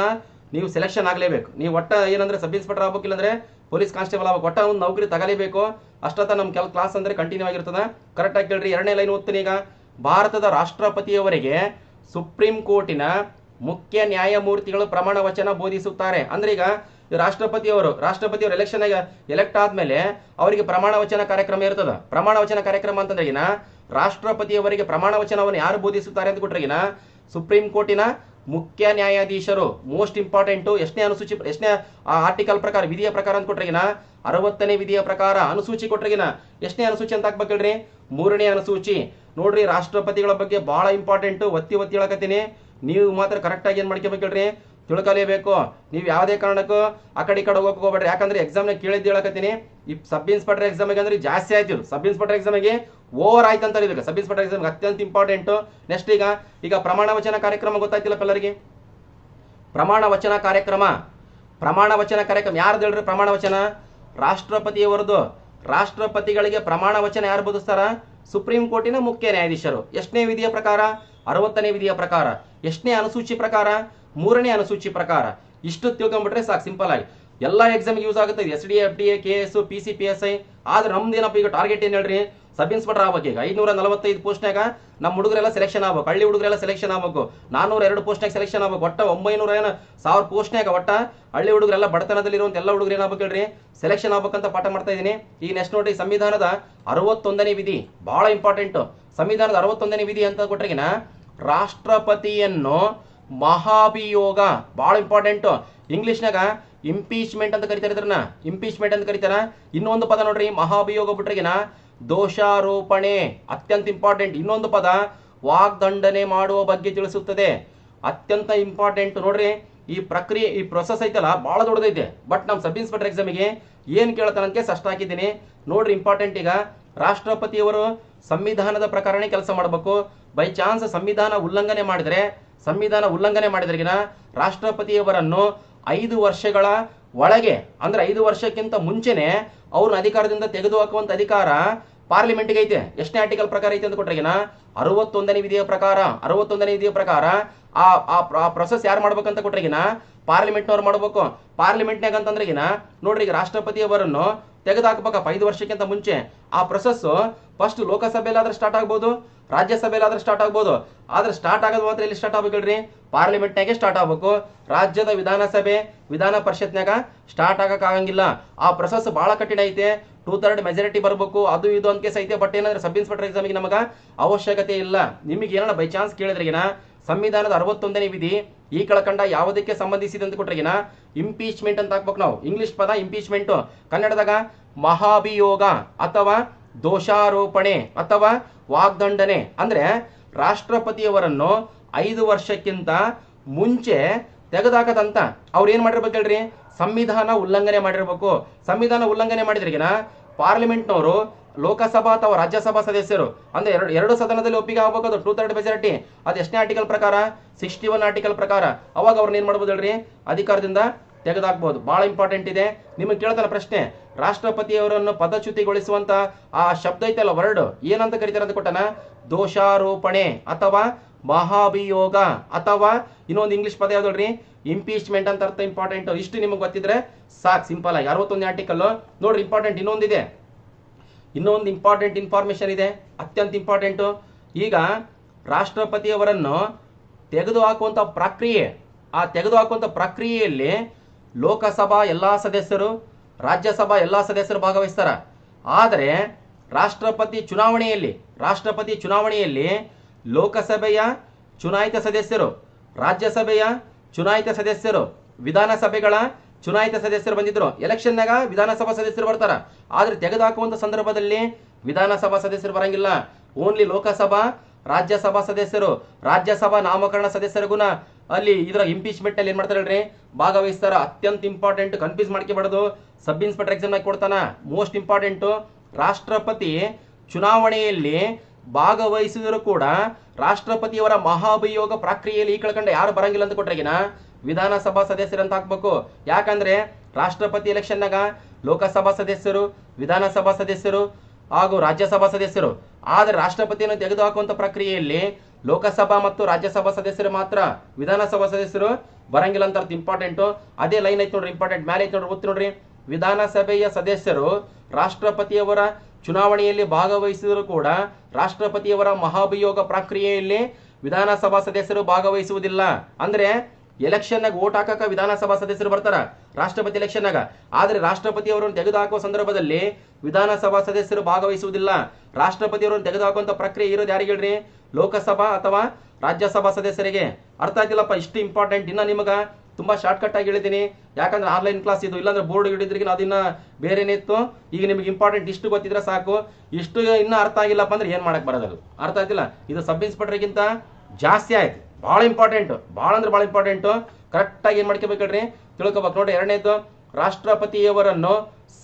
ನೀವು ಸೆಲೆಕ್ಷನ್ ಆಗಲೇಬೇಕು. ನೀವು ಒಟ್ಟ ಏನಂದ್ರೆ ಸಬ್ ಇನ್ಸ್ಪೆಕ್ಟರ್ ಆಗ್ಬೇಕು, ಇಲ್ಲಾಂದ್ರೆ ಪೊಲೀಸ್ ಕಾನ್ಸ್ಟೇಬಲ್ ಆಗ್ಬೇಕು. ಒಟ್ಟ ಒಂದು ನೌಕರಿ ತಗಲೇಬೇಕು. ಅಷ್ಟತ್ತ ನಮ್ಮ ಕ್ಲಾಸ್ ಅಂದ್ರೆ ಕಂಟಿನ್ಯೂ ಆಗಿರ್ತದೆ. ಕರೆಕ್ಟಾಗಿ ಕೇಳ್ರಿ. 2ನೇ ಲೈನ್ ಓದ್ತೀನಿ ಈಗ. ಭಾರತದ ರಾಷ್ಟ್ರಪತಿಯವರಿಗೆ ಸುಪ್ರೀಂ ಕೋರ್ಟಿನ ಮುಖ್ಯ ನ್ಯಾಯಮೂರ್ತಿಗಳು ಪ್ರಮಾಣ ವಚನ ಬೋಧಿಸುತ್ತಾರೆ. ಅಂದ್ರೆ ಈಗ ರಾಷ್ಟ್ರಪತಿಯವರು ಎಲೆಕ್ಷನ್ ಎಲೆಕ್ಟ್ ಆದ್ಮೇಲೆ ಅವರಿಗೆ ಪ್ರಮಾಣ ವಚನ ಕಾರ್ಯಕ್ರಮ ಇರ್ತದ. ಪ್ರಮಾಣ ವಚನ ಕಾರ್ಯಕ್ರಮ ಅಂತಂದ್ರೆಗಿನ ರಾಷ್ಟ್ರಪತಿಯವರಿಗೆ ಪ್ರಮಾಣ ವಚನವನ್ನು ಯಾರು ಬೋಧಿಸುತ್ತಾರೆ ಅಂತ ಕೊಟ್ರೆಗಿನ ಸುಪ್ರೀಂ ಕೋರ್ಟಿನ ಮುಖ್ಯ ನ್ಯಾಯಾಧೀಶರು ಮೋಸ್ಟ್ ಇಂಪಾರ್ಟೆಂಟ್. ಎಷ್ಟನೇ ಅನುಸೂಚಿ, ಎಷ್ಟನೇ ಆರ್ಟಿಕಲ್ ಪ್ರಕಾರ, ವಿಧಿಯ ಪ್ರಕಾರ ಅಂತ ಕೊಟ್ರಿಗಿನ 60ನೇ ವಿಧಿಯ ಪ್ರಕಾರ ಅನುಸೂಚಿ ಕೊಟ್ರಿಗಿನ ಎಷ್ಟನೇ ಅನುಸೂಚಿ ಅಂತ ಹಾಕ್ಬೇಕಲ್ರಿ? 3ನೇ ಅನುಸೂಚಿ. ನೋಡ್ರಿ, ರಾಷ್ಟ್ರಪತಿಗಳ ಬಗ್ಗೆ ಬಹಳ ಇಂಪಾರ್ಟೆಂಟ್, ಒತ್ತಿ ಹೇಳಕತ್ತೀನಿ. ನೀವು ಮಾತ್ರ ಕರೆಕ್ಟಾಗಿ ಏನು ಮಾಡ್ಕೋಬೇಕಲ್ರಿ, ತಿಳ್ಕಲೇಬೇಕು. ನೀವು ಯಾವುದೇ ಕಾರಣಕ್ಕೂ ಆ ಕಡೆ ಹೋಗಕ್ಕೆ ಹೋಗ್ಬೇಡ್ರಿ. ಯಾಕಂದ್ರೆ ಎಕ್ಸಾಮ್ನ ಕೇಳಿದ್ದು ಹೇಳಕತ್ತೀನಿ. ಈ ಸಬ್ ಇನ್ಸ್ಪೆಕ್ಟರ್ ಎಕ್ಸಾಮಿಗೆ ಅಂದ್ರೆ ಜಾಸ್ತಿ ಆಯ್ತು. ಸಬ್ ಇನ್ಸ್ಪೆಕ್ಟರ್ ಎಕ್ಸಾಮಿಗೆ ಓವರ್ ಆಯ್ತು ಅಂತ ಇದಕ್ಕೆ. ಸಬ್ ಇನ್ಸ್ಪೆಕ್ಟರ್ ಎಕ್ಸಾಮ್ ಅತ್ಯಂತ ಇಂಪಾರ್ಟೆಂಟ್. ನೆಕ್ಸ್ಟ್ ಈಗ ಪ್ರಮಾಣ ವಚನ ಕಾರ್ಯಕ್ರಮ ಗೊತ್ತಾಯ್ತಿಲ್ಲ ಎಲ್ಲರಿಗೆ? ಪ್ರಮಾಣ ವಚನ ಕಾರ್ಯಕ್ರಮ ಯಾರ್ದು ಹೇಳ್ರಿ? ಪ್ರಮಾಣ ವಚನ ರಾಷ್ಟ್ರಪತಿಯವರದು. ರಾಷ್ಟ್ರಪತಿಗಳಿಗೆ ಪ್ರಮಾಣ ವಚನ ಯಾರು ಬೋಧಿಸ್ತಾರ? ಸುಪ್ರೀಂ ಕೋರ್ಟಿನ ಮುಖ್ಯ ನ್ಯಾಯಾಧೀಶರು. ಎಷ್ಟನೇ ವಿಧಿಯ ಪ್ರಕಾರ? 60ನೇ ವಿಧಿಯ ಪ್ರಕಾರ. ಎಷ್ಟನೇ ಅನುಸೂಚಿ ಪ್ರಕಾರ? 3ನೇ ಅನುಸೂಚಿ ಪ್ರಕಾರ. ಇಷ್ಟು ತಿಳ್ಕೊಂಡ್ಬಿಟ್ರೆ ಸಾಕು, ಸಿಂಪಲ್ ಆಗಿ ಎಲ್ಲ ಎಕ್ಸಾಮ್ಗೆ ಯೂಸ್ ಆಗುತ್ತೆ. SDA, FDA, KS, PC, PSI. ಆದ್ರೆ ನಮ್ದೇನಪ್ಪ ಈಗ ಟಾರ್ಗೆಟ್ ಏನು ಹೇಳ್ರಿ? ಸಬ್ ಇನ್ಸ್ಪೆಕ್ಟರ್ ಆಗ್ಬೇಕು. ಈಗ 545 ಪೋಸ್ಟ್ನಾಗ ನಮ್ಮ ಹುಡುಗರೆಲ್ಲ ಸೆಲೆಕ್ಷನ್ ಆಗ್ಬೇಕು, ಹಳ್ಳಿ ಹುಡುಗರೆಲ್ಲ ಸೆಲೆಕ್ಷನ್ ಆಗ್ಬೇಕು. 402 ಪೋಸ್ಟ್ನಾಗ ಸೆಲೆಕ್ಷನ್ ಆಗ್ಬೇಕು. ಒಟ್ಟ 900 ಪೋಸ್ಟ್ನಾಗ ಒಟ್ಟ ಹಳ್ಳಿ ಹುಡುಗರೆಲ್ಲ ಬಡತನದಲ್ಲಿರುವಂತ ಎಲ್ಲ ಹುಡುಗರು ಏನಾಗಬೇಕು ಹೇಳ್ರಿ? ಸೆಲೆಕ್ಷನ್ ಆಗ್ಬೇಕಂತ ಪಾಠ ಮಾಡ್ತಾ ಇದ್ದೀನಿ. ಈಗ ನೆಕ್ಸ್ಟ್ ನೋಡಿ, ಸಂವಿಧಾನದ 61ನೇ ವಿಧಿ ಬಹಳ ಇಂಪಾರ್ಟೆಂಟ್. ಸಂವಿಧಾನದ 61ನೇ ವಿಧಿ ಅಂತ ಕೊಟ್ರಿಗಿನ ರಾಷ್ಟ್ರಪತಿಯನ್ನು ಮಹಾಭಿಯೋಗ, ಬಹಳ ಇಂಪಾರ್ಟೆಂಟ್. ಇಂಗ್ಲಿಷ್ನಾಗ ಇಂಪೀಚ್ಮೆಂಟ್ ಅಂತ ಕರಿತಾರೆ, ಇದ್ರನ್ನ ಇಂಪೀಚ್ಮೆಂಟ್ ಅಂತ ಕರಿತಾರ. ಇನ್ನೊಂದು ಪದ ನೋಡ್ರಿ, ಮಹಾಭಿಯೋಗ ಬಿಟ್ರಿಗಿನ ದೋಷಾರೋಪಣೆ, ಅತ್ಯಂತ ಇಂಪಾರ್ಟೆಂಟ್. ಇನ್ನೊಂದು ಪದ ವಾಗ್ದಂಡನೆ ಮಾಡುವ ಬಗ್ಗೆ ತಿಳಿಸುತ್ತದೆ, ಅತ್ಯಂತ ಇಂಪಾರ್ಟೆಂಟ್. ನೋಡ್ರಿ, ಈ ಪ್ರಕ್ರಿಯೆ, ಈ ಪ್ರೊಸೆಸ್ ಐತಲ್ಲ ಬಹಳ ದೊಡ್ಡದೈತೆ. ಬಟ್ ನಮ್ಮ ಸಬ್ ಇನ್ಸ್ಪೆಕ್ಟರ್ ಎಕ್ಸಾಮಿಗೆ ಏನ್ ಕೇಳ್ತಾನಂತೆ ಅಷ್ಟು ಹಾಕಿದ್ದೀನಿ ನೋಡ್ರಿ. ಇಂಪಾರ್ಟೆಂಟ್. ಈಗ ರಾಷ್ಟ್ರಪತಿಯವರು ಸಂವಿಧಾನದ ಪ್ರಕಾರನೇ ಕೆಲಸ ಮಾಡಬೇಕು. ಬೈ ಚಾನ್ಸ್ ಸಂವಿಧಾನ ಉಲ್ಲಂಘನೆ ಮಾಡಿದ್ರಿಗಿನ ರಾಷ್ಟ್ರಪತಿಯವರನ್ನು 5 ವರ್ಷಗಳ ಒಳಗೆ, ಅಂದ್ರೆ 5 ವರ್ಷಕ್ಕಿಂತ ಮುಂಚೆನೆ ಅವ್ರನ್ನ ಅಧಿಕಾರದಿಂದ ತೆಗೆದುಹಾಕುವಂತ ಅಧಿಕಾರ ಪಾರ್ಲಿಮೆಂಟ್ಗೆ ಐತೆ. ಎಷ್ಟನೇ ಆರ್ಟಿಕಲ್ ಪ್ರಕಾರ ಐತೆ ಅಂತ ಕೊಟ್ರಿಗಿನ 61ನೇ ವಿಧಿಯ ಪ್ರಕಾರ. ಆ ಪ್ರೊಸೆಸ್ ಯಾರು ಮಾಡ್ಬೇಕಂತ ಕೊಟ್ರಿಗಿನ ಪಾರ್ಲಿಮೆಂಟ್ನವ್ರು ಮಾಡ್ಬೇಕು. ಪಾರ್ಲಿಮೆಂಟ್ನಾಗ ಅಂತಂದ್ರೆಗಿನ ನೋಡ್ರಿ, ಈಗ ರಾಷ್ಟ್ರಪತಿಯವರನ್ನು ತೆಗೆದುಹಾಕ್ಬೇಕಪ್ಪ 5 ವರ್ಷಕ್ಕಿಂತ ಮುಂಚೆ. ಆ ಪ್ರೊಸೆಸ್ ಫಸ್ಟ್ ಲೋಕಸಭೆಯಲ್ಲಾದ್ರೆ ಸ್ಟಾರ್ಟ್ ಆಗ್ಬೋದು, ರಾಜ್ಯಸಭೆಯಲ್ಲಾದ್ರೆ ಸ್ಟಾರ್ಟ್ ಆಗ್ಬೋದು. ಆದ್ರೆ ಸ್ಟಾರ್ಟ್ ಆಗೋದು ಮಾತ್ರ ಎಲ್ಲಿ ಸ್ಟಾರ್ಟ್ ಆಗ್ಬೇಕಲ್ರಿ? ಪಾರ್ಲಿಮೆಂಟ್ನಾಗೆ ಸ್ಟಾರ್ಟ್ ಆಗ್ಬೇಕು. ರಾಜ್ಯದ ವಿಧಾನಸಭೆ, ವಿಧಾನ ಪರಿಷತ್ನಾಗ ಸ್ಟಾರ್ಟ್ ಆಗಕ್ಕಾಗಂಗಿಲ್ಲ. ಆ ಪ್ರೊಸೆಸ್ ಬಹಳ ಕಠಿಣ ಐತೆ. 2/3 ಮೆಜಾರಿಟಿ ಬರಬೇಕು, ಅದು ಇದು ಅಂತ ಕೇಸ್ ಐತೆ. ಬಟ್ ಏನಂದ್ರೆ ಸಬ್ ಇನ್ಸ್ಪೆಕ್ಟರ್ ಎಕ್ಸಾಮಿಗೆ ನಮಗ ಅವಶ್ಯಕತೆ ಇಲ್ಲ. ನಿಮಗೆ ಏನಾರ ಬೈ ಚಾನ್ಸ್ ಕೇಳಿದ್ರಿಗಿನ ಸಂವಿಧಾನದ 61ನೇ ವಿಧಿ ಈ ಕೆಳಕಂಡ ಯಾವುದಕ್ಕೆ ಸಂಬಂಧಿಸಿದೆ ಅಂತ ಕೊಟ್ರಿಗಿನ ಇಂಪೀಚ್ಮೆಂಟ್ ಅಂತ ಹಾಕ್ಬೇಕು ನಾವು. ಇಂಗ್ಲಿಷ್ ಪದ ಇಂಪೀಚ್ಮೆಂಟ್, ಕನ್ನಡದಾಗ ಮಹಾಭಿಯೋಗ ಅಥವಾ ದೋಷಾರೋಪಣೆ ಅಥವಾ ವಾಗ್ದಂಡನೆ. ಅಂದ್ರೆ ರಾಷ್ಟ್ರಪತಿಯವರನ್ನು 5 ವರ್ಷಕ್ಕಿಂತ ಮುಂಚೆ ತೆಗೆದಾಕದಂತ ಅವ್ರು ಏನ್ ಮಾಡಿರ್ಬೇಕು ಹೇಳ್ರಿ? ಸಂವಿಧಾನ ಉಲ್ಲಂಘನೆ ಮಾಡಿರ್ಬೇಕು. ಸಂವಿಧಾನ ಉಲ್ಲಂಘನೆ ಮಾಡಿದ್ರಿಗಿನ ಪಾರ್ಲಿಮೆಂಟ್ನವರು, ಲೋಕಸಭಾ ಅಥವಾ ರಾಜ್ಯಸಭಾ ಸದಸ್ಯರು ಅಂದ್ರೆ ಎರಡು ಸದನದಲ್ಲಿ ಒಪ್ಪಿಗೆ ಆಗ್ಬೇಕು. ಅದು 2/3 ಮೆಜಾರಿಟಿ. ಅದು ಎಷ್ಟನೇ ಆರ್ಟಿಕಲ್ ಪ್ರಕಾರ? 61 ಆರ್ಟಿಕಲ್ ಪ್ರಕಾರ. ಅವಾಗ ಅವ್ರನ್ನ ಏನ್ ಮಾಡ್ಬೋದು ಹೇಳ್ರಿ? ಅಧಿಕಾರದಿಂದ ತೆಗೆದಾಕ್ಬಹುದು. ಬಹಳ ಇಂಪಾರ್ಟೆಂಟ್ ಇದೆ. ನಿಮಗೆ ಕೇಳ್ತಾನೆ ಪ್ರಶ್ನೆ, ರಾಷ್ಟ್ರಪತಿಯವರನ್ನು ಪದಚ್ಯುತಿಗೊಳಿಸುವಂತ ಆ ಶಬ್ದ ಐತಲ್ಲ, ವರ್ಡ್ ಏನಂತ ಕರೀತಾರೆ ಅಂತ ಕೊಟ್ಟನ? ದೋಷಾರೋಪಣೆ ಅಥವಾ ಮಹಾಭಿಯೋಗ ಅಥವಾ ಇನ್ನೊಂದು ಇಂಗ್ಲಿಷ್ ಪದ ಯಾವ್ದಲ್ರಿ? ಇಂಪೀಚ್ಮೆಂಟ್ ಅಂತ ಅರ್ಥ. ಇಂಪಾರ್ಟೆಂಟ್. ಇಷ್ಟು ನಿಮಗೆ ಗೊತ್ತಿದ್ರೆ ಸಾಕು, ಸಿಂಪಲ್ ಆಗಿ. 61ನೇ ಆರ್ಟಿಕಲ್ ನೋಡ್ರಿ. ಇಂಪಾರ್ಟೆಂಟ್ ಇನ್ನೊಂದು ಇಂಪಾರ್ಟೆಂಟ್ ಇನ್ಫಾರ್ಮೇಶನ್ ಇದೆ, ಅತ್ಯಂತ ಇಂಪಾರ್ಟೆಂಟ್. ಈಗ ರಾಷ್ಟ್ರಪತಿಯವರನ್ನು ತೆಗೆದುಹಾಕುವಂತ ಪ್ರಕ್ರಿಯೆ, ಆ ತೆಗೆದುಹಾಕುವಂತ ಪ್ರಕ್ರಿಯೆಯಲ್ಲಿ ಲೋಕಸಭಾ ಎಲ್ಲಾ ಸದಸ್ಯರು, ರಾಜ್ಯಸಭಾ ಎಲ್ಲಾ ಸದಸ್ಯರು ಭಾಗವಹಿಸ್ತಾರ. ಆದರೆ ರಾಷ್ಟ್ರಪತಿ ಚುನಾವಣೆಯಲ್ಲಿ ಲೋಕಸಭೆಯ ಚುನಾಯಿತ ಸದಸ್ಯರು, ರಾಜ್ಯಸಭೆಯ ಚುನಾಯಿತ ಸದಸ್ಯರು, ವಿಧಾನಸಭೆಗಳ ಚುನಾಯಿತ ಸದಸ್ಯರು ಬಂದಿದ್ರು. ಎಲೆಕ್ಷನ್ನಾಗ ವಿಧಾನಸಭಾ ಸದಸ್ಯರು ಬರ್ತಾರ. ಆದ್ರೆ ತೆಗೆದುಹಾಕುವಂತ ಸಂದರ್ಭದಲ್ಲಿ ವಿಧಾನಸಭಾ ಸದಸ್ಯರು ಬರಂಗಿಲ್ಲ. ಓನ್ಲಿ ಲೋಕಸಭಾ, ರಾಜ್ಯಸಭಾ ಸದಸ್ಯರು, ರಾಜ್ಯಸಭಾ ನಾಮಕರಣ ಸದಸ್ಯರಿಗುನ ಅಲ್ಲಿ ಇದರ ಇಂಪೀಚ್ಮೆಂಟ್ ಅಲ್ಲಿ ಏನ್ ಮಾಡ್ತಾರೆ ಹೇಳ್ರಿ? ಭಾಗವಹಿಸ್ತಾರ. ಅತ್ಯಂತ ಇಂಪಾರ್ಟೆಂಟ್, ಕನ್ಫ್ಯೂಸ್ ಮಾಡ್ಕೋಬಾರ್ದು. ಸಬ್ ಇನ್ಸ್ಪೆಕ್ಟರ್ ಎಕ್ಸಾಮ್ ನಾಗ ಕೊಡ್ತಾನ. Most important. ರಾಷ್ಟ್ರಪತಿ ಚುನಾವಣೆಯಲ್ಲಿ ಭಾಗವಹಿಸಿದ್ರು ಕೂಡ ರಾಷ್ಟ್ರಪತಿಯವರ ಮಹಾಭಿಯೋಗ ಪ್ರಕ್ರಿಯೆಯಲ್ಲಿ ಈ ಕೆಳಕಂಡ ಯಾರು ಬರಂಗಿಲ್ಲ ಅಂತ ಕೊಟ್ರಿಗಿನ ವಿಧಾನಸಭಾ ಸದಸ್ಯರು ಅಂತ ಹಾಕ್ಬೇಕು. ಯಾಕಂದ್ರೆ ರಾಷ್ಟ್ರಪತಿ ಎಲೆಕ್ಷನ್ನಾಗ ಲೋಕಸಭಾ ಸದಸ್ಯರು, ವಿಧಾನಸಭಾ ಸದಸ್ಯರು ಹಾಗೂ ರಾಜ್ಯಸಭಾ ಸದಸ್ಯರು. ಆದರೆ ರಾಷ್ಟ್ರಪತಿಯನ್ನು ತೆಗೆದುಹಾಕುವಂತ ಪ್ರಕ್ರಿಯೆಯಲ್ಲಿ ಲೋಕಸಭಾ ಮತ್ತು ರಾಜ್ಯಸಭಾ ಸದಸ್ಯರು ಮಾತ್ರ, ವಿಧಾನಸಭಾ ಸದಸ್ಯರು ಬರಂಗಿಲ್ಲ ಅಂತ ಅರ್ಥ. ಇಂಪಾರ್ಟೆಂಟ್. ಅದೇ ಲೈನ್ ಐತಿ ನೋಡ್ರಿ, ಇಂಪಾರ್ಟೆಂಟ್. ಮೇಲೆ ಐತಿ ನೋಡ್ರಿ, ಒತ್ತಿ ನೋಡ್ರಿ. ವಿಧಾನಸಭೆಯ ಸದಸ್ಯರು ರಾಷ್ಟ್ರಪತಿಯವರ ಚುನಾವಣೆಯಲ್ಲಿ ಭಾಗವಹಿಸಿದರೂ ಕೂಡ ರಾಷ್ಟ್ರಪತಿಯವರ ಮಹಾಭಿಯೋಗ ಪ್ರಕ್ರಿಯೆಯಲ್ಲಿ ವಿಧಾನಸಭಾ ಸದಸ್ಯರು ಭಾಗವಹಿಸುವುದಿಲ್ಲ. ಅಂದ್ರೆ ಎಲೆಕ್ಷನ್ನಾಗ ವೋಟ್ ಹಾಕಕ ವಿಧಾನಸಭಾ ಸದಸ್ಯರು ಬರ್ತಾರ ರಾಷ್ಟ್ರಪತಿ ಎಲೆಕ್ಷನ್ನಾಗ. ಆದ್ರೆ ರಾಷ್ಟ್ರಪತಿಯವರನ್ನು ತೆಗೆದುಹಾಕುವ ಸಂದರ್ಭದಲ್ಲಿ ವಿಧಾನಸಭಾ ಸದಸ್ಯರು ಭಾಗವಹಿಸುವುದಿಲ್ಲ. ರಾಷ್ಟ್ರಪತಿಯವರನ್ನು ತೆಗೆದುಹಾಕುವಂತ ಪ್ರಕ್ರಿಯೆ ಇರೋದು ಯಾರಿಗೆ ಹೇಳ್ರಿ? ಲೋಕಸಭಾ ಅಥವಾ ರಾಜ್ಯಸಭಾ ಸದಸ್ಯರಿಗೆ. ಅರ್ಥ ಆಯ್ತಿಲ್ಲಪ್ಪ, ಇಷ್ಟು ಇಂಪಾರ್ಟೆಂಟ್. ಇನ್ನು ನಿಮಗೆ ತುಂಬ ಶಾರ್ಟ್ಕಟ್ ಆಗಿ ಹೇಳಿದ್ದೀನಿ, ಯಾಕಂದ್ರೆ ಆನ್ಲೈನ್ ಕ್ಲಾಸ್ ಇದು, ಇಲ್ಲಾಂದ್ರೆ ಬೋರ್ಡ್ ಹಿಡಿದ್ರಿಗೆ ಅದನ್ನ ಬೇರೆನೇ ಇತ್ತು. ಈಗ ನಿಮಗೆ ಇಂಪಾರ್ಟೆಂಟ್ ಇಷ್ಟು ಗೊತ್ತಿದ್ರೆ ಸಾಕು. ಇಷ್ಟು ಇನ್ನೂ ಅರ್ಥ ಆಗಿಲ್ಲಪ್ಪ ಅಂದ್ರೆ ಏನು ಮಾಡಕ್ಕೆ ಬರೋದು, ಅರ್ಥ ಆಯ್ತಿಲ್ಲ. ಇದು ಸಬ್ ಇನ್ಸ್ಪೆಕ್ಟರ್ಗಿಂತ ಜಾಸ್ತಿ ಆಯ್ತು, ಭಾಳ ಇಂಪಾರ್ಟೆಂಟು, ಭಾಳ ಅಂದ್ರೆ ಭಾಳ ಇಂಪಾರ್ಟೆಂಟು. ಕರೆಕ್ಟಾಗಿ ಏನು ಮಾಡ್ಕೋಬೇಕಲ್ರಿ, ತಿಳ್ಕೊಬೇಕು ನೋಡಿ. ಎರಡನೇದು, ರಾಷ್ಟ್ರಪತಿಯವರನ್ನು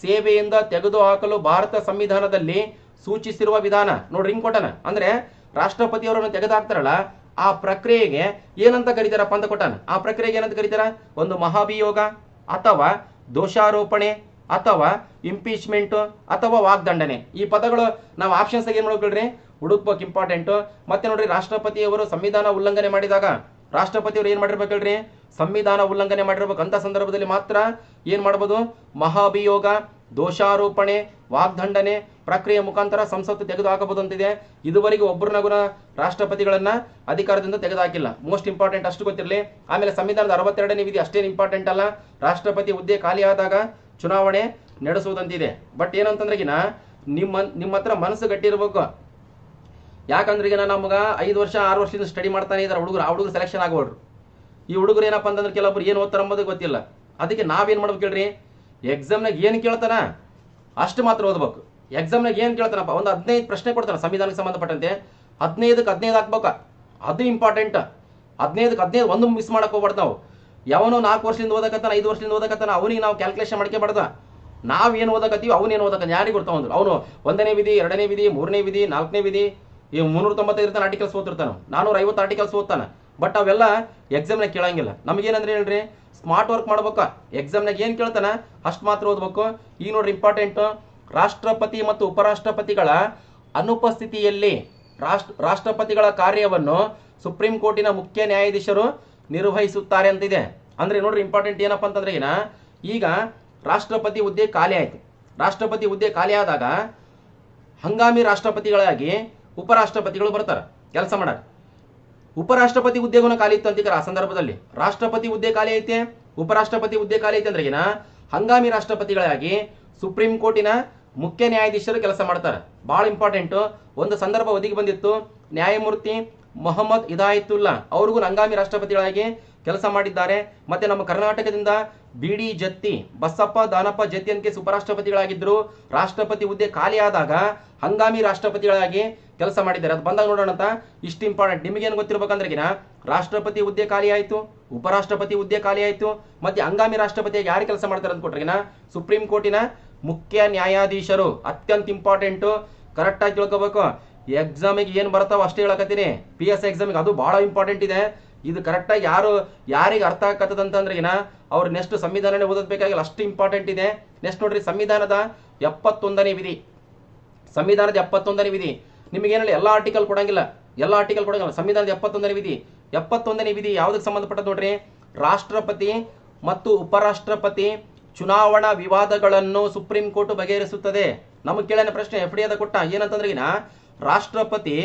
ಸೇವೆಯಿಂದ ತೆಗೆದುಹಾಕಲು ಭಾರತ ಸಂವಿಧಾನದಲ್ಲಿ ಸೂಚಿಸಿರುವ ವಿಧಾನ. ನೋಡ್ರಿ ಹಿಂಗ್ ಕೊಟ್ಟಾನ, ಅಂದ್ರೆ ರಾಷ್ಟ್ರಪತಿಯವರನ್ನು ತೆಗೆದುಹಾಕ್ತಾರಲ್ಲ ಆ ಪ್ರಕ್ರಿಯೆಗೆ ಏನಂತ ಕರೀತಾರಪ್ಪ ಅಂತ ಕೊಟ್ಟಾನ. ಆ ಪ್ರಕ್ರಿಯೆಗೆ ಏನಂತ ಕರೀತಾರ? ಒಂದು ಮಹಾಭಿಯೋಗ ಅಥವಾ ದೋಷಾರೋಪಣೆ ಅಥವಾ ಇಂಪೀಚ್ಮೆಂಟ್ ಅಥವಾ ವಾಗ್ದಂಡನೆ. ಈ ಪದಗಳು ನಾವು ಆಪ್ಷನ್ಸ್ ಏನ್ ಮಾಡ್ಬೇಕ್ರಿ, ಹುಡುಕ್ಬೇಕು, ಇಂಪಾರ್ಟೆಂಟು. ಮತ್ತೆ ನೋಡ್ರಿ, ರಾಷ್ಟ್ರಪತಿಯವರು ಸಂವಿಧಾನ ಉಲ್ಲಂಘನೆ ಮಾಡಿದಾಗ ರಾಷ್ಟ್ರಪತಿಯವರು ಏನ್ ಮಾಡಿರ್ಬೇಕಲ್ರಿ, ಸಂವಿಧಾನ ಉಲ್ಲಂಘನೆ ಮಾಡಿರ್ಬೇಕು. ಅಂತ ಸಂದರ್ಭದಲ್ಲಿ ಮಾತ್ರ ಏನ್ ಮಾಡ್ಬೋದು, ಮಹಾಭಿಯೋಗ, ದೋಷಾರೋಪಣೆ, ವಾಗ್ದಂಡನೆ ಪ್ರಕ್ರಿಯೆ ಮುಖಾಂತರ ಸಂಸತ್ತು ತೆಗೆದು ಹಾಕಬಹುದು ಅಂತಿದೆ. ಇದುವರೆಗೆ ಒಬ್ಬರನ್ನಗುನ ರಾಷ್ಟ್ರಪತಿಗಳನ್ನ ಅಧಿಕಾರದಿಂದ ತೆಗೆದುಹಾಕಿಲ್ಲ. ಮೋಸ್ಟ್ ಇಂಪಾರ್ಟೆಂಟ್, ಅಷ್ಟು ಗೊತ್ತಿರಲಿ. ಆಮೇಲೆ ಸಂವಿಧಾನದ 62ನೇ ವಿಧಿ ಅಷ್ಟೇನು ಇಂಪಾರ್ಟೆಂಟ್ ಅಲ್ಲ, ರಾಷ್ಟ್ರಪತಿ ಹುದ್ದೆ ಖಾಲಿಯಾದಾಗ ಚುನಾವಣೆ ನಡೆಸುವುದಂತಿದೆ. ಬಟ್ ಏನಂತಂದ್ರೆ ನಿಮ್ಮ ಹತ್ರ ಮನಸ್ಸು ಗಟ್ಟಿರ್ಬೇಕು. ಯಾಕಂದ್ರೆ ನಮ್ಗೆ 5 ವರ್ಷ 6 ವರ್ಷದಿಂದ ಸ್ಟಡಿ ಮಾಡ್ತಾನೆ ಇದ್ದಾರೆ ಹುಡುಗರು, ಆ ಹುಡುಗರು ಸೆಲೆಕ್ಷನ್ ಆಗೋಡ್ರು. ಈ ಹುಡುಗರು ಏನಪ್ಪ ಅಂತಂದ್ರೆ ಕೆಲವೊಬ್ರು ಏನು ಓದ್ತಾರ ಅಂಬೋದು ಗೊತ್ತಿಲ್ಲ. ಅದಕ್ಕೆ ನಾವೇನು ಮಾಡ್ಬೇಕು ಹೇಳ್ರಿ, ಎಕ್ಸಾಮ್ನಾಗ ಏನು ಕೇಳ್ತಾನ ಅಷ್ಟು ಮಾತ್ರ ಓದ್ಬೇಕು. ಎಕ್ಸಾಮ್ನಾಗ ಏನು ಕೇಳ್ತಾನಪ್ಪ, ಒಂದು 15 ಪ್ರಶ್ನೆ ಕೊಡ್ತಾನೆ ಸಂವಿಧಾನಕ್ಕೆ ಸಂಬಂಧಪಟ್ಟಂತೆ, 15ಕ್ಕೆ 15 ಹಾಕ್ಬೇಕ, ಅದು ಇಂಪಾರ್ಟೆಂಟ್. 15ಕ್ಕೆ 15 ಒಂದು ಮಿಸ್ ಮಾಡಕ್ ಹೋಗ್ಬಾರ್ದು ನಾವು. ಯಾವನೋ 4 ವರ್ಷದಿಂದ ಓದಕತ್ತಾನ, 5 ವರ್ಷದಿಂದ ಓದಕತ್ತಾನ, ಅವನಿಗೆ ನಾವು ಕ್ಯಾಲ್ಕುಲೇಷನ್ ಮಾಡ್ಕೋಬಾರ್ದ. ನಾವೇನು ಓದಕತ್ತೀವಿ ಅವನೇನು ಓದಕ ಯಾರಿಗೆ ಗೊತ್ತಾವಂದ್ರು. ಅವನು 1ನೇ ವಿಧಿ, 2ನೇ ವಿಧಿ, 3ನೇ ವಿಧಿ, 4ನೇ ವಿಧಿ, ಈ 395 ಆರ್ಟಿಕಲ್ಸ್ ಓದ್ತಿರ್ತಾನೆ, 450 ಆರ್ಟಿಕಲ್ಸ್ ಓದ್ತಾನೆ. ಬಟ್ ಅವೆಲ್ಲ ಎಕ್ಸಾಮ್ನಾಗ ಕೇಳಂಗಿಲ್ಲ. ನಮಗೇನಂದ್ರೆ ಹೇಳ್ರಿ, ಸ್ಮಾರ್ಟ್ ವರ್ಕ್ ಮಾಡ್ಬೇಕ. ಎಕ್ಸಾಮ್ನಾಗ ಏನು ಕೇಳ್ತಾನ ಅಷ್ಟು ಮಾತ್ರ ಓದ್ಬೇಕು. ಈಗ ನೋಡ್ರಿ ಇಂಪಾರ್ಟೆಂಟ್, ರಾಷ್ಟ್ರಪತಿ ಮತ್ತು ಉಪರಾಷ್ಟ್ರಪತಿಗಳ ಅನುಪಸ್ಥಿತಿಯಲ್ಲಿ ರಾಷ್ಟ್ರಪತಿಗಳ ಕಾರ್ಯವನ್ನು ಸುಪ್ರೀಂ ಕೋರ್ಟಿನ ಮುಖ್ಯ ನ್ಯಾಯಾಧೀಶರು ನಿರ್ವಹಿಸುತ್ತಾರೆ ಅಂತಿದೆ. ಅಂದ್ರೆ ನೋಡ್ರಿ ಇಂಪಾರ್ಟೆಂಟ್ ಏನಪ್ಪ ಅಂತಂದ್ರೆ ಈಗ ರಾಷ್ಟ್ರಪತಿ ಹುದ್ದೆ ಖಾಲಿ ಆಯ್ತು. ರಾಷ್ಟ್ರಪತಿ ಹುದ್ದೆ ಖಾಲಿ ಆದಾಗ ಹಂಗಾಮಿ ರಾಷ್ಟ್ರಪತಿಗಳಾಗಿ ಉಪರಾಷ್ಟ್ರಪತಿಗಳು ಬರ್ತಾರೆ ಕೆಲಸ ಮಾಡಕ್ಕೆ. ಉಪರಾಷ್ಟ್ರಪತಿ ಹುದ್ದೆಗೂ ಖಾಲಿ ಇತ್ತು ಅಂತಿದ್ದಾರೆ. ಆ ಸಂದರ್ಭದಲ್ಲಿ ರಾಷ್ಟ್ರಪತಿ ಹುದ್ದೆ ಖಾಲಿ ಐತೆ, ಉಪರಾಷ್ಟ್ರಪತಿ ಹುದ್ದೆ ಖಾಲಿ ಐತೆ ಅಂದ್ರೆ ಹಂಗಾಮಿ ರಾಷ್ಟ್ರಪತಿಗಳಾಗಿ ಸುಪ್ರೀಂ ಕೋರ್ಟಿನ ಮುಖ್ಯ ನ್ಯಾಯಾಧೀಶರು ಕೆಲಸ ಮಾಡ್ತಾರೆ. ಬಹಳ ಇಂಪಾರ್ಟೆಂಟು. ಒಂದು ಸಂದರ್ಭ ಒದಗಿ ಬಂದಿತ್ತು, ನ್ಯಾಯಮೂರ್ತಿ ಮೊಹಮ್ಮದ್ ಹಿದಾಯತುಲ್ಲಾ ಅವ್ರಿಗೂ ಹಂಗಾಮಿ ರಾಷ್ಟ್ರಪತಿಗಳಾಗಿ ಕೆಲಸ ಮಾಡಿದ್ದಾರೆ. ಮತ್ತೆ ನಮ್ಮ ಕರ್ನಾಟಕದಿಂದ ಬಿಡಿ ಜತ್ತಿ, ಬಸಪ್ಪ ದಾನಪ್ಪ ಜತ್ತಿ ಅಂತ ಉಪರಾಷ್ಟ್ರಪತಿಗಳಾಗಿದ್ದರು. ರಾಷ್ಟ್ರಪತಿ ಹುದ್ದೆ ಖಾಲಿ ಆದಾಗ ಹಂಗಾಮಿ ರಾಷ್ಟ್ರಪತಿಗಳಾಗಿ ಕೆಲಸ ಮಾಡಿದ್ದಾರೆ. ಅದು ಬಂದಾಗ ನೋಡೋಣ ಅಂತ. ಇಷ್ಟು ಇಂಪಾರ್ಟೆಂಟ್. ನಿಮಗೇನು ಗೊತ್ತಿರ್ಬೇಕಂದ್ರೆ ರಾಷ್ಟ್ರಪತಿ ಹುದ್ದೆ ಖಾಲಿ ಆಯಿತು, ಉಪರಾಷ್ಟ್ರಪತಿ ಹುದ್ದೆ ಖಾಲಿ ಆಯಿತು, ಮತ್ತೆ ಹಂಗಾಮಿ ರಾಷ್ಟ್ರಪತಿಯಾಗಿ ಯಾರು ಕೆಲಸ ಮಾಡ್ತಾರೆ ಅಂತ ಕೊಟ್ರೆ ಸುಪ್ರೀಂ ಕೋರ್ಟಿನ ಮುಖ್ಯ ನ್ಯಾಯಾಧೀಶರು. ಅತ್ಯಂತ ಇಂಪಾರ್ಟೆಂಟು, ಕರೆಕ್ಟಾಗಿ ತಿಳ್ಕೋಬೇಕು. ಎಕ್ಸಾಮಿಗೆ ಏನು ಬರ್ತಾವ ಅಷ್ಟೇ ಹೇಳಕತ್ತೀನಿ. PS ಎಕ್ಸಾಮಿಗೆ ಅದು ಬಹಳ ಇಂಪಾರ್ಟೆಂಟ್ ಇದೆ. ಇದು ಕರೆಕ್ಟಾಗಿ ಯಾರಿಗೆ ಅರ್ಥ ಆಗತ್ತದಂತಂದ್ರೆ ಅವ್ರು ನೆಕ್ಸ್ಟ್ ಸಂವಿಧಾನನೇ ಓದೋದು ಬೇಕಾಗಿಲ್ಲ, ಅಷ್ಟು ಇಂಪಾರ್ಟೆಂಟ್ ಇದೆ. ನೆಕ್ಸ್ಟ್ ನೋಡ್ರಿ, ಸಂವಿಧಾನದ 71ನೇ ವಿಧಿ. ಸಂವಿಧಾನದ 71ನೇ ವಿಧಿ ನಿಮಗೇನಲ್ಲಿ ಎಲ್ಲ ಆರ್ಟಿಕಲ್ ಕೊಡಂಗಿಲ್ಲ, ಸಂವಿಧಾನದ 71ನೇ ವಿಧಿ. 71ನೇ ವಿಧಿ ಯಾವುದಕ್ಕೆ ಸಂಬಂಧಪಟ್ಟದ್ದು ನೋಡ್ರಿ, ರಾಷ್ಟ್ರಪತಿ ಮತ್ತು ಉಪರಾಷ್ಟ್ರಪತಿ ಚುನಾವಣಾ ವಿವಾದಗಳನ್ನು ಸುಪ್ರೀಂ ಕೋರ್ಟ್ ಬಗೆಹರಿಸುತ್ತದೆ. ನಮಗೆ ಕೇಳೋಣ ಪ್ರಶ್ನೆ, FD ಅದ ಕೊಟ್ಟ ಏನಂತಂದ್ರೆ ರಾಷ್ಟ್ರಪತಿ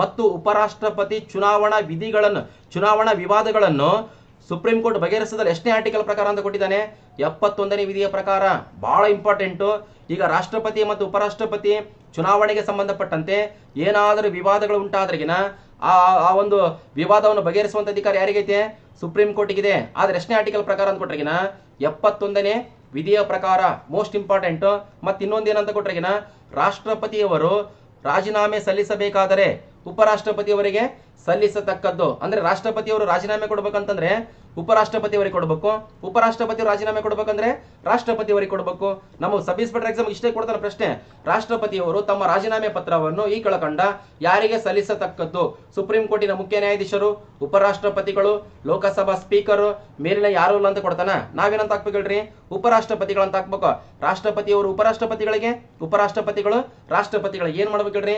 ಮತ್ತು ಉಪರಾಷ್ಟ್ರಪತಿ ಚುನಾವಣಾ ವಿವಾದಗಳನ್ನು ಸುಪ್ರೀಂ ಕೋರ್ಟ್ ಬಗೆಹರಿಸಿದರೆ ಎಷ್ಟನೇ ಆರ್ಟಿಕಲ್ ಪ್ರಕಾರ ಅಂತ ಕೊಟ್ಟಿದ್ದಾನೆ? 71ನೇ ವಿಧಿಯ ಪ್ರಕಾರ. ಬಹಳ ಇಂಪಾರ್ಟೆಂಟು. ಈಗ ರಾಷ್ಟ್ರಪತಿ ಮತ್ತು ಉಪರಾಷ್ಟ್ರಪತಿ ಚುನಾವಣೆಗೆ ಸಂಬಂಧಪಟ್ಟಂತೆ ಏನಾದರೂ ವಿವಾದಗಳು ಉಂಟಾದ್ರೆಗಿನ ಆ ಒಂದು ವಿವಾದವನ್ನು ಬಗೆಹರಿಸುವಂತ ಅಧಿಕಾರ ಯಾರಿಗೈತೆ? ಸುಪ್ರೀಂ ಕೋರ್ಟಿಗಿದೆ. ಆದ್ರೆ ಎಷ್ಟನೇ ಆರ್ಟಿಕಲ್ ಪ್ರಕಾರ ಅಂತ ಕೊಟ್ರೆಗಿನ 71ನೇ ವಿಧಿಯ ಪ್ರಕಾರ. Most important. ಮತ್ತೆ ಇನ್ನೊಂದೇನಂತ ಕೊಟ್ರೆಗಿನ ರಾಷ್ಟ್ರಪತಿಯವರು ರಾಜೀನಾಮೆ ಸಲ್ಲಿಸಬೇಕಾದರೆ ಉಪರಾಷ್ಟ್ರಪತಿಯವರಿಗೆ ಸಲ್ಲಿಸತಕ್ಕದ್ದು. ಅಂದ್ರೆ ರಾಷ್ಟ್ರಪತಿಯವರು ರಾಜೀನಾಮೆ ಕೊಡ್ಬೇಕಂತಂದ್ರೆ ಉಪರಾಷ್ಟ್ರಪತಿಯವರಿಗೆ ಕೊಡಬೇಕು, ಉಪರಾಷ್ಟ್ರಪತಿಯವರು ರಾಜೀನಾಮೆ ಕೊಡ್ಬೇಕಂದ್ರೆ ರಾಷ್ಟ್ರಪತಿಯವರಿಗೆ ಕೊಡಬೇಕು. ನಮ್ಮ ಸಬ್ ಇನ್ಸ್ಪೆಕ್ಟರ್ ಎಕ್ಸಾಮ್ ಇಷ್ಟೇ ಕೊಡ್ತಾನೆ ಪ್ರಶ್ನೆ, ರಾಷ್ಟ್ರಪತಿಯವರು ತಮ್ಮ ರಾಜೀನಾಮೆ ಪತ್ರವನ್ನು ಈ ಕೆಳಕಂಡ ಯಾರಿಗೆ ಸಲ್ಲಿಸತಕ್ಕದ್ದು? ಸುಪ್ರೀಂ ಕೋರ್ಟಿನ ಮುಖ್ಯ ನ್ಯಾಯಾಧೀಶರು, ಉಪರಾಷ್ಟ್ರಪತಿಗಳು, ಲೋಕಸಭಾ ಸ್ಪೀಕರ್, ಮೇಲಿನ ಯಾರು ಇಲ್ಲ ಅಂತ ಕೊಡ್ತಾನ. ನಾವೇನಂತ ಹಾಕ್ಬೇಕಲ್ರಿ? ಉಪರಾಷ್ಟ್ರಪತಿಗಳಂತ ಹಾಕ್ಬೇಕು. ರಾಷ್ಟ್ರಪತಿಯವರು ಉಪರಾಷ್ಟ್ರಪತಿಗಳಿಗೆ, ಉಪರಾಷ್ಟ್ರಪತಿಗಳು ರಾಷ್ಟ್ರಪತಿಗಳಿಗೆ ಏನ್ ಮಾಡ್ಬೇಕಲ್ರಿ?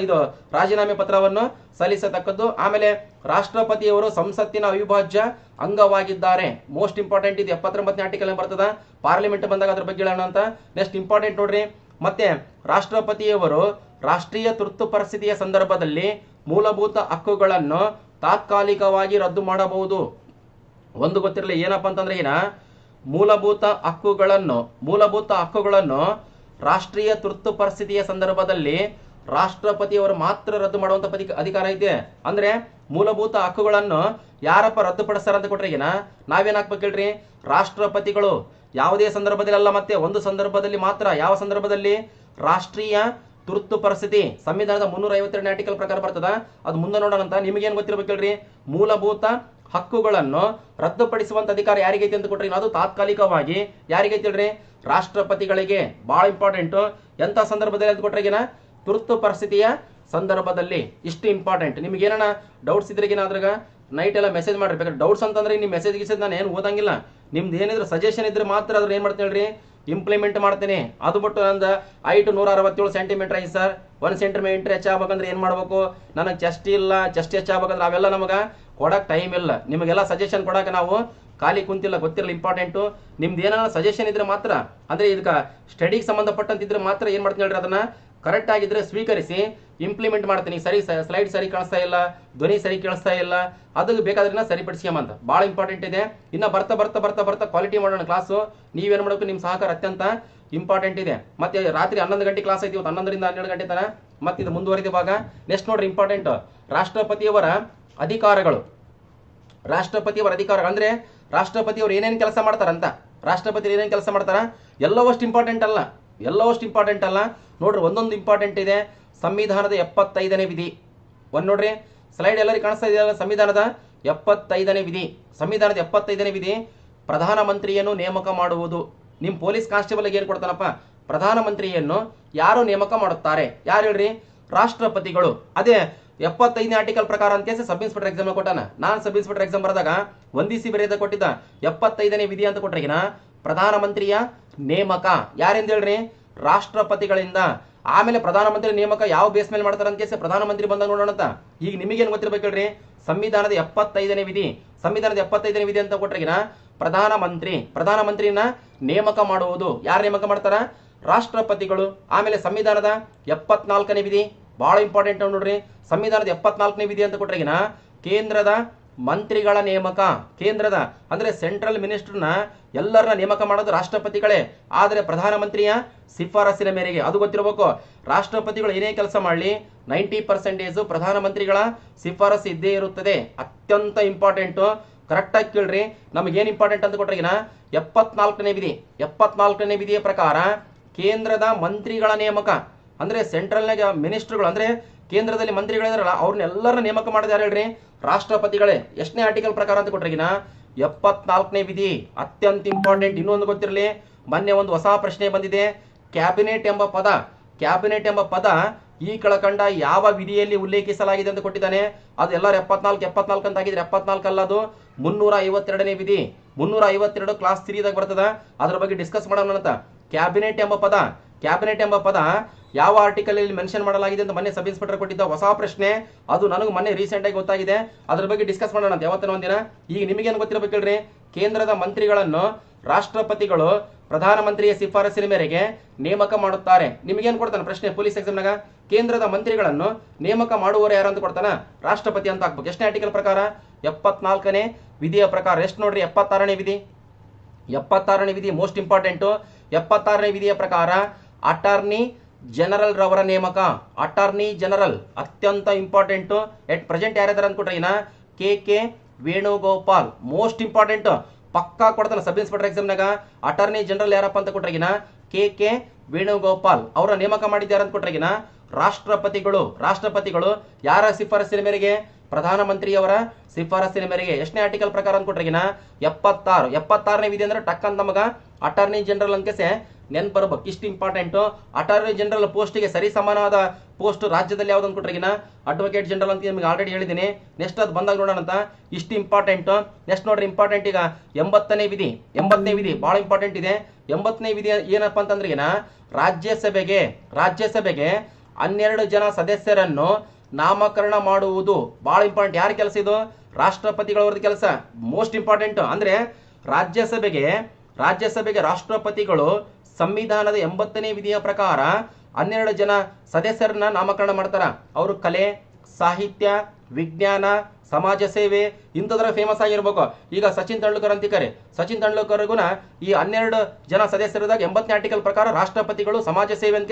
ಇದು ರಾಜೀನಾಮೆ ಪತ್ರವನ್ನು ಸಲ್ಲಿಸತಕ್ಕದ್ದು. ಆಮೇಲೆ ರಾಷ್ಟ್ರಪತಿಯವರು ಸಂಸತ್ತಿನ ಅವಿಭಾಜ್ಯ ಅಂಗವಾಗಿದ್ದಾರೆ. Most important. ಇದು 79ನೇ ಆರ್ಟಿಕಲ್ ಬರ್ತದ. ಪಾರ್ಲಿಮೆಂಟ್ ಬಂದಾಗ ಅದ್ರ ಬಗ್ಗೆ ಹೇಳೋಣ ಅಂತ. ನೆಕ್ಸ್ಟ್ ಇಂಪಾರ್ಟೆಂಟ್ ನೋಡ್ರಿ. ಮತ್ತೆ ರಾಷ್ಟ್ರಪತಿಯವರು ರಾಷ್ಟ್ರೀಯ ತುರ್ತು ಪರಿಸ್ಥಿತಿಯ ಸಂದರ್ಭದಲ್ಲಿ ಮೂಲಭೂತ ಹಕ್ಕುಗಳನ್ನು ತಾತ್ಕಾಲಿಕವಾಗಿ ರದ್ದು ಮಾಡಬಹುದು. ಒಂದು ಗೊತ್ತಿರಲಿ ಏನಪ್ಪಾ ಅಂತಂದ್ರೆ ಮೂಲಭೂತ ಹಕ್ಕುಗಳನ್ನು ರಾಷ್ಟ್ರೀಯ ತುರ್ತು ಪರಿಸ್ಥಿತಿಯ ಸಂದರ್ಭದಲ್ಲಿ ರಾಷ್ಟ್ರಪತಿಯವರು ಮಾತ್ರ ರದ್ದು ಮಾಡುವಂತ ಅಧಿಕಾರ ಐತೆ. ಅಂದ್ರೆ ಮೂಲಭೂತ ಹಕ್ಕುಗಳನ್ನು ಯಾರಪ್ಪ ರದ್ದುಪಡಿಸ್ತಾರ ಅಂತ ಕೊಟ್ರೆ ಈಗಿನ ನಾವೇನ್ ಹಾಕ್ಬೇಕು ಹೇಳ್ರಿ, ರಾಷ್ಟ್ರಪತಿಗಳು. ಯಾವುದೇ ಸಂದರ್ಭದಲ್ಲಿ ಅಲ್ಲ, ಮತ್ತೆ ಒಂದು ಸಂದರ್ಭದಲ್ಲಿ ಮಾತ್ರ. ಯಾವ ಸಂದರ್ಭದಲ್ಲಿ? ರಾಷ್ಟ್ರೀಯ ತುರ್ತು ಪರಿಸ್ಥಿತಿ ಸಂವಿಧಾನದ 352ನೇ ಆರ್ಟಿಕಲ್ ಪ್ರಕಾರ ಬರ್ತದ. ಅದು ಮುಂದೆ ನೋಡೋಣಂತ. ನಿಮಗೇನು ಗೊತ್ತಿರ್ಬೇಕು ಹೇಳ್ರಿ, ಮೂಲಭೂತ ಹಕ್ಕುಗಳನ್ನು ರದ್ದುಪಡಿಸುವಂತ ಅಧಿಕಾರ ಯಾರಿಗೈತಿ ಅಂತ ಕೊಟ್ರಿ, ಅದು ತಾತ್ಕಾಲಿಕವಾಗಿ ಯಾರಿಗೈತಿ ಹೇಳ್ರಿ, ರಾಷ್ಟ್ರಪತಿಗಳಿಗೆ. ಬಹಳ ಇಂಪಾರ್ಟೆಂಟ್. ಎಂತ ಸಂದರ್ಭದಲ್ಲಿ ಅಂತ ಕೊಟ್ರೆಗಿನ ತುರ್ತು ಪರಿಸ್ಥಿತಿಯ ಸಂದರ್ಭದಲ್ಲಿ. ಇಷ್ಟು ಇಂಪಾರ್ಟೆಂಟ್. ನಿಮ್ಗೆ ಏನಾನ ಡೌಟ್ಸ್ ಇದ್ರೆಗಿನ ಅದ್ರಾಗ ನೈಟ್ ಎಲ್ಲ ಮೆಸೇಜ್ ಮಾಡ್ರಿ. ಬೇಕಾದ್ರೆ ಡೌಟ್ಸ್ ಅಂತಂದ್ರೆ ನಿಮ್ಮ ಮೆಸೇಜ್ ಗಿಸೇಜ್ ನಾನು ಏನು ಓದಂಗಿಲ್ಲ. ನಿಮ್ದು ಏನಿದ್ರು ಸಜೆಷನ್ ಇದ್ರೆ ಮಾತ್ರ ಅದ್ರ ಏನ್ ಮಾಡ್ತೀನಿ ಹೇಳ್ರಿ, ಇಂಪ್ಲಿಮೆಂಟ್ ಮಾಡ್ತೀನಿ. ಅದು ಬಿಟ್ಟು ನಂದು ಹೈಟ್ 167 ಸೆಂಟಿಮೀಟರ್ ಐತಿ ಸರ್, 1 ಸೆಂಟಿಮೀಟರ್ ಹೆಚ್ಚಾಗಬೇಕಂದ್ರೆ ಏನ್ ಮಾಡ್ಬೇಕು, ನನಗೆ ಚೆಸ್ಟ್ ಇಲ್ಲ, ಚೆಸ್ಟ್ ಹೆಚ್ಚಾಗಬೇಕಂದ್ರೆ ಅವೆಲ್ಲ ನಮಗ ಕೊಡಕ್ ಟೈಮ್ ಇಲ್ಲ. ನಿಮಗೆಲ್ಲ ಸಜೆಷನ್ ಕೊಡಕ್ಕೆ ನಾವು ಖಾಲಿ ಕುಂತಿಲ್ಲ, ಗೊತ್ತಿರಲ್ಲ. ಇಂಪಾರ್ಟೆಂಟು ನಿಮ್ದು ಏನಾರ ಸಜೆಷನ್ ಇದ್ರೆ ಮಾತ್ರ, ಅಂದ್ರೆ ಇದಕ್ಕೆ ಸ್ಟಡಿಗೆ ಸಂಬಂಧಪಟ್ಟಂತಿದ್ರೆ ಮಾತ್ರ ಏನ್ ಮಾಡ್ತೀನಿ ಹೇಳ್ರಿ, ಅದನ್ನ ಕರೆಕ್ಟ್ ಆಗಿದ್ರೆ ಸ್ವೀಕರಿಸಿ ಇಂಪ್ಲಿಮೆಂಟ್ ಮಾಡ್ತೀನಿ. ಸರಿ ಸ್ಲೈಡ್ ಸರಿ ಕಾಣಿಸ್ತಾ ಇಲ್ಲ, ಧ್ವನಿ ಸರಿ ಕೇಳಿಸ್ತಾ ಇಲ್ಲ, ಅದಕ್ಕೆ ಬೇಕಾದ್ರೆ ಸರಿಪಡಿಸ್ಕೊಂಬಂತ. ಬಹಳ ಇಂಪಾರ್ಟೆಂಟ್ ಇದೆ. ಇನ್ನ ಬರ್ತಾ ಬರ್ತಾ ಬರ್ತಾ ಬರ್ತಾ ಕ್ವಾಲಿಟಿ ಮಾಡೋಣ ಕ್ಲಾಸು. ನೀವೇನ್ ಮಾಡಬೇಕು, ನಿಮ್ಮ ಸಹಕಾರ ಅತ್ಯಂತ ಇಂಪಾರ್ಟೆಂಟ್ ಇದೆ. ಮತ್ತೆ ರಾತ್ರಿ 11 ಗಂಟೆ ಕ್ಲಾಸ್ ಐತಿ, 11ರಿಂದ 12 ಗಂಟೆ ತನ. ಮತ್ತೆ ಇದು ಮುಂದುವರಿದ ಭಾಗ. ನೆಕ್ಸ್ಟ್ ನೋಡ್ರಿ ಇಂಪಾರ್ಟೆಂಟ್, ರಾಷ್ಟ್ರಪತಿಯವರ ಅಧಿಕಾರಗಳು. ರಾಷ್ಟ್ರಪತಿಯವರ ಅಧಿಕಾರ ಅಂದ್ರೆ ರಾಷ್ಟ್ರಪತಿಯವರು ಏನೇನು ಕೆಲಸ ಮಾಡ್ತಾರಂತ. ರಾಷ್ಟ್ರಪತಿ ಏನೇನು ಕೆಲಸ ಮಾಡ್ತಾರ ಎಲ್ಲವಷ್ಟು ಇಂಪಾರ್ಟೆಂಟ್ ಅಲ್ಲ, ಎಲ್ಲವಷ್ಟು ಇಂಪಾರ್ಟೆಂಟ್ ಅಲ್ಲ. ನೋಡ್ರಿ ಒಂದೊಂದು ಇಂಪಾರ್ಟೆಂಟ್ ಇದೆ. ಸಂವಿಧಾನದ 75ನೇ ವಿಧಿ ಒಂದ್ ನೋಡ್ರಿ, ಸ್ಲೈಡ್ ಎಲ್ಲರಿಗೂ ಕಾಣಿಸ್ತಾ ಇದೆಯಲ್ಲ. ಸಂವಿಧಾನದ 75ನೇ ವಿಧಿ. ಸಂವಿಧಾನದ 75ನೇ ವಿಧಿ ಪ್ರಧಾನಮಂತ್ರಿಯನ್ನು ನೇಮಕ ಮಾಡುವುದು. ನಿಮ್ ಪೊಲೀಸ್ ಕಾನ್ಸ್ಟೇಬಲ್ ಏನ್ ಕೊಡ್ತಾನಪ್ಪ, ಪ್ರಧಾನಮಂತ್ರಿಯನ್ನು ಯಾರು ನೇಮಕ ಮಾಡುತ್ತಾರೆ? ಯಾರು ಹೇಳ್ರಿ, ರಾಷ್ಟ್ರಪತಿಗಳು. ಅದೇ 75ನೇ ಆರ್ಟಿಕಲ್ ಪ್ರಕಾರ ಅಂತ ಸಬ್ ಇನ್ಸ್ಪೆಕ್ಟರ್ ಎಕ್ಸಾಮ್ ಕೊಟ್ಟಾನ. ನಾನು ಸಬ್ ಇನ್ಸ್ಪೆಕ್ಟರ್ ಎಕ್ಸಾಮ್ ಬರೆದಾಗ ಒಂದಿಸಿ ಬರೆಯದ ಕೊಟ್ಟಿದ್ದ 75ನೇ ವಿಧಿ ಅಂತ ಕೊಟ್ರೆಗಿನ ಪ್ರಧಾನಮಂತ್ರಿಯ ನೇಮಕ ಯಾರೆಂದ ಹೇಳ್ರಿ, ರಾಷ್ಟ್ರಪತಿಗಳಿಂದ. ಆಮೇಲೆ ಪ್ರಧಾನಮಂತ್ರಿ ನೇಮಕ ಯಾವ ಬೇಸ್ ಮೇಲೆ ಮಾಡ್ತಾರ ಅಂತ ಪ್ರಧಾನಮಂತ್ರಿ ಬಂದಾಗ ನೋಡೋಣ ಅಂತ. ಈಗ ನಿಮಗೇನು ಗೊತ್ತಿರ್ಬೇಕು ಹೇಳ್ರಿ, ಸಂವಿಧಾನದ 75ನೇ ವಿಧಿ. ಸಂವಿಧಾನದ 75ನೇ ವಿಧಿ ಅಂತ ಕೊಟ್ರೆಗಿನ ಪ್ರಧಾನಮಂತ್ರಿನ ನೇಮಕ ಮಾಡುವುದು. ಯಾರು ನೇಮಕ ಮಾಡ್ತಾರ, ರಾಷ್ಟ್ರಪತಿಗಳು. ಆಮೇಲೆ ಸಂವಿಧಾನದ 74ನೇ ವಿಧಿ ಬಹಳ ಇಂಪಾರ್ಟೆಂಟ್ ನೋಡ್ರಿ. ಸಂವಿಧಾನದ 74ನೇ ವಿಧಿ ಅಂತ ಕೊಟ್ರೆಗಿನ ಕೇಂದ್ರದ ಮಂತ್ರಿಗಳ ನೇಮಕ. ಕೇಂದ್ರದ ಅಂದ್ರೆ ಸೆಂಟ್ರಲ್ ಮಿನಿಸ್ಟರ್ನ ಎಲ್ಲರನ್ನ ನೇಮಕ ಮಾಡೋದು ರಾಷ್ಟ್ರಪತಿಗಳೇ. ಆದರೆ ಪ್ರಧಾನಮಂತ್ರಿಯ ಶಿಫಾರಸಿನ ಮೇರೆಗೆ. ಅದು ಗೊತ್ತಿರಬೇಕು. ರಾಷ್ಟ್ರಪತಿಗಳು ಏನೇ ಕೆಲಸ ಮಾಡಲಿ 90% ಪ್ರಧಾನಮಂತ್ರಿಗಳ ಶಿಫಾರಸು ಇದ್ದೇ ಇರುತ್ತದೆ. ಅತ್ಯಂತ ಇಂಪಾರ್ಟೆಂಟ್. ಕರೆಕ್ಟ್ ಆಗಿ ಕೇಳ್ರಿ. ನಮಗೇನು ಇಂಪಾರ್ಟೆಂಟ್ ಅಂತ ಕೊಟ್ರೆಗಿನ 74ನೇ ವಿಧಿ. 74ನೇ ವಿಧಿಯ ಪ್ರಕಾರ ಕೇಂದ್ರದ ಮಂತ್ರಿಗಳ ನೇಮಕ ಅಂದ್ರೆ ಸೆಂಟ್ರಲ್ನಾಗ ಮಿನಿಸ್ಟರ್ಗಳು ಅಂದ್ರೆ ಕೇಂದ್ರದಲ್ಲಿ ಮಂತ್ರಿಗಳಿದಾರಲ್ಲ ಅವ್ರನ್ನೆಲ್ಲರನ್ನ ನೇಮಕ ಮಾಡೋದು ಯಾರು ಹೇಳ್ರಿ, ರಾಷ್ಟ್ರಪತಿಗಳೇ. ಎಷ್ಟನೇ ಆರ್ಟಿಕಲ್ ಪ್ರಕಾರ ಅಂತ ಕೊಟ್ರೆಗಿನ 74ನೇ ವಿಧಿ. ಅತ್ಯಂತ ಇಂಪಾರ್ಟೆಂಟ್. ಇನ್ನೊಂದು ಗೊತ್ತಿರಲಿ, ಮೊನ್ನೆ ಒಂದು ಹೊಸ ಪ್ರಶ್ನೆ ಬಂದಿದೆ. ಕ್ಯಾಬಿನೆಟ್ ಎಂಬ ಪದ, ಕ್ಯಾಬಿನೆಟ್ ಎಂಬ ಪದ ಈ ಕೆಳಕಂಡ ಯಾವ ವಿಧಿಯಲ್ಲಿ ಉಲ್ಲೇಖಿಸಲಾಗಿದೆ ಅಂತ ಕೊಟ್ಟಿದ್ದಾನೆ. ಅದು ಎಲ್ಲರೂ 74 ಅಂತ ಆಗಿದ್ರೆ 74 ಅಲ್ಲ, ಅದು 352ನೇ ವಿಧಿ. 352 ಕ್ಲಾಸ್ 3ದಾಗ ಬರ್ತದ. ಅದ್ರ ಬಗ್ಗೆ ಡಿಸ್ಕಸ್ ಮಾಡೋಣ ಅಂತ. ಕ್ಯಾಬಿನೆಟ್ ಎಂಬ ಪದ, ಕ್ಯಾಬಿನೆಟ್ ಎಂಬ ಪದ ಯಾವ ಆರ್ಟಿಕಲ್ ಅಲ್ಲಿ ಮೆನ್ಷನ್ ಮಾಡಲಾಗಿದೆ ಅಂತ ಮೊನ್ನೆ ಸಬ್ ಇನ್ಸ್ಪೆಕ್ಟರ್ ಕೊಟ್ಟಿದ್ದ ಹೊಸ ಪ್ರಶ್ನೆ. ಅದು ನನಗೆ ಮೊನ್ನೆ ರೀಸೆಂಟ್ ಆಗಿ ಗೊತ್ತಾಗಿದೆ. ಅದ್ರ ಬಗ್ಗೆ ಡಿಸ್ಕಸ್ ಮಾಡೋಣ ಅಂತ ಯಾವತ್ತಿನ ಒಂದಿನ. ಈಗ ನಿಮಗೇನು ಗೊತ್ತಿರಬೇಕು ಹೇಳ್ರಿ, ಕೇಂದ್ರದ ಮಂತ್ರಿಗಳನ್ನು ರಾಷ್ಟ್ರಪತಿಗಳು ಪ್ರಧಾನಮಂತ್ರಿಯ ಶಿಫಾರಸಿನ ಮೇರೆಗೆ ನೇಮಕ ಮಾಡುತ್ತಾರೆ. ನಿಮಗೇನು ಕೊಡ್ತಾನೆ ಪ್ರಶ್ನೆ ಪೊಲೀಸ್ ಎಕ್ಸಾಮ್ನಾಗ, ಕೇಂದ್ರದ ಮಂತ್ರಿಗಳನ್ನು ನೇಮಕ ಮಾಡುವವರು ಯಾರು ಅಂತ ಕೊಡ್ತಾನ, ರಾಷ್ಟ್ರಪತಿ ಅಂತ ಹಾಕ್ಬೇಕು. ಎಷ್ಟನೇ ಆರ್ಟಿಕಲ್ ಪ್ರಕಾರ, 74ನೇ ವಿಧಿಯ ಪ್ರಕಾರ. ಎಷ್ಟು ನೋಡ್ರಿ, 76ನೇ ವಿಧಿ. 76ನೇ ವಿಧಿ ಮೋಸ್ಟ್ ಇಂಪಾರ್ಟೆಂಟ್. 76ನೇ ವಿಧಿಯ ಪ್ರಕಾರ ಅಟಾರ್ನಿ ಜನರಲ್ ರವರ ನೇಮಕ. ಅಟಾರ್ನಿ ಜನರಲ್ ಅತ್ಯಂತ ಇಂಪಾರ್ಟೆಂಟ್. ಎಟ್ ಪ್ರೆಸೆಂಟ್ ಯಾರಿದಾರ ಅಂದ್ಕೊಟ್ರೆ ಕೆ ವೇಣುಗೋಪಾಲ್. Most important. ಪಕ್ಕಾ ಕೊಡ್ತಾನೆ ಸಬ್ ಇನ್ಸ್ಪೆಕ್ಟರ್ ಎಕ್ಸಾಮ್ನಾಗ. ಅಟಾರ್ನಿ ಜನರಲ್ ಯಾರಪ್ಪ ಅಂತ ಕೊಟ್ರೆಗಿನ ಕೆ ವೇಣುಗೋಪಾಲ್. ಅವರ ನೇಮಕ ಮಾಡಿದ್ದಾರೆ ಅಂತ ಕೊಟ್ರೆಗಿನ ರಾಷ್ಟ್ರಪತಿಗಳು. ರಾಷ್ಟ್ರಪತಿಗಳು ಯಾರ ಶಿಫಾರಸಿನ ಮೇರೆಗೆ, ಪ್ರಧಾನಮಂತ್ರಿಯವರ ಶಿಫಾರಸಿನ ಮೇರೆಗೆ. ಎಷ್ಟನೇ ಆರ್ಟಿಕಲ್ ಪ್ರಕಾರ ಅಂತ ಕೊಟ್ರೆಗಿನ 76. 76ನೇ ವಿಧಿ ಅಂದ್ರೆ ಟಕ್ ಅಂತ ನಮಗ ಅಟಾರ್ನಿ ಜನರಲ್ ಅಂಕೆಸೆ ನೆನ್ಪು ಬರ್ಬೇಕು. ಇಷ್ಟು ಇಂಪಾರ್ಟೆಂಟ್. ಅಟಾರ್ನಿ ಜನರಲ್ ಪೋಸ್ಟ್ಗೆ ಸರಿ ಸಮಾನವಾದ ಪೋಸ್ಟ್ ರಾಜ್ಯದಲ್ಲಿ ಯಾವ್ದು ಅಂದ್ಕೊಟ್ರೆಗಿನ ಅಡ್ವೊಕೇಟ್ ಜನರಲ್ ಅಂತ ನಿಮಗೆ ಆಲ್ರೆಡಿ ಹೇಳಿದ್ದೀನಿ. ನೆಕ್ಸ್ಟ್ ಅದು ಬಂದಾಗ ನೋಡೋಣ ಅಂತ. ಇಷ್ಟು ಇಂಪಾರ್ಟೆಂಟ್. ನೆಕ್ಸ್ಟ್ ನೋಡ್ರಿ ಇಂಪಾರ್ಟೆಂಟ್. ಈಗ 80ನೇ ವಿಧಿ. 80ನೇ ವಿಧಿ ಬಹಳ ಇಂಪಾರ್ಟೆಂಟ್ ಇದೆ. 80ನೇ ವಿಧಿ ಏನಪ್ಪಾ ಅಂತಂದ್ರೆ ರಾಜ್ಯಸಭೆಗೆ 12 ಜನ ಸದಸ್ಯರನ್ನು ನಾಮಕರಣ ಮಾಡುವುದು. ಬಹಳ ಇಂಪಾರ್ಟೆಂಟ್. ಯಾರ ಕೆಲಸ ಇದು, ರಾಷ್ಟ್ರಪತಿಗಳವ್ರದ್ದು ಕೆಲಸ. Most important. ಅಂದ್ರೆ ರಾಜ್ಯಸಭೆಗೆ ರಾಷ್ಟ್ರಪತಿಗಳು ಸಂವಿಧಾನದ 80ನೇ ವಿಧಿಯ ಪ್ರಕಾರ 12 ಜನ ಸದಸ್ಯರನ್ನ ನಾಮಕರಣ ಮಾಡ್ತಾರ. ಅವರು ಕಲೆ, ಸಾಹಿತ್ಯ, ವಿಜ್ಞಾನ, ಸಮಾಜ ಸೇವೆ ಇಂಥದ್ರ ಫೇಮಸ್ ಆಗಿರ್ಬೇಕು. ಈಗ ಸಚಿನ್ ತೆಂಡೂಲ್ಕರ್ ಅಂತಿದ್ದಾರೆ. ಸಚಿನ್ ತೆಂಡೂಲ್ಕರ್ಗುನ ಈ 12 ಜನ ಸದಸ್ಯರಿದಾಗ 80ನೇ ಆರ್ಟಿಕಲ್ ಪ್ರಕಾರ ರಾಷ್ಟ್ರಪತಿಗಳು ಸಮಾಜ ಸೇವೆ ಅಂತ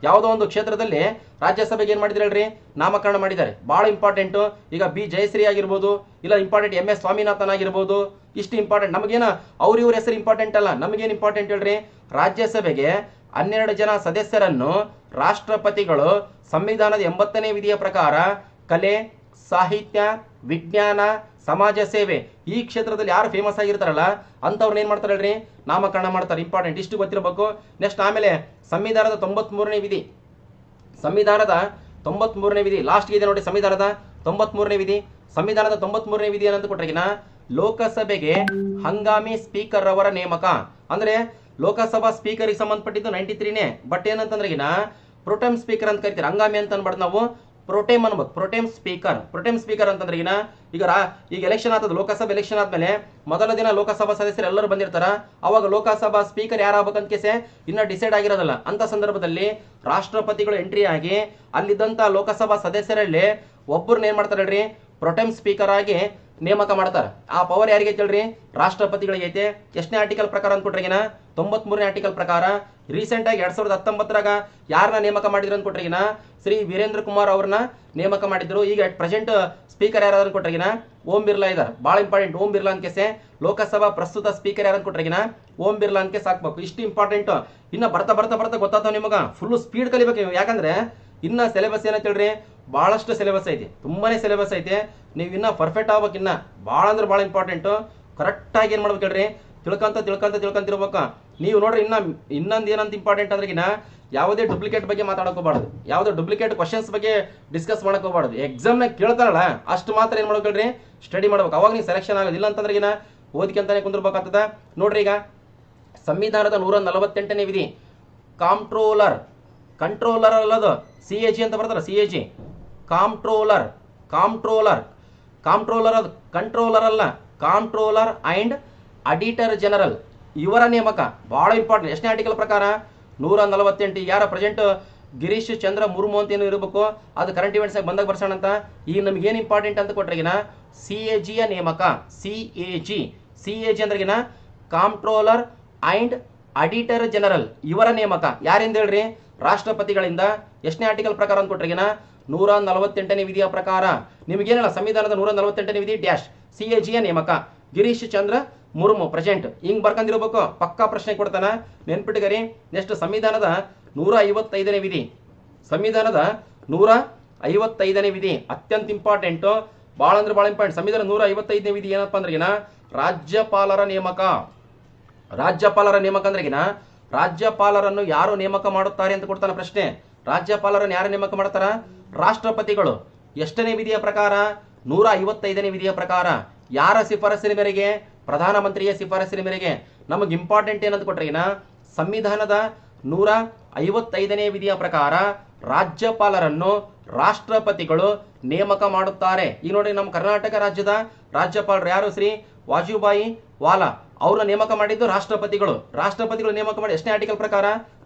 ಯಾವುದೋ ಒಂದು ಕ್ಷೇತ್ರದಲ್ಲಿ ರಾಜ್ಯಸಭೆಗೆ ಏನ್ ಮಾಡಿದ್ರೆ ಹೇಳ್ರಿ, ನಾಮಕರಣ ಮಾಡಿದ್ದಾರೆ. ಬಹಳ ಇಂಪಾರ್ಟೆಂಟ್. ಈಗ ಬಿ ಜಯಶ್ರೀ ಆಗಿರ್ಬೋದು, ಇಲ್ಲ ಇಂಪಾರ್ಟೆಂಟ್ MS ಸ್ವಾಮಿನಾಥನ್ ಆಗಿರ್ಬೋದು. ಇಷ್ಟು ಇಂಪಾರ್ಟೆಂಟ್. ನಮಗೇನ ಇವ್ರ ಹೆಸರು ಇಂಪಾರ್ಟೆಂಟ್ ಅಲ್ಲ, ನಮಗೇನು ಇಂಪಾರ್ಟೆಂಟ್ ಹೇಳ್ರಿ, ರಾಜ್ಯಸಭೆಗೆ 12 ಜನ ಸದಸ್ಯರನ್ನು ರಾಷ್ಟ್ರಪತಿಗಳು ಸಂವಿಧಾನದ 80ನೇ ವಿಧಿಯ ಪ್ರಕಾರ ಕಲೆ, ಸಾಹಿತ್ಯ, ವಿಜ್ಞಾನ, ಸಮಾಜ ಸೇವೆ ಈ ಕ್ಷೇತ್ರದಲ್ಲಿ ಯಾರು ಫೇಮಸ್ ಆಗಿರ್ತಾರಲ್ಲ ಅಂತವ್ರನ್ನ ಏನ್ ಮಾಡ್ತಾರೆ ಹೇಳ್ರಿ, ನಾಮಕರಣ ಮಾಡ್ತಾರೆ. ಇಂಪಾರ್ಟೆಂಟ್. ಇಷ್ಟು ಗೊತ್ತಿರಬೇಕು. ನೆಕ್ಸ್ಟ್ ಆಮೇಲೆ ಸಂವಿಧಾನದ 93ನೇ ವಿಧಿ. ಸಂವಿಧಾನದ 93ನೇ ವಿಧಿ ಲಾಸ್ಟ್ ಇದೆ ನೋಡಿ. ಸಂವಿಧಾನದ 93ನೇ ವಿಧಿ. ಸಂವಿಧಾನದ 93ನೇ ವಿಧಿ ಏನಂತ ಕೊಟ್ರಿಗಿನ, ಲೋಕಸಭೆಗೆ ಹಂಗಾಮಿ ಸ್ಪೀಕರ್ ಅವರ ನೇಮಕ. ಅಂದ್ರೆ ಲೋಕಸಭಾ ಸ್ಪೀಕರ್ಗೆ ಸಂಬಂಧಪಟ್ಟಿದ್ದು 93ನೇ. ಬಟ್ ಏನಂತಂದ್ರೆಗಿನ ಪ್ರೊಟೆಮ್ ಸ್ಪೀಕರ್ ಅಂತ ಕರಿತೀವಿ. ಹಂಗಾಮಿ ಅಂತ ಅನ್ಬಾರ್ದು ನಾವು, ಪ್ರೋಟೇಮ್ ಅನ್ಬೇಕು. ಪ್ರೋಟೇಮ್ ಸ್ಪೀಕರ್. ಪ್ರೋಟೇಮ್ ಸ್ಪೀಕರ್ ಅಂತಂದ್ರೆ ಈಗ ಎಲೆಕ್ಷನ್ ಆಗ್ತದೆ. ಲೋಕಸಭಾ ಎಲೆಕ್ಷನ್ ಆದ್ಮೇಲೆ ಮೊದಲ ದಿನ ಲೋಕಸಭಾ ಸದಸ್ಯರು ಎಲ್ಲರೂ ಬಂದಿರ್ತಾರ. ಅವಾಗ ಲೋಕಸಭಾ ಸ್ಪೀಕರ್ ಯಾರಾಗಬೇಕಂತ ಕೇಸೆ ಇನ್ನ ಡಿಸೈಡ್ ಆಗಿರೋದಲ್ಲ. ಅಂತ ಸಂದರ್ಭದಲ್ಲಿ ರಾಷ್ಟ್ರಪತಿಗಳು ಎಂಟ್ರಿ ಆಗಿ ಅಲ್ಲಿದ್ದಂತ ಲೋಕಸಭಾ ಸದಸ್ಯರಲ್ಲಿ ಒಬ್ಬರನ್ನ ಏನ್ ಮಾಡ್ತಾರೆ ಹೇಳ್ರಿ, ಪ್ರೊಟೆಮ್ ಸ್ಪೀಕರ್ ಆಗಿ ನೇಮಕ ಮಾಡ್ತಾರೆ. ಆ ಪವರ್ ಯಾರಿಗೆ ಐತೆ, ರಾಷ್ಟ್ರಪತಿಗಳಿಗೆ ಐತೆ. ಎಷ್ಟನೇ ಆರ್ಟಿಕಲ್ ಪ್ರಕಾರ ಅಂದ್ಕೊಟ್ರಿಗಿನ, 93ನೇ ಆರ್ಟಿಕಲ್ ಪ್ರಕಾರ. ರೀಸೆಂಟ್ ಆಗಿ 2019ರಾಗ ಯಾರನ್ನ ನೇಮಕ ಮಾಡಿದ್ರು ಅಂದ್ಕೊಟ್ರಿಗಿನ, ಶ್ರೀ ವೀರೇಂದ್ರ ಕುಮಾರ್ ಅವ್ರನ್ನ ನೇಮಕ ಮಾಡಿದ್ರು. ಈಗ ಪ್ರೆಸೆಂಟ್ ಸ್ಪೀಕರ್ ಯಾರು ಅನ್ಕೊಟ್ರಿಗಿನ, ಓಂ ಬಿರ್ಲಾ ಇದಾರೆ. ಬಹಳ ಇಂಪಾರ್ಟೆಂಟ್. ಓಂ ಬಿರ್ಲಾ ಅನ್ಕೆಸೆ ಲೋಕಸಭಾ ಪ್ರಸ್ತುತ ಸ್ಪೀಕರ್ ಯಾರು ಅನ್ಕೊಟ್ರಿಗಿನ, ಓಂ ಬಿರ್ಲಾ ಅನ್ಕೆ ಸಾಕ್ಬೇಕು. ಇಷ್ಟು ಇಂಪಾರ್ಟೆಂಟ್. ಇನ್ನ ಬರ್ತಾ ಬರ್ತಾ ಬರ್ತಾ ಗೊತ್ತಾಗ್ತಾವ ನಿಮಗ. ಫುಲ್ ಸ್ಪೀಡ್ ಕಲಿಬೇಕು ನೀವು. ಯಾಕಂದ್ರೆ ಇನ್ನ ಸಿಲೆಬಸ್ ಏನಂತ ಹೇಳ್ರಿ, ಬಹಳಷ್ಟು ಸಿಲೆಬಸ್ ಐತಿ. ತುಂಬಾನೇ ಸಿಲೆಬಸ್ ಐತೆ. ನೀವು ಇನ್ನ ಪರ್ಫೆಕ್ಟ್ ಆಗ್ಬೇಕು. ಇನ್ನ ಭಾಳ ಅಂದ್ರೆ ಭಾಳ ಇಂಪಾರ್ಟೆಂಟ್. ಕರೆಕ್ಟ್ ಆಗಿ ಏನ್ ಮಾಡ್ಬೇಕು ಹೇಳ್ರಿ, ತಿಳ್ಕೊಂತಿರ್ಬೇಕು. ನೀವು ನೋಡ್ರಿ ಇನ್ನೊಂದು ಏನಂತ ಇಂಪಾರ್ಟೆಂಟ್ ಅಂದ್ರೆಗಿನ, ಯಾವುದೇ ಡುಪ್ಲಿಕೇಟ್ ಬಗ್ಗೆ ಮಾತಾಡಕೋಬಾರ್ದು. ಯಾವುದೇ ಡುಪ್ಲಿಕೇಟ್ ಕ್ವಶನ್ಸ್ ಬಗ್ಗೆ ಡಿಸ್ಕಸ್ ಮಾಡಕೋಬಾರ್ದು. ಎಕ್ಸಾಮ್ನಾಗ ಕೇಳ್ತಾರಲ್ಲ ಅಷ್ಟು ಮಾತ್ರ ಏನ್ ಮಾಡ್ಬೇಕು ಹೇಳ್ರಿ, ಸ್ಟಡಿ ಮಾಡ್ಬೇಕು. ಅವಾಗ ನೀವು ಸೆಲೆಕ್ಷನ್ ಆಗೋದಿಲ್ಲ ಅಂತಂದ್ರೆಗಿನ ಓದಿಕೆಂತಾನೆ ಕುಂದಿರ್ಬೇಕಾಗ್ತದ. ನೋಡ್ರಿ, ಈಗ ಸಂವಿಧಾನದ 148ನೇ ವಿಧಿ, ಕಾಂಟ್ರೋಲರ್. ಕಂಟ್ರೋಲರ್ ಅಲ್ಲದು, CAG ಅಂತ ಬರ್ತಾರ. CAG ಕಾಂಟ್ರೋಲರ್. ಅದು ಕಂಟ್ರೋಲರ್ ಅಲ್ಲ. ಕಾಂಟ್ರೋಲರ್ ಅಂಡ್ ಅಡಿಟರ್ ಜನರಲ್ ಇವರ ನೇಮಕ ಬಹಳ ಇಂಪಾರ್ಟೆಂಟ್. ಎಷ್ಟನೇ ಆರ್ಟಿಕಲ್ ಪ್ರಕಾರ, 148. ಯಾರ ಪ್ರೆಸೆಂಟ್ ಗಿರೀಶ್ ಚಂದ್ರ ಮುರ್ಮು ಅಂತ ಏನು ಇರಬೇಕು, ಅದು ಕರೆಂಟ್ ಇವೆಂಟ್ಸ್ ಆಗಿ ಬಂದಾಗ ಬರ್ಸೋಣ ಅಂತ. ಈಗ ನಮ್ಗೆ ಏನು ಇಂಪಾರ್ಟೆಂಟ್ ಅಂತ ಕೊಟ್ರಿಗಿನ, CAG ಯ ನೇಮಕ. CAG ಅಂದ್ರೆಗಿನ ಕಾಂಟ್ರೋಲರ್ ಅಂಡ್ ಅಡಿಟರ್ ಜನರಲ್ ಇವರ ನೇಮಕ ಯಾರಿಂದ ಹೇಳ್ರಿ, ರಾಷ್ಟ್ರಪತಿಗಳಿಂದ. ಎಷ್ಟನೇ ಆರ್ಟಿಕಲ್ ಪ್ರಕಾರ ಅಂತ ಕೊಟ್ರಿಗಿನ, 148ನೇ ವಿಧಿಯ ಪ್ರಕಾರ. ನಿಮಗೇನಲ್ಲ ಸಂವಿಧಾನದ 148ನೇ ವಿಧಿ ಡ್ಯಾಶ್ CAG ಯ ನೇಮಕ ಗಿರೀಶ್ ಚಂದ್ರ ಮುರ್ಮು ಪ್ರೆಸೆಂಟ್. ಹಿಂಗ್ ಬರ್ಕೊಂಡಿರ್ಬೇಕು. ಪಕ್ಕಾ ಪ್ರಶ್ನೆ ಕೊಡ್ತಾನ, ನೆನ್ಪಿಟ್ಕರಿ. ನೆಕ್ಸ್ಟ್ ಸಂವಿಧಾನದ 155ನೇ ವಿಧಿ. ಸಂವಿಧಾನದ 155ನೇ ವಿಧಿ ಅತ್ಯಂತ ಇಂಪಾರ್ಟೆಂಟ್. ಭಾಳ ಅಂದ್ರೆ ಭಾಳ ಇಂಪಾರ್ಟೆಂಟ್. ಸಂವಿಧಾನ 155ನೇ ವಿಧಿ ಏನಪ್ಪಾ ಅಂದ್ರೆಗಿನ, ರಾಜ್ಯಪಾಲರ ನೇಮಕ. ರಾಜ್ಯಪಾಲರ ನೇಮಕ ಅಂದ್ರೆಗಿನ, ರಾಜ್ಯಪಾಲರನ್ನು ಯಾರು ನೇಮಕ ಮಾಡುತ್ತಾರೆ ಅಂತ ಕೊಡ್ತಾನೆ ಪ್ರಶ್ನೆ. ರಾಜ್ಯಪಾಲರನ್ನು ಯಾರು ನೇಮಕ ಮಾಡ್ತಾರ, ರಾಷ್ಟ್ರಪತಿಗಳು. ಎಷ್ಟನೇ ವಿಧಿಯ ಪ್ರಕಾರ, 155ನೇ ವಿಧಿಯ ಪ್ರಕಾರ. ಯಾರ ಶಿಫಾರಸಿನ ಮೇರೆಗೆ, ಪ್ರಧಾನಮಂತ್ರಿಯ ಶಿಫಾರಸಿನ ಮೇರೆಗೆ. ನಮಗೆ ಇಂಪಾರ್ಟೆಂಟ್ ಏನಂತ ಕೊಟ್ರಿಗಿನ, ಸಂವಿಧಾನದ 155ನೇ ವಿಧಿಯ ಪ್ರಕಾರ ರಾಜ್ಯಪಾಲರನ್ನು ರಾಷ್ಟ್ರಪತಿಗಳು ನೇಮಕ ಮಾಡುತ್ತಾರೆ. ಈಗ ನೋಡಿ, ನಮ್ಮ ಕರ್ನಾಟಕ ರಾಜ್ಯದ ರಾಜ್ಯಪಾಲರು ಯಾರು, ಶ್ರೀ ವಾಜುಭಾಯಿ ವಾಲಾ. ಅವ್ರನ್ನ ನೇಮಕ ಮಾಡಿದ್ದು ರಾಷ್ಟ್ರಪತಿಗಳು. ರಾಷ್ಟ್ರಪತಿಗಳು ನೇಮಕ ಮಾಡಿ ಎಷ್ಟನೇ ಆರ್ಟಿಕಲ್ ಪ್ರಕಾರ,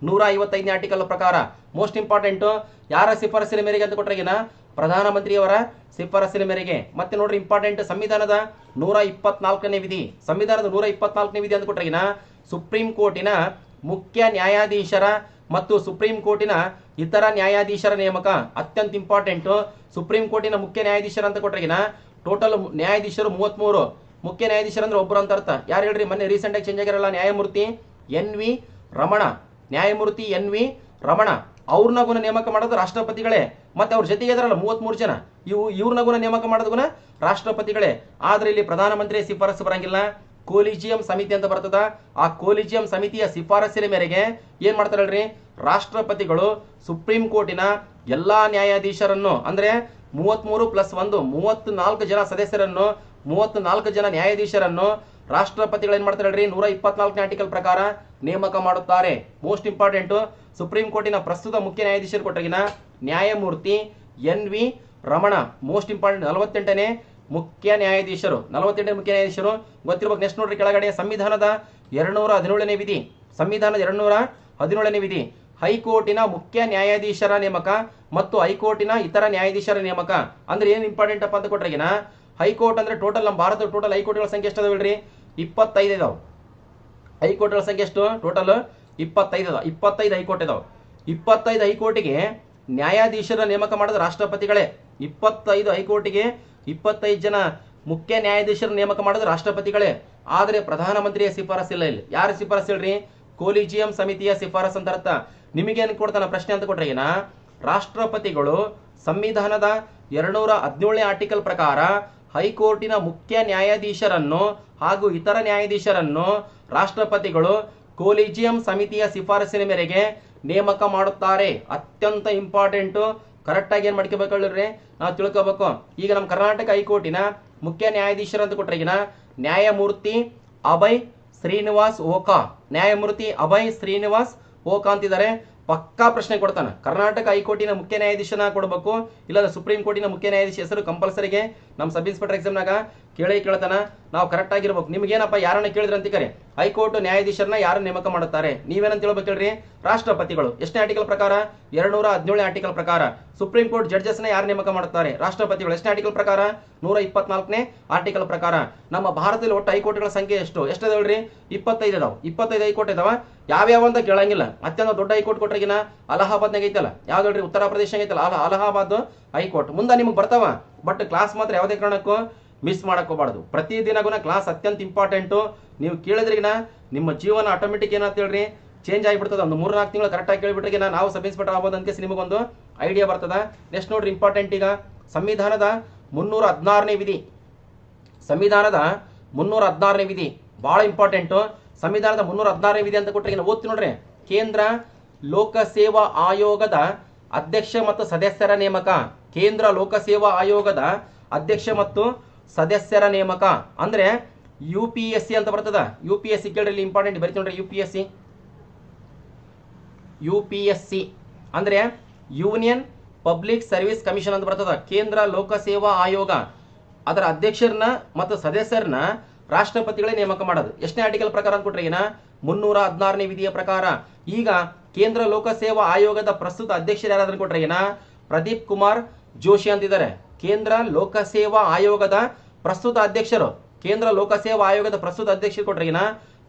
155ನೇ ಆರ್ಟಿಕಲ್ ಪ್ರಕಾರ. Most important. ಯಾರ ಶಿಫಾರಸಿನ ಮೇರೆಗೆ ಅಂತ ಕೊಟ್ರಿಗಿನ, ಪ್ರಧಾನಮಂತ್ರಿಯವರ ಶಿಫಾರಸಿನ ಮೇರೆಗೆ. ಮತ್ತೆ ನೋಡ್ರಿ ಇಂಪಾರ್ಟೆಂಟ್, ಸಂವಿಧಾನದ 124ನೇ ವಿಧಿ. ಸಂವಿಧಾನದ 124ನೇ ವಿಧಿ ಅಂತ ಕೊಟ್ರಿಗಿನ, ಸುಪ್ರೀಂ ಕೋರ್ಟಿನ ಮುಖ್ಯ ನ್ಯಾಯಾಧೀಶರ ಮತ್ತು ಸುಪ್ರೀಂ ಕೋರ್ಟಿನ ಇತರ ನ್ಯಾಯಾಧೀಶರ ನೇಮಕ. ಅತ್ಯಂತ ಇಂಪಾರ್ಟೆಂಟ್. ಸುಪ್ರೀಂ ಕೋರ್ಟಿನ ಮುಖ್ಯ ನ್ಯಾಯಾಧೀಶರ ಅಂತ ಕೊಟ್ರಿಗಿನ, ಟೋಟಲ್ ನ್ಯಾಯಾಧೀಶರು 33. ಮುಖ್ಯ ನ್ಯಾಯಾಧೀಶರು ಅಂದ್ರೆ ಒಬ್ಬರು ಅಂತ ಅರ್ಥ. ಯಾರು ಹೇಳ್ರಿ, ಮೊನ್ನೆ ರೀಸೆಂಟ್ ಆಗಿ ಚೇಂಜ್ ಆಗಿರಲ್ಲ, ನ್ಯಾಯಮೂರ್ತಿ NV ರಮಣ. ನ್ಯಾಯಮೂರ್ತಿ NV ರಮಣ ಅವ್ರನ್ನ ನೇಮಕ ಮಾಡೋದು ರಾಷ್ಟ್ರಪತಿಗಳೇ. ಮತ್ತೆ ಅವ್ರ ಜೊತೆಗೆ ಇದಾರಲ್ಲ 33 ಜನ, ಇವ್ರನ್ನ ನೇಮಕ ಮಾಡೋದಗುನ ರಾಷ್ಟ್ರಪತಿಗಳೇ. ಆದ್ರೆ ಇಲ್ಲಿ ಪ್ರಧಾನಮಂತ್ರಿ ಶಿಫಾರಸು ಬರಂಗಿಲ್ಲ. ಕೋಲಿಜಿಯಂ ಸಮಿತಿ ಅಂತ ಬರ್ತದ. ಆ ಕೋಲಿಜಿಯಂ ಸಮಿತಿಯ ಶಿಫಾರಸಿನ ಮೇರೆಗೆ ಏನ್ ಮಾಡ್ತಾರೆ ಹೇಳ್ರಿ, ರಾಷ್ಟ್ರಪತಿಗಳು ಸುಪ್ರೀಂ ಕೋರ್ಟಿನ ಎಲ್ಲಾ ನ್ಯಾಯಾಧೀಶರನ್ನು, ಅಂದ್ರೆ 33 + 1 34 ಜನ ಸದಸ್ಯರನ್ನು, 34 ಜನ ನ್ಯಾಯಾಧೀಶರನ್ನು ರಾಷ್ಟ್ರಪತಿಗಳು ಏನ್ ಮಾಡ್ತಾರೆ ಹೇಳ್ರಿ, 124ನೇ ಆರ್ಟಿಕಲ್ ಪ್ರಕಾರ ನೇಮಕ ಮಾಡುತ್ತಾರೆ. Most important. ಸುಪ್ರೀಂ ಕೋರ್ಟಿನ ಪ್ರಸ್ತುತ ಮುಖ್ಯ ನ್ಯಾಯಾಧೀಶರು ಕೊಟ್ಟಗಿನ ನ್ಯಾಯಮೂರ್ತಿ NV ರಮಣ. Most important. 48ನೇ ಮುಖ್ಯ ನ್ಯಾಯಾಧೀಶರು. 48ನೇ ಮುಖ್ಯ ನ್ಯಾಯಾಧೀಶರು ಗೊತ್ತಿರ್ಬೇಕು. ನೆಕ್ಸ್ಟ್ ನೋಡ್ರಿ ಕೆಳಗಡೆ, ಸಂವಿಧಾನದ 217ನೇ ವಿಧಿ. ಸಂವಿಧಾನದ 217ನೇ ವಿಧಿ. ಹೈಕೋರ್ಟಿನ ಮುಖ್ಯ ನ್ಯಾಯಾಧೀಶರ ನೇಮಕ ಮತ್ತು ಹೈಕೋರ್ಟಿನ ಇತರ ನ್ಯಾಯಾಧೀಶರ ನೇಮಕ. ಅಂದ್ರೆ ಏನ್ ಇಂಪಾರ್ಟೆಂಟ್ ಅಪ್ಪ ಅಂತ ಕೊಟ್ರೆಗಿನ, ಹೈಕೋರ್ಟ್ ಅಂದ್ರೆ ಟೋಟಲ್ ನಮ್ಮ ಭಾರತದ ಟೋಟಲ್ ಹೈಕೋರ್ಟ್ಗಳ ಸಂಖ್ಯೆ ಎಷ್ಟು ಅದಾವ ಹೇಳ್ರಿ? 25 ಇದಾವೆ. ಹೈಕೋರ್ಟ್ಗಳ ಸಂಖ್ಯೆ ಎಷ್ಟು? ಟೋಟಲ್ 25 ಅದಾವ. 25 ಹೈಕೋರ್ಟ್ ಇದಾವೆ. 25 ಹೈಕೋರ್ಟಿಗೆ ನ್ಯಾಯಾಧೀಶರ ನೇಮಕ ಮಾಡೋದು ರಾಷ್ಟ್ರಪತಿಗಳೇ. 25 ಹೈಕೋರ್ಟಿಗೆ 25 ಜನ ಮುಖ್ಯ ನ್ಯಾಯಾಧೀಶರ ನೇಮಕ ಮಾಡೋದು ರಾಷ್ಟ್ರಪತಿಗಳೇ. ಆದರೆ ಪ್ರಧಾನಮಂತ್ರಿಯ ಶಿಫಾರಸ್ ಇಲ್ಲ. ಇಲ್ಲಿ ಯಾರ ಶಿಫಾರಸ್ ಹೇಳ್ರಿ? ಕೊಲಿಜಿಯಂ ಸಮಿತಿಯ ಶಿಫಾರಸ್ ಅಂತ ಅರ್ಥ. ನಿಮಗೇನು ಕೊಡ್ತಾನ ಪ್ರಶ್ನೆ ಅಂತ ಕೊಟ್ರೆ ಏನ, ರಾಷ್ಟ್ರಪತಿಗಳು ಸಂವಿಧಾನದ 217ನೇ ಆರ್ಟಿಕಲ್ ಪ್ರಕಾರ ಹೈಕೋರ್ಟಿನ ಮುಖ್ಯ ನ್ಯಾಯಾಧೀಶರನ್ನು ಹಾಗೂ ಇತರ ನ್ಯಾಯಾಧೀಶರನ್ನು ರಾಷ್ಟ್ರಪತಿಗಳು ಕೊಲಿಜಿಯಂ ಸಮಿತಿಯ ಶಿಫಾರಸಿನ ಮೇರೆಗೆ ನೇಮಕ ಮಾಡುತ್ತಾರೆ. ಅತ್ಯಂತ ಇಂಪಾರ್ಟೆಂಟು. ಕರೆಕ್ಟಾಗಿ ಏನು ಮಾಡ್ಕೋಬೇಕಲ್ರಿ, ನಾವು ತಿಳ್ಕೋಬೇಕು. ಈಗ ನಮ್ಮ ಕರ್ನಾಟಕ ಹೈಕೋರ್ಟಿನ ಮುಖ್ಯ ನ್ಯಾಯಾಧೀಶರು ಅಂತ ಕೊಟ್ರೆಗಿನ ನ್ಯಾಯಮೂರ್ತಿ ಅಭಯ್ ಶ್ರೀನಿವಾಸ್ ಓಕಾ, ನ್ಯಾಯಮೂರ್ತಿ ಅಭಯ್ ಶ್ರೀನಿವಾಸ್ ಓಕಾ ಅಂತಿದ್ದಾರೆ. ಪಕ್ಕಾ ಪ್ರಶ್ನೆ ಕೊಡ್ತಾನೆ. ಕರ್ನಾಟಕ ಹೈಕೋರ್ಟಿನ ಮುಖ್ಯ ನ್ಯಾಯಾಧೀಶನ ಕೊಡಬೇಕು, ಇಲ್ಲ ಸುಪ್ರೀಂ ಕೋರ್ಟಿನ ಮುಖ್ಯ ನ್ಯಾಯಾಧೀಶ ಹೆಸರು ಕಂಪಲ್ಸರಿಗೆ ನಮ್ಮ ಸಬ್ ಇನ್ಸ್ಪೆಕ್ಟರ್ ಎಕ್ಸಾಮ್ನಾಗ ಕೇಳ್ತಾನ. ನಾವು ಕರೆಕ್ಟ್ ಆಗಿರ್ಬೇಕು. ನಿಮ್ಗೇನಪ್ಪ ಯಾರನ್ನ ಕೇಳಿದ್ರೆ ಅಂತಿಕರೆ ಹೈಕೋರ್ಟ್ ನ್ಯಾಯಾಧೀಶರನ್ನ ಯಾರು ನೇಮಕ ಮಾಡುತ್ತಾರೆ? ನೀವೇನಂತ ಹೇಳ್ಬೇಕು ಹೇಳ್ರಿ? ರಾಷ್ಟ್ರಪತಿಗಳು. ಎಷ್ಟನೇ ಆರ್ಟಿಕಲ್ ಪ್ರಕಾರ? 217ನೇ ಆರ್ಟಿಕಲ್ ಪ್ರಕಾರ. ಸುಪ್ರೀಂ ಕೋರ್ಟ್ ಜಡ್ಜಸ್ನ ಯಾರು ನೇಮಕ ಮಾಡುತ್ತಾರೆ? ರಾಷ್ಟ್ರಪತಿಗಳು. ಎಷ್ಟನೇ ಆರ್ಟಿಕಲ್ ಪ್ರಕಾರ? 124ನೇ ಆರ್ಟಿಕಲ್ ಪ್ರಕಾರ. ನಮ್ಮ ಭಾರತದಲ್ಲಿ ಒಟ್ಟು ಹೈಕೋರ್ಟ್ಗಳ ಸಂಖ್ಯೆ ಎಷ್ಟು ಅದಾವ ಹೇಳ್ರಿ? 25 ಇದಾವೆ. 25 ಹೈಕೋರ್ಟ್ ಇದಾವ. ಯಾವ್ಯಾವ ಅಂತ ಕೇಳಂಗಿಲ್ಲ. ಅತ್ಯಂತ ದೊಡ್ಡ ಹೈಕೋರ್ಟ್ ಕೊಟ್ರೆಗಿನ ಅಲಹಾಬಾದ್ನಾಗ ಐತಲ್ಲ, ಯಾವ್ದು ಹೇಳ್ರಿ? ಉತ್ತರ ಪ್ರದೇಶ ಐತಲ್ಲ, ಅಲಹಾಬಾದ್ ಹೈಕೋರ್ಟ್. ಮುಂದೆ ನಿಮ್ಗೆ ಬರ್ತಾವ. ಬಟ್ ಕ್ಲಾಸ್ ಮಾತ್ರ ಯಾವುದೇ ಕಾರಣಕ್ಕೂ ಮಿಸ್ ಮಾಡಕ್ ಹೋಗ್ಬಾರ್ದು. ಪ್ರತಿ ದಿನಗೂ ಕ್ಲಾಸ್ ಅತ್ಯಂತ ಇಂಪಾರ್ಟೆಂಟು. ನೀವು ಕೇಳಿದ್ರಿಗಿನ ನಿಮ್ಮ ಜೀವನ ಆಟೋಮೆಟಿಕ್ ಏನಂತ ಹೇಳ್ರಿ ಚೇಂಜ್ ಆಗಿಬಿಡ್ತದೆ. ಒಂದು 3-4 ತಿಂಗಳು ಕರೆಕ್ಟಾಗಿ ಕೇಳಿಬಿಟ್ರಿಗಿನ ನಾವು ಸಬ್ ಇನ್ಸ್ಪೆಕ್ಟರ್ ಆಗ್ಬೋದು ಅಂತ ನಿಮಗೊಂದು ಐಡಿಯಾ ಬರ್ತದ. ನೆಕ್ಸ್ಟ್ ನೋಡ್ರಿ ಇಂಪಾರ್ಟೆಂಟ್. ಈಗ ಸಂವಿಧಾನದ 316ನೇ ವಿಧಿ. ಸಂವಿಧಾನದ 316ನೇ ವಿಧಿ ಬಹಳ ಇಂಪಾರ್ಟೆಂಟು. ಸಂವಿಧಾನದ 316ನೇ ವಿಧಿ ಅಂತ ಕೊಟ್ಟರೆ ಓದ್ತಿ ನೋಡ್ರಿ. ಕೇಂದ್ರ ಲೋಕಸೇವಾ ಆಯೋಗದ ಅಧ್ಯಕ್ಷ ಮತ್ತು ಸದಸ್ಯರ ನೇಮಕ. ಕೇಂದ್ರ ಲೋಕಸೇವಾ ಆಯೋಗದ ಅಧ್ಯಕ್ಷ ಮತ್ತು ಸದಸ್ಯರ ನೇಮಕ ಅಂದ್ರೆ UPSC ಅಂತ ಬರ್ತದ. UPSC ಕೇಳ್ರಿ, ಇಂಪಾರ್ಟೆಂಟ್ ಬರೀತಿ ನೋಡ್ರಿ. UPSC ಅಂದ್ರೆ ಯೂನಿಯನ್ ಪಬ್ಲಿಕ್ ಸರ್ವಿಸ್ ಕಮಿಷನ್ ಅಂತ ಬರ್ತದ. ಕೇಂದ್ರ ಲೋಕಸೇವಾ ಆಯೋಗ ಅದರ ಅಧ್ಯಕ್ಷರನ್ನ ಮತ್ತು ಸದಸ್ಯರನ್ನ ರಾಷ್ಟ್ರಪತಿಗಳೇ ನೇಮಕ ಮಾಡೋದು. ಎಷ್ಟನೇ ಆರ್ಟಿಕಲ್ ಪ್ರಕಾರ ಅಂತ ಕೊಟ್ರೆ ಏನ? 316ನೇ ವಿಧಿಯ ಪ್ರಕಾರ. ಈಗ ಕೇಂದ್ರ ಲೋಕಸೇವಾ ಆಯೋಗದ ಪ್ರಸ್ತುತ ಅಧ್ಯಕ್ಷರು ಯಾರಾದ್ರೂ ಕೊಟ್ರೆ ಏನ? ಪ್ರದೀಪ್ ಕುಮಾರ್ ಜೋಶಿ ಅಂತಿದ್ದಾರೆ. ಕೇಂದ್ರ ಲೋಕಸೇವಾ ಆಯೋಗದ ಪ್ರಸ್ತುತ ಅಧ್ಯಕ್ಷರು, ಕೇಂದ್ರ ಲೋಕಸೇವಾ ಆಯೋಗದ ಪ್ರಸ್ತುತ ಅಧ್ಯಕ್ಷರು ಕೊಟ್ರೆ ಏನ?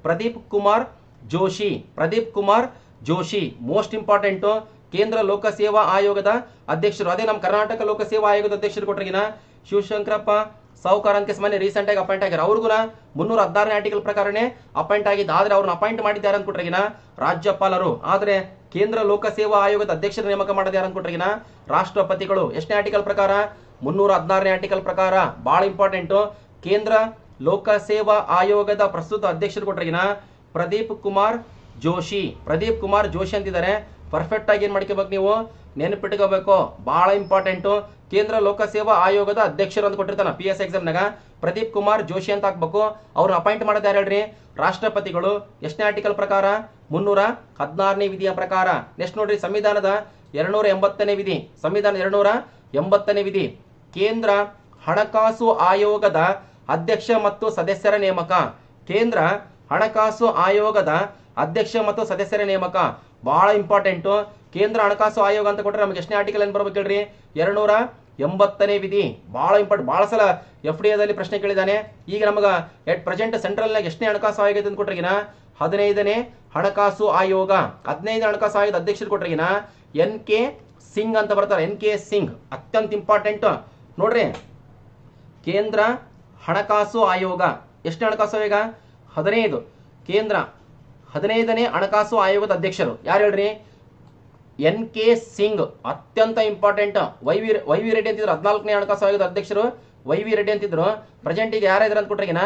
ಪ್ರದೀಪ್ ಕುಮಾರ್ ಜೋಶಿ. Pradeep Kumar Joshi most important. ಕೇಂದ್ರ ಲೋಕಸೇವಾ ಆಯೋಗದ ಅಧ್ಯಕ್ಷರು. ಅದೇ ನಮ್ಮ ಕರ್ನಾಟಕ ಲೋಕಸೇವಾ ಆಯೋಗದ ಅಧ್ಯಕ್ಷರು ಕೊಟ್ರೆಗಿನ ಶಿವಶಂಕರಪ್ಪ ಸಾವುಕಾರ ಅಂತ ಮೊನ್ನೆ ರೀಸೆಂಟ್ ಆಗಿ ಅಪಾಯಿಂಟ್ ಆಗ್ಯಾರ. ಅವ್ರಿಗೂ 316ನೇ ಆರ್ಟಿಕಲ್ ಪ್ರಕಾರನೇ ಅಪಾಯಿಂಟ್ ಆಗಿದ್ದು. ಆದ್ರೆ ಅವ್ರನ್ನ ಅಪಾಯಿಂಟ್ ಮಾಡಿದ್ದಾರೆ ಅಂತ ಕೊಟ್ರೆಗಿನ ರಾಜ್ಯಪಾಲರು. ಆದ್ರೆ ಕೇಂದ್ರ ಲೋಕಸೇವಾ ಆಯೋಗದ ಅಧ್ಯಕ್ಷರ ನೇಮಕ ಮಾಡೋದು ಯಾರು ಅಂತ ಕೊಟ್ರೆಗಿನ ರಾಷ್ಟ್ರಪತಿಗಳು. ಎಷ್ಟನೇ ಆರ್ಟಿಕಲ್ ಪ್ರಕಾರ? 316ನೇ ಆರ್ಟಿಕಲ್ ಪ್ರಕಾರ. ಬಹಳ ಇಂಪಾರ್ಟೆಂಟು. ಕೇಂದ್ರ ಲೋಕಸೇವಾ ಆಯೋಗದ ಪ್ರಸ್ತುತ ಅಧ್ಯಕ್ಷರು ಕೊಟ್ರೆಗಿನ ಪ್ರದೀಪ್ ಕುಮಾರ್ ಜೋಶಿ. ಪ್ರದೀಪ್ ಕುಮಾರ್ ಜೋಶಿ ಅಂತಿದ್ದಾರೆ. ಪರ್ಫೆಕ್ಟ್ ಆಗಿ ಏನ್ ಮಾಡ್ಕೋಬೇಕು, ನೀವು ನೆನಪಿಟ್ಕೋಬೇಕು. ಬಹಳ ಇಂಪಾರ್ಟೆಂಟು. ಕೇಂದ್ರ ಲೋಕಸೇವಾ ಆಯೋಗದ ಅಧ್ಯಕ್ಷರು ಅಂತ ಕೊಟ್ಟಿರ್ತಾನ PS ಎಕ್ಸಾಮ್ನಾಗ. ಪ್ರದೀಪ್ ಕುಮಾರ್ ಜೋಶಿ ಅಂತ ಹಾಕ್ಬೇಕು. ಅವ್ರನ್ನ ಅಪಾಯಿಂಟ್ ಮಾಡೋದು ಯಾರು ಹೇಳ್ರಿ? ರಾಷ್ಟ್ರಪತಿಗಳು. ಎಷ್ಟನೇ ಆರ್ಟಿಕಲ್ ಪ್ರಕಾರ? 316ನೇ ವಿಧಿಯ ಪ್ರಕಾರ. ನೆಕ್ಸ್ಟ್ ನೋಡ್ರಿ ಸಂವಿಧಾನದ 280ನೇ ವಿಧಿ. ಸಂವಿಧಾನದ 280ನೇ ವಿಧಿ. ಕೇಂದ್ರ ಹಣಕಾಸು ಆಯೋಗದ ಅಧ್ಯಕ್ಷ ಮತ್ತು ಸದಸ್ಯರ ನೇಮಕ. ಕೇಂದ್ರ ಹಣಕಾಸು ಆಯೋಗದ ಅಧ್ಯಕ್ಷ ಮತ್ತು ಸದಸ್ಯರ ನೇಮಕ ಬಹಳ ಇಂಪಾರ್ಟೆಂಟು. ಕೇಂದ್ರ ಹಣಕಾಸು ಆಯೋಗ ಅಂತ ಕೊಟ್ಟರೆ ನಮಗೆ ಎಷ್ಟನೇ ಆರ್ಟಿಕಲ್ ಏನು ಬರ್ಬೇಕು ಹೇಳ್ರಿ? 280ನೇ ವಿಧಿ. ಬಹಳ ಇಂಪಾರ್ಟೆಂಟ್. ಬಹಳ ಸಲ FDAದಲ್ಲಿ ಪ್ರಶ್ನೆ ಕೇಳಿದಾನೆ. ಈಗ ನಮಗೆ ಎಟ್ ಪ್ರೆಸೆಂಟ್ ಸೆಂಟ್ರಲ್ನಾಗ ಎಷ್ಟನೇ ಹಣಕಾಸು ಆಯೋಗ ಅಂತ ಕೊಟ್ರೆಗಿನ 15ನೇ ಹಣಕಾಸು ಆಯೋಗ. 15ನೇ ಹಣಕಾಸು ಆಯೋಗದ ಅಧ್ಯಕ್ಷರು ಕೊಟ್ರೆಗಿನ NK ಸಿಂಗ್ ಅಂತ ಬರ್ತಾರೆ. NK ಸಿಂಗ್ ಅತ್ಯಂತ ಇಂಪಾರ್ಟೆಂಟ್ ನೋಡ್ರಿ. ಕೇಂದ್ರ ಹಣಕಾಸು ಆಯೋಗ. ಎಷ್ಟು ಹಣಕಾಸು ಆಯೋಗ? 15. ಕೇಂದ್ರ 15ನೇ ಹಣಕಾಸು ಆಯೋಗದ ಅಧ್ಯಕ್ಷರು ಯಾರು ಹೇಳ್ರಿ? NK ಸಿಂಗ್. ಅತ್ಯಂತ ಇಂಪಾರ್ಟೆಂಟ್. ವೈ ವಿ ರೆಡ್ಡಿ ಅಂತಿದ್ರು 14ನೇ ಹಣಕಾಸು ಆಯೋಗದ ಅಧ್ಯಕ್ಷರು. YV ರೆಡ್ಡಿ ಅಂತಿದ್ರು. ಪ್ರೆಸೆಂಟ್ ಈಗ ಯಾರಿದ್ರು ಅಂತ ಕೊಟ್ರೆಗಿನ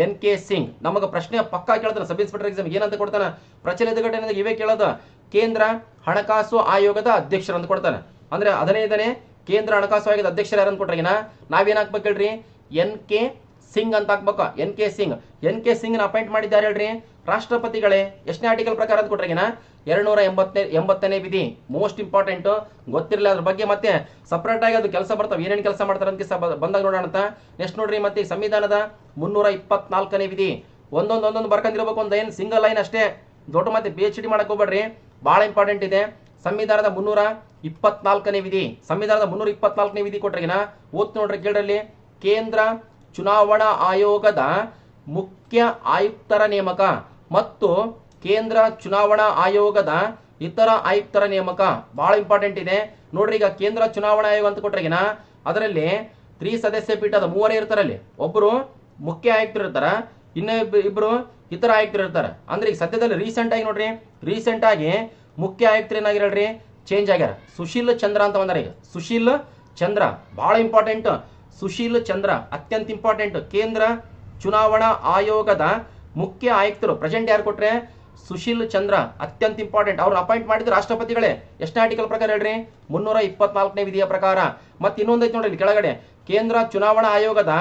NK ಸಿಂಗ್. ನಮಗೆ ಪ್ರಶ್ನೆ ಪಕ್ಕಾ ಕೇಳ್ತಾನೆ ಸಬ್ ಇನ್ಸ್ಪೆಕ್ಟರ್ ಎಕ್ಸಾಮ್. ಏನಂತ ಕೊಡ್ತಾನ? ಪ್ರಚಲಿತ ಘಟನೆ ಇವೇ ಕೇಳೋದು. ಕೇಂದ್ರ ಹಣಕಾಸು ಆಯೋಗದ ಅಧ್ಯಕ್ಷರು ಅಂತ ಕೊಡ್ತಾನೆ. ಅಂದ್ರೆ 15ನೇ ಕೇಂದ್ರ ಹಣಕಾಸು ಆಯೋಗದ ಅಧ್ಯಕ್ಷರು ಯಾರು ಅಂತ ಕೊಟ್ರೆಗಿನ ನಾವೇನ್ ಹಾಕ್ಬೇಕು ಹೇಳ್ರಿ? NK ಸಿಂಗ್ ಅಂತ ಹಾಕ್ಬೇಕು. NK ಸಿಂಗ್. NK ಸಿಂಗ್ ನ ಅಪಾಯಿಂಟ್ ಮಾಡಿದ್ದಾರೆ ಹೇಳ್ರಿ ರಾಷ್ಟ್ರಪತಿಗಳೇ. ಎಷ್ಟನೇ ಆರ್ಟಿಕಲ್ ಪ್ರಕಾರ ಅಂತ ಕೊಟ್ರೆಗಿನ 280ನೇ ವಿಧಿ. Most important. ಗೊತ್ತಿರಲಿಲ್ಲ ಅದ್ರ ಬಗ್ಗೆ ಮತ್ತೆ ಸಪ್ರೇಟ್ ಆಗಿ ಅದು ಕೆಲಸ ಬರ್ತಾವೆ. ಏನೇನು ಕೆಲಸ ಮಾಡ್ತಾರೆ ಅಂತ ಬಂದಾಗ ನೋಡೋಣ ಅಂತ. ನೆಕ್ಸ್ಟ್ ನೋಡ್ರಿ ಮತ್ತೆ ಸಂವಿಧಾನದ 324ನೇ ವಿಧಿ. ಒಂದೊಂದು ಬರ್ಕೊಂಡಿರ್ಬೇಕು. ಒಂದು ಏನು ಸಿಂಗಲ್ ಲೈನ್ ಅಷ್ಟೇ. ದೊಡ್ಡ ಮತ್ತೆ PhD ಮಾಡಕ್ ಹೋಗ್ಬೇಡ್ರಿ. ಬಹಳ ಇಂಪಾರ್ಟೆಂಟ್ ಇದೆ. ಸಂವಿಧಾನದ 324ನೇ ವಿಧಿ, ಸಂವಿಧಾನದ 324ನೇ ವಿಧಿ ಕೊಟ್ರಿಗಿನ ಓದ್ ನೋಡ್ರಿ ಕೇಳ್ರಲ್ಲಿ. ಕೇಂದ್ರ ಚುನಾವಣಾ ಆಯೋಗದ ಮುಖ್ಯ ಆಯುಕ್ತರ ನೇಮಕ ಮತ್ತು ಕೇಂದ್ರ ಚುನಾವಣಾ ಆಯೋಗದ ಇತರ ಆಯುಕ್ತರ ನೇಮಕ ಬಹಳ ಇಂಪಾರ್ಟೆಂಟ್ ಇದೆ ನೋಡ್ರಿ. ಈಗ ಕೇಂದ್ರ ಚುನಾವಣಾ ಆಯೋಗ ಅಂತ ಕೊಟ್ರಿಗಿನ ಅದರಲ್ಲಿ 3 ಸದಸ್ಯ ಪೀಠದ 3 ಇರ್ತಾರಲ್ಲಿ, ಒಬ್ಬರು ಮುಖ್ಯ ಆಯುಕ್ತರು ಇರ್ತಾರ, ಇಬ್ಬರು ಇತರ ಆಯುಕ್ತರು ಇರ್ತಾರ. ಅಂದ್ರೆ ಈಗ ಸದ್ಯದಲ್ಲಿ ರೀಸೆಂಟ್ ಆಗಿ ನೋಡ್ರಿ, ರೀಸೆಂಟ್ ಆಗಿ ಮುಖ್ಯ ಆಯುಕ್ತರು ಏನಾಗಿರಲ್ರಿ ಚೇಂಜ್ ಆಗ್ಯಾರ. ಸುಶೀಲ್ ಚಂದ್ರ ಅಂತ ಬಂದಾರ. ಈಗ ಸುಶೀಲ್ ಚಂದ್ರ ಬಹಳ ಇಂಪಾರ್ಟೆಂಟ್. ಸುಶೀಲ್ ಚಂದ್ರ ಅತ್ಯಂತ ಇಂಪಾರ್ಟೆಂಟ್. ಕೇಂದ್ರ ಚುನಾವಣಾ ಆಯೋಗದ ಮುಖ್ಯ ಆಯುಕ್ತರು ಪ್ರೆಸೆಂಟ್ ಯಾರು ಕೊಟ್ರೆ ಸುಶೀಲ್ ಚಂದ್ರ ಅತ್ಯಂತ ಇಂಪಾರ್ಟೆಂಟ್. ಅವ್ರು ಅಪಾಯಿಂಟ್ ಮಾಡಿದ ರಾಷ್ಟ್ರಪತಿಗಳೇ. ಎಷ್ಟನೇ ಆರ್ಟಿಕಲ್ ಪ್ರಕಾರ ಹೇಳ್ರಿ? 324ನೇ ವಿಧಿಯ ಪ್ರಕಾರ. ಮತ್ತೆ ಇನ್ನೊಂದೈತಿ ನೋಡ್ರಿ ಇಲ್ಲಿ ಕೆಳಗಡೆ, ಕೇಂದ್ರ ಚುನಾವಣಾ ಆಯೋಗದ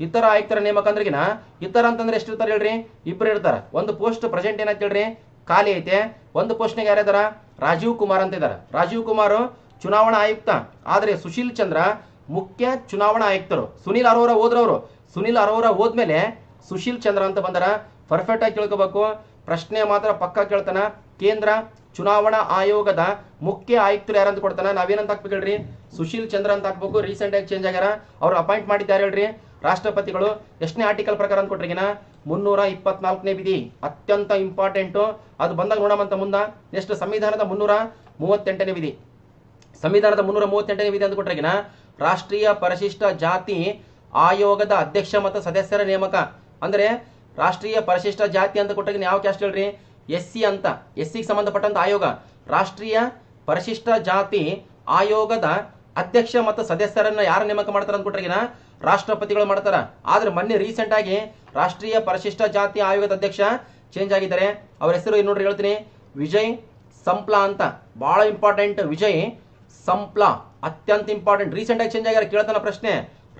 ಇತರ ಆಯುಕ್ತರ ನೇಮಕ ಅಂದ್ರಗಿನ ಇತರ ಅಂತಂದ್ರೆ ಎಷ್ಟು ಇರ್ತಾರೆ ಹೇಳ್ರಿ? ಇಬ್ರು ಇರ್ತಾರ. ಒಂದು ಪೋಸ್ಟ್ ಪ್ರೆಸೆಂಟ್ ಏನಾಯ್ತು ಹೇಳ್ರಿ ಖಾಲಿ ಐತೆ. ಒಂದು ಪೋಸ್ಟ್ನಾಗ ಯಾರಿದಾರ? ರಾಜೀವ್ ಕುಮಾರ್ ಅಂತ ಇದಾರ. ರಾಜೀವ್ ಕುಮಾರ್ ಚುನಾವಣಾ ಆಯುಕ್ತ, ಆದ್ರೆ ಸುಶೀಲ್ ಚಂದ್ರ ಮುಖ್ಯ ಚುನಾವಣಾ ಆಯುಕ್ತರು. ಸುನಿಲ್ ಅರೋರಾ ಹೋದ್ರವರು, ಸುನಿಲ್ ಅರೋರಾ ಹೋದ್ಮೇಲೆ ಸುಶೀಲ್ ಚಂದ್ರ ಅಂತ ಬಂದಾರ. ಪರ್ಫೆಕ್ಟ್ ಆಗಿ ತಿಳ್ಕೋಬೇಕು. ಪ್ರಶ್ನೆ ಮಾತ್ರ ಪಕ್ಕ ಕೇಳ್ತಾನ. ಕೇಂದ್ರ ಚುನಾವಣಾ ಆಯೋಗದ ಮುಖ್ಯ ಆಯುಕ್ತರು ಯಾರಂತ ಕೊಡ್ತಾನ. ನಾವೇನಂತ ಹಾಕ್ಬೇಕು ಹೇಳ್ರಿ? ಸುಶೀಲ್ ಚಂದ್ರ ಅಂತ ಹಾಕ್ಬೇಕು. ರೀಸೆಂಟ್ ಆಗಿ ಚೇಂಜ್ ಆಗ್ಯಾರ. ಅವ್ರು ಅಪಾಯಿಂಟ್ ಮಾಡಿದ್ದಾರೆ ಹೇಳ್ರಿ ರಾಷ್ಟ್ರಪತಿಗಳು. ಎಷ್ಟನೇ ಆರ್ಟಿಕಲ್ ಪ್ರಕಾರ ಅಂತ ಕೊಟ್ರಿಗಿನ 324ನೇ ವಿಧಿ ಅತ್ಯಂತ ಇಂಪಾರ್ಟೆಂಟು. ಅದು ಬಂದಾಗ ನೋಡಮಂತ ಮುಂದ. ನೆಕ್ಸ್ಟ್ ಸಂವಿಧಾನದ 338ನೇ ವಿಧಿ. ಸಂವಿಧಾನದ 338ನೇ ವಿಧಿ ಅಂತ ಕೊಟ್ರಿಗಿನ ರಾಷ್ಟ್ರೀಯ ಪರಿಶಿಷ್ಟ ಜಾತಿ ಆಯೋಗದ ಅಧ್ಯಕ್ಷ ಮತ್ತು ಸದಸ್ಯರ ನೇಮಕ. ಅಂದ್ರೆ ರಾಷ್ಟ್ರೀಯ ಪರಿಶಿಷ್ಟ ಜಾತಿ ಅಂತ ಕೊಟ್ಟಾಗ ಯಾವ ಕ್ಯಾಸ್ಟ್ ಹೇಳ್ರಿ? SC ಅಂತ, SCಗೆ ಸಂಬಂಧಪಟ್ಟಂತ ಆಯೋಗ. ರಾಷ್ಟ್ರೀಯ ಪರಿಶಿಷ್ಟ ಜಾತಿ ಆಯೋಗದ ಅಧ್ಯಕ್ಷ ಮತ್ತು ಸದಸ್ಯರನ್ನ ಯಾರು ನೇಮಕ ಮಾಡ್ತಾರ ಅಂತ ಕೊಟ್ಟಾಗಿನ ರಾಷ್ಟ್ರಪತಿಗಳು ಮಾಡ್ತಾರ. ಆದ್ರೆ ಮೊನ್ನೆ ರೀಸೆಂಟ್ ಆಗಿ ರಾಷ್ಟ್ರೀಯ ಪರಿಶಿಷ್ಟ ಜಾತಿ ಆಯೋಗದ ಅಧ್ಯಕ್ಷ ಚೇಂಜ್ ಆಗಿದ್ದಾರೆ. ಅವ್ರ ಹೆಸರು ನೋಡ್ರಿ ಹೇಳ್ತೀನಿ, ವಿಜಯ್ ಸಂಪ್ಲಾ ಅಂತ. ಬಹಳ ಇಂಪಾರ್ಟೆಂಟ್. ವಿಜಯ್ ಸಂಪ್ಲಾ ಅತ್ಯಂತ ಇಂಪಾರ್ಟೆಂಟ್. ರೀಸೆಂಟ್ ಆಗಿ ಚೇಂಜ್ ಆಗ್ಯಾರ. ಕೇಳ್ತಾನ ಪ್ರಶ್ನೆ,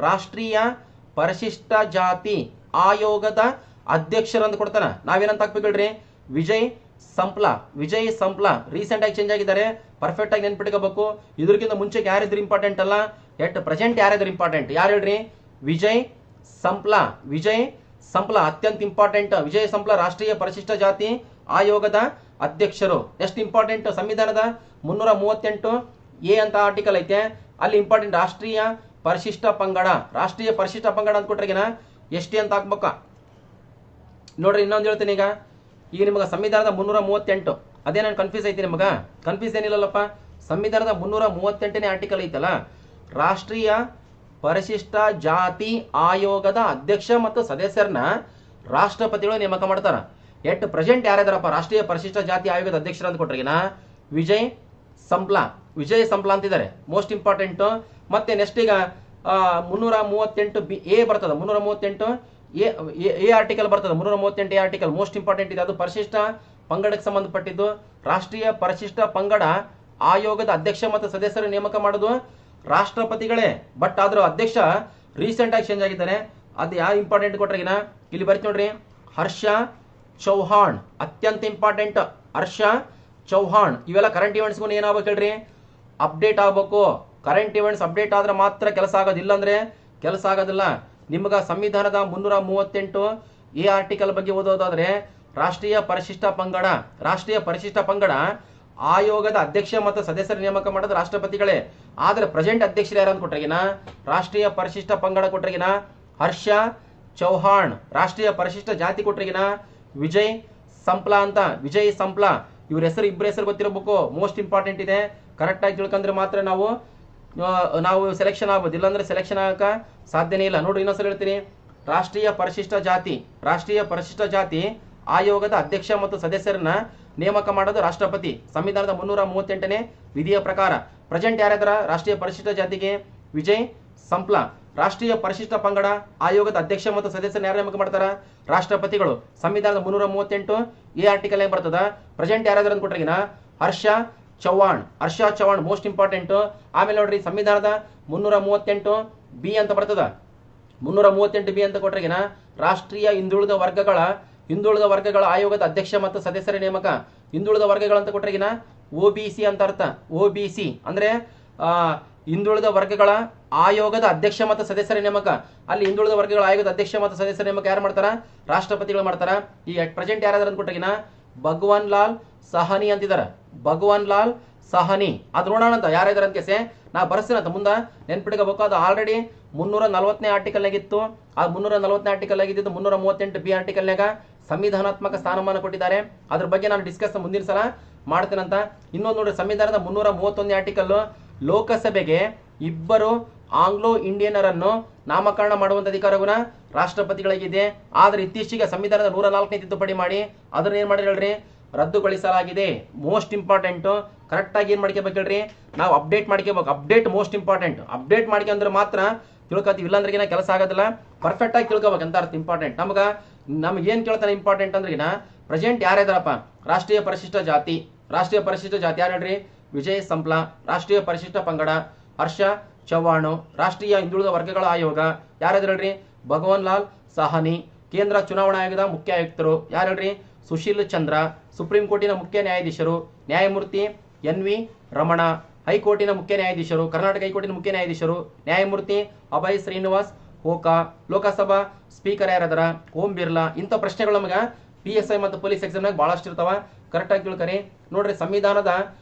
ರಾಷ್ಟ್ರೀಯ ಪರಿಶಿಷ್ಟ ಜಾತಿ ಆಯೋಗದ ಅಧ್ಯಕ್ಷರು ಅಂತ ಕೊಡ್ತಾನ. ನಾವೇನಂತ ಹಾಕ್ಬೇಕು ಹೇಳ್ರಿ? ವಿಜಯ್ ಸಂಪ್ಲಾ. ವಿಜಯ್ ಸಂಪ್ಲಾ ರೀಸೆಂಟ್ ಆಗಿ ಚೇಂಜ್ ಆಗಿದ್ದಾರೆ. ಪರ್ಫೆಕ್ಟ್ ಆಗಿ ನೆನ್ಪಿಟ್ಕೋಬೇಕು. ಇದಕ್ಕಿಂತ ಮುಂಚೆ ಯಾರಿದ್ರು ಇಂಪಾರ್ಟೆಂಟ್ ಅಲ್ಲ, ಎಟ್ ಪ್ರೆಸೆಂಟ್ ಯಾರಿದ್ರು ಇಂಪಾರ್ಟೆಂಟ್. ಯಾರು ಹೇಳ್ರಿ? ವಿಜಯ್ ಸಂಪ್ಲಾ. ವಿಜಯ್ ಸಂಪ್ಲಾ ಅತ್ಯಂತ ಇಂಪಾರ್ಟೆಂಟ್. ವಿಜಯ್ ಸಂಪ್ಲಾ ರಾಷ್ಟ್ರೀಯ ಪರಿಶಿಷ್ಟ ಜಾತಿ ಆಯೋಗದ ಅಧ್ಯಕ್ಷರು. ಎಷ್ಟು ಇಂಪಾರ್ಟೆಂಟ್? ಸಂವಿಧಾನದ 338A ಅಂತ ಆರ್ಟಿಕಲ್ ಐತೆ, ಅಲ್ಲಿ ಇಂಪಾರ್ಟೆಂಟ್ ರಾಷ್ಟ್ರೀಯ ಪರಿಶಿಷ್ಟ ಪಂಗಡ. ರಾಷ್ಟ್ರೀಯ ಪರಿಶಿಷ್ಟ ಪಂಗಡ ಅಂತ ಕೊಟ್ರಿಗಿನ ಎಷ್ಟಿ ಅಂತ ಹಾಕ್ಬೇಕ ನೋಡ್ರಿ. ಇನ್ನೊಂದು ಹೇಳ್ತೀನಿ. ಈಗ ನಿಮಗೆ ಸಂವಿಧಾನದ 338 ಅದೇ ನಾನು ಕನ್ಫ್ಯೂಸ್ ಐತಿ ನಿಮಗ? ಕನ್ಫ್ಯೂಸ್ ಏನಿಲ್ಲಲ್ಲಪ್ಪ. ಸಂವಿಧಾನದ 338ನೇ ಆರ್ಟಿಕಲ್ ಐತಲ್ಲ, ರಾಷ್ಟ್ರೀಯ ಪರಿಶಿಷ್ಟ ಜಾತಿ ಆಯೋಗದ ಅಧ್ಯಕ್ಷ ಮತ್ತು ಸದಸ್ಯರನ್ನ ರಾಷ್ಟ್ರಪತಿಗಳು ನೇಮಕ ಮಾಡ್ತಾರ. ಎಟ್ ಪ್ರೆಸೆಂಟ್ ಯಾರಿದಾರಪ್ಪ ರಾಷ್ಟ್ರೀಯ ಪರಿಶಿಷ್ಟ ಜಾತಿ ಆಯೋಗದ ಅಧ್ಯಕ್ಷರ ಅಂತ ಕೊಟ್ರಿಗಿನ ವಿಜಯ್ ಸಂಪ್ಲಾ. ವಿಜಯ್ ಸಂಪ್ಲಾ ಅಂತಿದ್ದಾರೆ. Most important. ಮತ್ತೆ ನೆಕ್ಸ್ಟ್ ಈಗ 338A ಬರ್ತದ. 338A ಆರ್ಟಿಕಲ್ ಬರ್ತದೆ. 338A ಆರ್ಟಿಕಲ್ ಮೋಸ್ಟ್ ಇಂಪಾರ್ಟೆಂಟ್ ಇದೆ. ಅದು ಪರಿಶಿಷ್ಟ ಪಂಗಡಕ್ಕೆ ಸಂಬಂಧಪಟ್ಟಿದ್ದು. ರಾಷ್ಟ್ರೀಯ ಪರಿಶಿಷ್ಟ ಪಂಗಡ ಆಯೋಗದ ಅಧ್ಯಕ್ಷ ಮತ್ತು ಸದಸ್ಯರ ನೇಮಕ ಮಾಡೋದು ರಾಷ್ಟ್ರಪತಿಗಳೇ. ಬಟ್ ಆದ್ರೂ ಅಧ್ಯಕ್ಷ ರೀಸೆಂಟ್ ಆಗಿ ಚೇಂಜ್ ಆಗಿದ್ದಾರೆ. ಅದು ಯಾವ ಇಂಪಾರ್ಟೆಂಟ್ ಕೊಟ್ರಿಗಿನ ಇಲ್ಲಿ ಬರ್ತಿ ನೋಡ್ರಿ, ಹರ್ಷ ಚೌಹಾಣ್ ಅತ್ಯಂತ ಇಂಪಾರ್ಟೆಂಟ್. ಹರ್ಷ ಚೌಹಾಣ್. ಇವೆಲ್ಲ ಕರೆಂಟ್ ಇವೆಂಟ್ಸ್ಗೂ ಏನಾಗಬೇಕು ಹೇಳ್ರಿ? ಅಪ್ಡೇಟ್ ಆಗಬೇಕು. ಕರೆಂಟ್ ಇವೆಂಟ್ಸ್ ಅಪ್ಡೇಟ್ ಆದ್ರೆ ಮಾತ್ರ ಕೆಲಸ ಆಗೋದಿಲ್ಲ, ಅಂದ್ರೆ ಕೆಲಸ ಆಗೋದಿಲ್ಲ. ನಿಮ್ಗ ಸಂವಿಧಾನದ 338A ಆರ್ಟಿಕಲ್ ಬಗ್ಗೆ ಓದೋದಾದ್ರೆ ರಾಷ್ಟ್ರೀಯ ಪರಿಶಿಷ್ಟ ಪಂಗಡ, ರಾಷ್ಟ್ರೀಯ ಪರಿಶಿಷ್ಟ ಪಂಗಡ ಆಯೋಗದ ಅಧ್ಯಕ್ಷ ಮತ್ತು ಸದಸ್ಯರ ನೇಮಕ ಮಾಡೋದು ರಾಷ್ಟ್ರಪತಿಗಳೇ. ಆದ್ರೆ ಪ್ರೆಸೆಂಟ್ ಅಧ್ಯಕ್ಷರು ಯಾರು ಅಂತ ಕೊಟ್ರಿಗಿನ ರಾಷ್ಟ್ರೀಯ ಪರಿಶಿಷ್ಟ ಪಂಗಡ ಕೊಟ್ರಿಗಿನ ಹರ್ಷ ಚೌಹಾಣ್. ರಾಷ್ಟ್ರೀಯ ಪರಿಶಿಷ್ಟ ಜಾತಿ ಕೊಟ್ರಿಗಿನ ವಿಜಯ್ ಸಂಪ್ಲಾ ಅಂತ. ವಿಜಯ್ ಸಂಪ್ಲಾ ಇವ್ರ ಹೆಸರು, ಇಬ್ಬರ ಹೆಸರು ಗೊತ್ತಿರಬೇಕು. ಮೋಸ್ಟ್ ಇಂಪಾರ್ಟೆಂಟ್ ಇದೆ. ಕರೆಕ್ಟ್ ಆಗಿ ತಿಳ್ಕೊಂಡ್ರೆ ಮಾತ್ರ ನಾವು ಸೆಲೆಕ್ಷನ್ ಆಗ್ಬೋದು, ಇಲ್ಲಾಂದ್ರೆ ಸೆಲೆಕ್ಷನ್ ಆಗಕ ಸಾಧ್ಯನೇ ಇಲ್ಲ. ನೋಡಿ ಇನ್ನೊಂದ್ಸಲ ಹೇಳ್ತೀನಿ, ರಾಷ್ಟ್ರೀಯ ಪರಿಶಿಷ್ಟ ಜಾತಿ, ರಾಷ್ಟ್ರೀಯ ಪರಿಶಿಷ್ಟ ಜಾತಿ ಆಯೋಗದ ಅಧ್ಯಕ್ಷ ಮತ್ತು ಸದಸ್ಯರನ್ನ ನೇಮಕ ಮಾಡೋದು ರಾಷ್ಟ್ರಪತಿ. ಸಂವಿಧಾನದ 338ನೇ ವಿಧಿಯ ಪ್ರಕಾರ ಪ್ರೆಸೆಂಟ್ ಯಾರಿದಾರ ರಾಷ್ಟ್ರೀಯ ಪರಿಶಿಷ್ಟ ಜಾತಿಗೆ? ವಿಜಯ್ ಸಂಪ್ಲಾ. ರಾಷ್ಟ್ರೀಯ ಪರಿಶಿಷ್ಟ ಪಂಗಡ ಆಯೋಗದ ಅಧ್ಯಕ್ಷ ಮತ್ತು ಸದಸ್ಯರನ್ನ ಯಾರು ನೇಮಕ ಮಾಡ್ತಾರ? ರಾಷ್ಟ್ರಪತಿಗಳು. ಸಂವಿಧಾನದ 338A ಆರ್ಟಿಕಲ್ ಏನ್ ಬರ್ತದ? ಪ್ರೆಸೆಂಟ್ ಯಾರಾದ್ರೂ ಅಂತ ಕೊಟ್ರಿಗಿನ ಹರ್ಷ ಚೌಹಾಣ್. ಹರ್ಷ ಚೌಹಾಣ್ ಮೋಸ್ಟ್ ಇಂಪಾರ್ಟೆಂಟ್. ಆಮೇಲೆ ನೋಡ್ರಿ ಸಂವಿಧಾನದ 338B ಅಂತ ಬರ್ತದ. 338B ಅಂತ ಕೊಟ್ರಿಗಿನ ರಾಷ್ಟ್ರೀಯ ಹಿಂದುಳಿದ ವರ್ಗಗಳ ಆಯೋಗದ ಅಧ್ಯಕ್ಷ ಮತ್ತು ಸದಸ್ಯರ ನೇಮಕ. ಹಿಂದುಳಿದ ವರ್ಗಗಳಂತ ಕೊಟ್ರಿಗಿನ OBC ಅಂತ ಅರ್ಥ. OBC ಅಂದ್ರೆ ಹಿಂದುಳಿದ ವರ್ಗಗಳ ಆಯೋಗದ ಅಧ್ಯಕ್ಷ ಮತ್ತು ಸದಸ್ಯರ ನೇಮಕ. ಅಲ್ಲಿ ಹಿಂದುಳಿದ ವರ್ಗಗಳ ಆಯೋಗದ ಅಧ್ಯಕ್ಷ ಮತ್ತು ಸದಸ್ಯರ ನೇಮಕ ಯಾರು ಮಾಡ್ತಾರ? ರಾಷ್ಟ್ರಪತಿಗಳು ಮಾಡ್ತಾರ. ಈ ಪ್ರೆಸೆಂಟ್ ಯಾರಾದ್ರೂ ಅಂತ ಕೊಟ್ರಿಗಿನ ಭಗವಾನ್ ಲಾಲ್ ಸಹಾನಿ ಅಂತಿದಾರ. ಭಗವಾನ್ ಲಾಲ್ ಸಹನಿ. ಅದು ನೋಡೋಣ ಅಂತ ಯಾರಿದಾರೆ ಅಂತ ಕೇಸೆ ನಾ ಬರ್ಸ್ತೀನಿ ಅಂತ ಮುಂದೆ ನೆನ್ಪಿಟ್ಕೋಬೇಕು. ಅದು ಆಲ್ರೆಡಿ 340ನೇ ಆರ್ಟಿಕಲ್ನಾಗಿತ್ತು. ಆ 340ನೇ ಆರ್ಟಿಕಲ್ ಆಗಿದ್ದು 338 ಆರ್ಟಿಕಲ್ನಾಗ ಸಂವಿಧಾನಾತ್ಮಕ ಸ್ಥಾನಮಾನ ಕೊಟ್ಟಿದ್ದಾರೆ. ಅದ್ರ ಬಗ್ಗೆ ನಾನು ಡಿಸ್ಕಸ್ ಮುಂದಿನ ಸಲ ಮಾಡ್ತೇನಂತ. ಇನ್ನೊಂದು ನೋಡ್ರಿ, ಸಂವಿಧಾನದ 331ನೇ ಆರ್ಟಿಕಲ್ ಲೋಕಸಭೆಗೆ ಇಬ್ಬರು ಆಂಗ್ಲೋ ಇಂಡಿಯನರನ್ನು ನಾಮಕರಣ ಮಾಡುವಂತ ಅಧಿಕಾರವನ್ನ ರಾಷ್ಟ್ರಪತಿಗಳಿಗಿದೆ. ಆದ್ರೆ ಇತ್ತೀಚೆಗೆ ಸಂವಿಧಾನದ 104ನೇ ತಿದ್ದುಪಡಿ ಮಾಡಿ ಅದನ್ನ ಏನ್ ಮಾಡಿ ಹೇಳ್ರಿ, ರದ್ದುಗೊಳಿಸಲಾಗಿದೆ. ಮೋಸ್ಟ್ ಇಂಪಾರ್ಟೆಂಟ್, ಕರೆಕ್ಟ್ ಆಗಿ ಏನ್ ಮಾಡ್ಕೋಬೇಕು ಹೇಳ್ರಿ, ನಾವು ಅಪ್ಡೇಟ್ ಮಾಡ್ಕೋಬೇಕು. Update most important. ಅಪ್ಡೇಟ್ ಮಾಡ್ಕೊಂಡ್ರೆ ಮಾತ್ರ ತಿಳ್ಕೊತೀವಿ, ಇಲ್ಲಾಂದ್ರೆ ಕೆಲಸ ಆಗೋದಿಲ್ಲ. ಪರ್ಫೆಕ್ಟ್ ಆಗಿ ತಿಳ್ಕೊಬೇಕು ಅಂತ ಅರ್ಥ ಇಂಪಾರ್ಟೆಂಟ್. ನಮ್ಗೆ ಏನ್ ಕೇಳ್ತಾನೆ ಇಂಪಾರ್ಟೆಂಟ್ ಅಂದ್ರೆ ಪ್ರೆಸೆಂಟ್ ಯಾರಿದಾರಪ್ಪ, ರಾಷ್ಟ್ರೀಯ ಪರಿಶಿಷ್ಟ ಜಾತಿ. ರಾಷ್ಟ್ರೀಯ ಪರಿಶಿಷ್ಟ ಜಾತಿ ಯಾರು ಹೇಳ್ರಿ, ವಿಜಯ್ ಸಂಪ್ಲಾ. ರಾಷ್ಟ್ರೀಯ ಪರಿಶಿಷ್ಟ ಪಂಗಡ ಹರ್ಷ ಚವ್ಹಾಣ್. ರಾಷ್ಟ್ರೀಯ ಹಿಂದುಳಿದ ವರ್ಗಗಳ ಆಯೋಗ ಯಾರಾದ್ರೂ ಹೇಳ್ರಿ, ಭಗವಾನ್ ಲಾಲ್ ಸಹನಿ. ಕೇಂದ್ರ ಚುನಾವಣಾ ಆಯೋಗದ ಮುಖ್ಯ ಆಯುಕ್ತರು ಯಾರು ಹೇಳ್ರಿ, ಸುಶೀಲ್ ಚಂದ್ರ. ಸುಪ್ರೀಂ ಕೋರ್ಟಿನ ಮುಖ್ಯ ನ್ಯಾಯಾಧೀಶರು ನ್ಯಾಯಮೂರ್ತಿ NV ರಮಣ. ಹೈಕೋರ್ಟಿನ ಮುಖ್ಯ ನ್ಯಾಯಾಧೀಶರು, ಕರ್ನಾಟಕ ಹೈಕೋರ್ಟಿನ ಮುಖ್ಯ ನ್ಯಾಯಾಧೀಶರು ನ್ಯಾಯಮೂರ್ತಿ ಅಭಯ್ ಶ್ರೀನಿವಾಸ್ ಹೋಕಾ. ಲೋಕಸಭಾ ಸ್ಪೀಕರ್ ಯಾರಾದರ, ಓಂ ಬಿರ್ಲಾ. ಇಂಥ ಪ್ರಶ್ನೆಗಳು ನಮಗೆ PSI ಮತ್ತು ಪೊಲೀಸ್ ಎಕ್ಸಾಮ್ನಾಗ ಬಹಳಷ್ಟು ಇರ್ತಾವ. ಕರೆಕ್ಟ್ ಆಗಿ ತಿಳ್ಕರಿ. ನೋಡ್ರಿ, ಸಂವಿಧಾನದ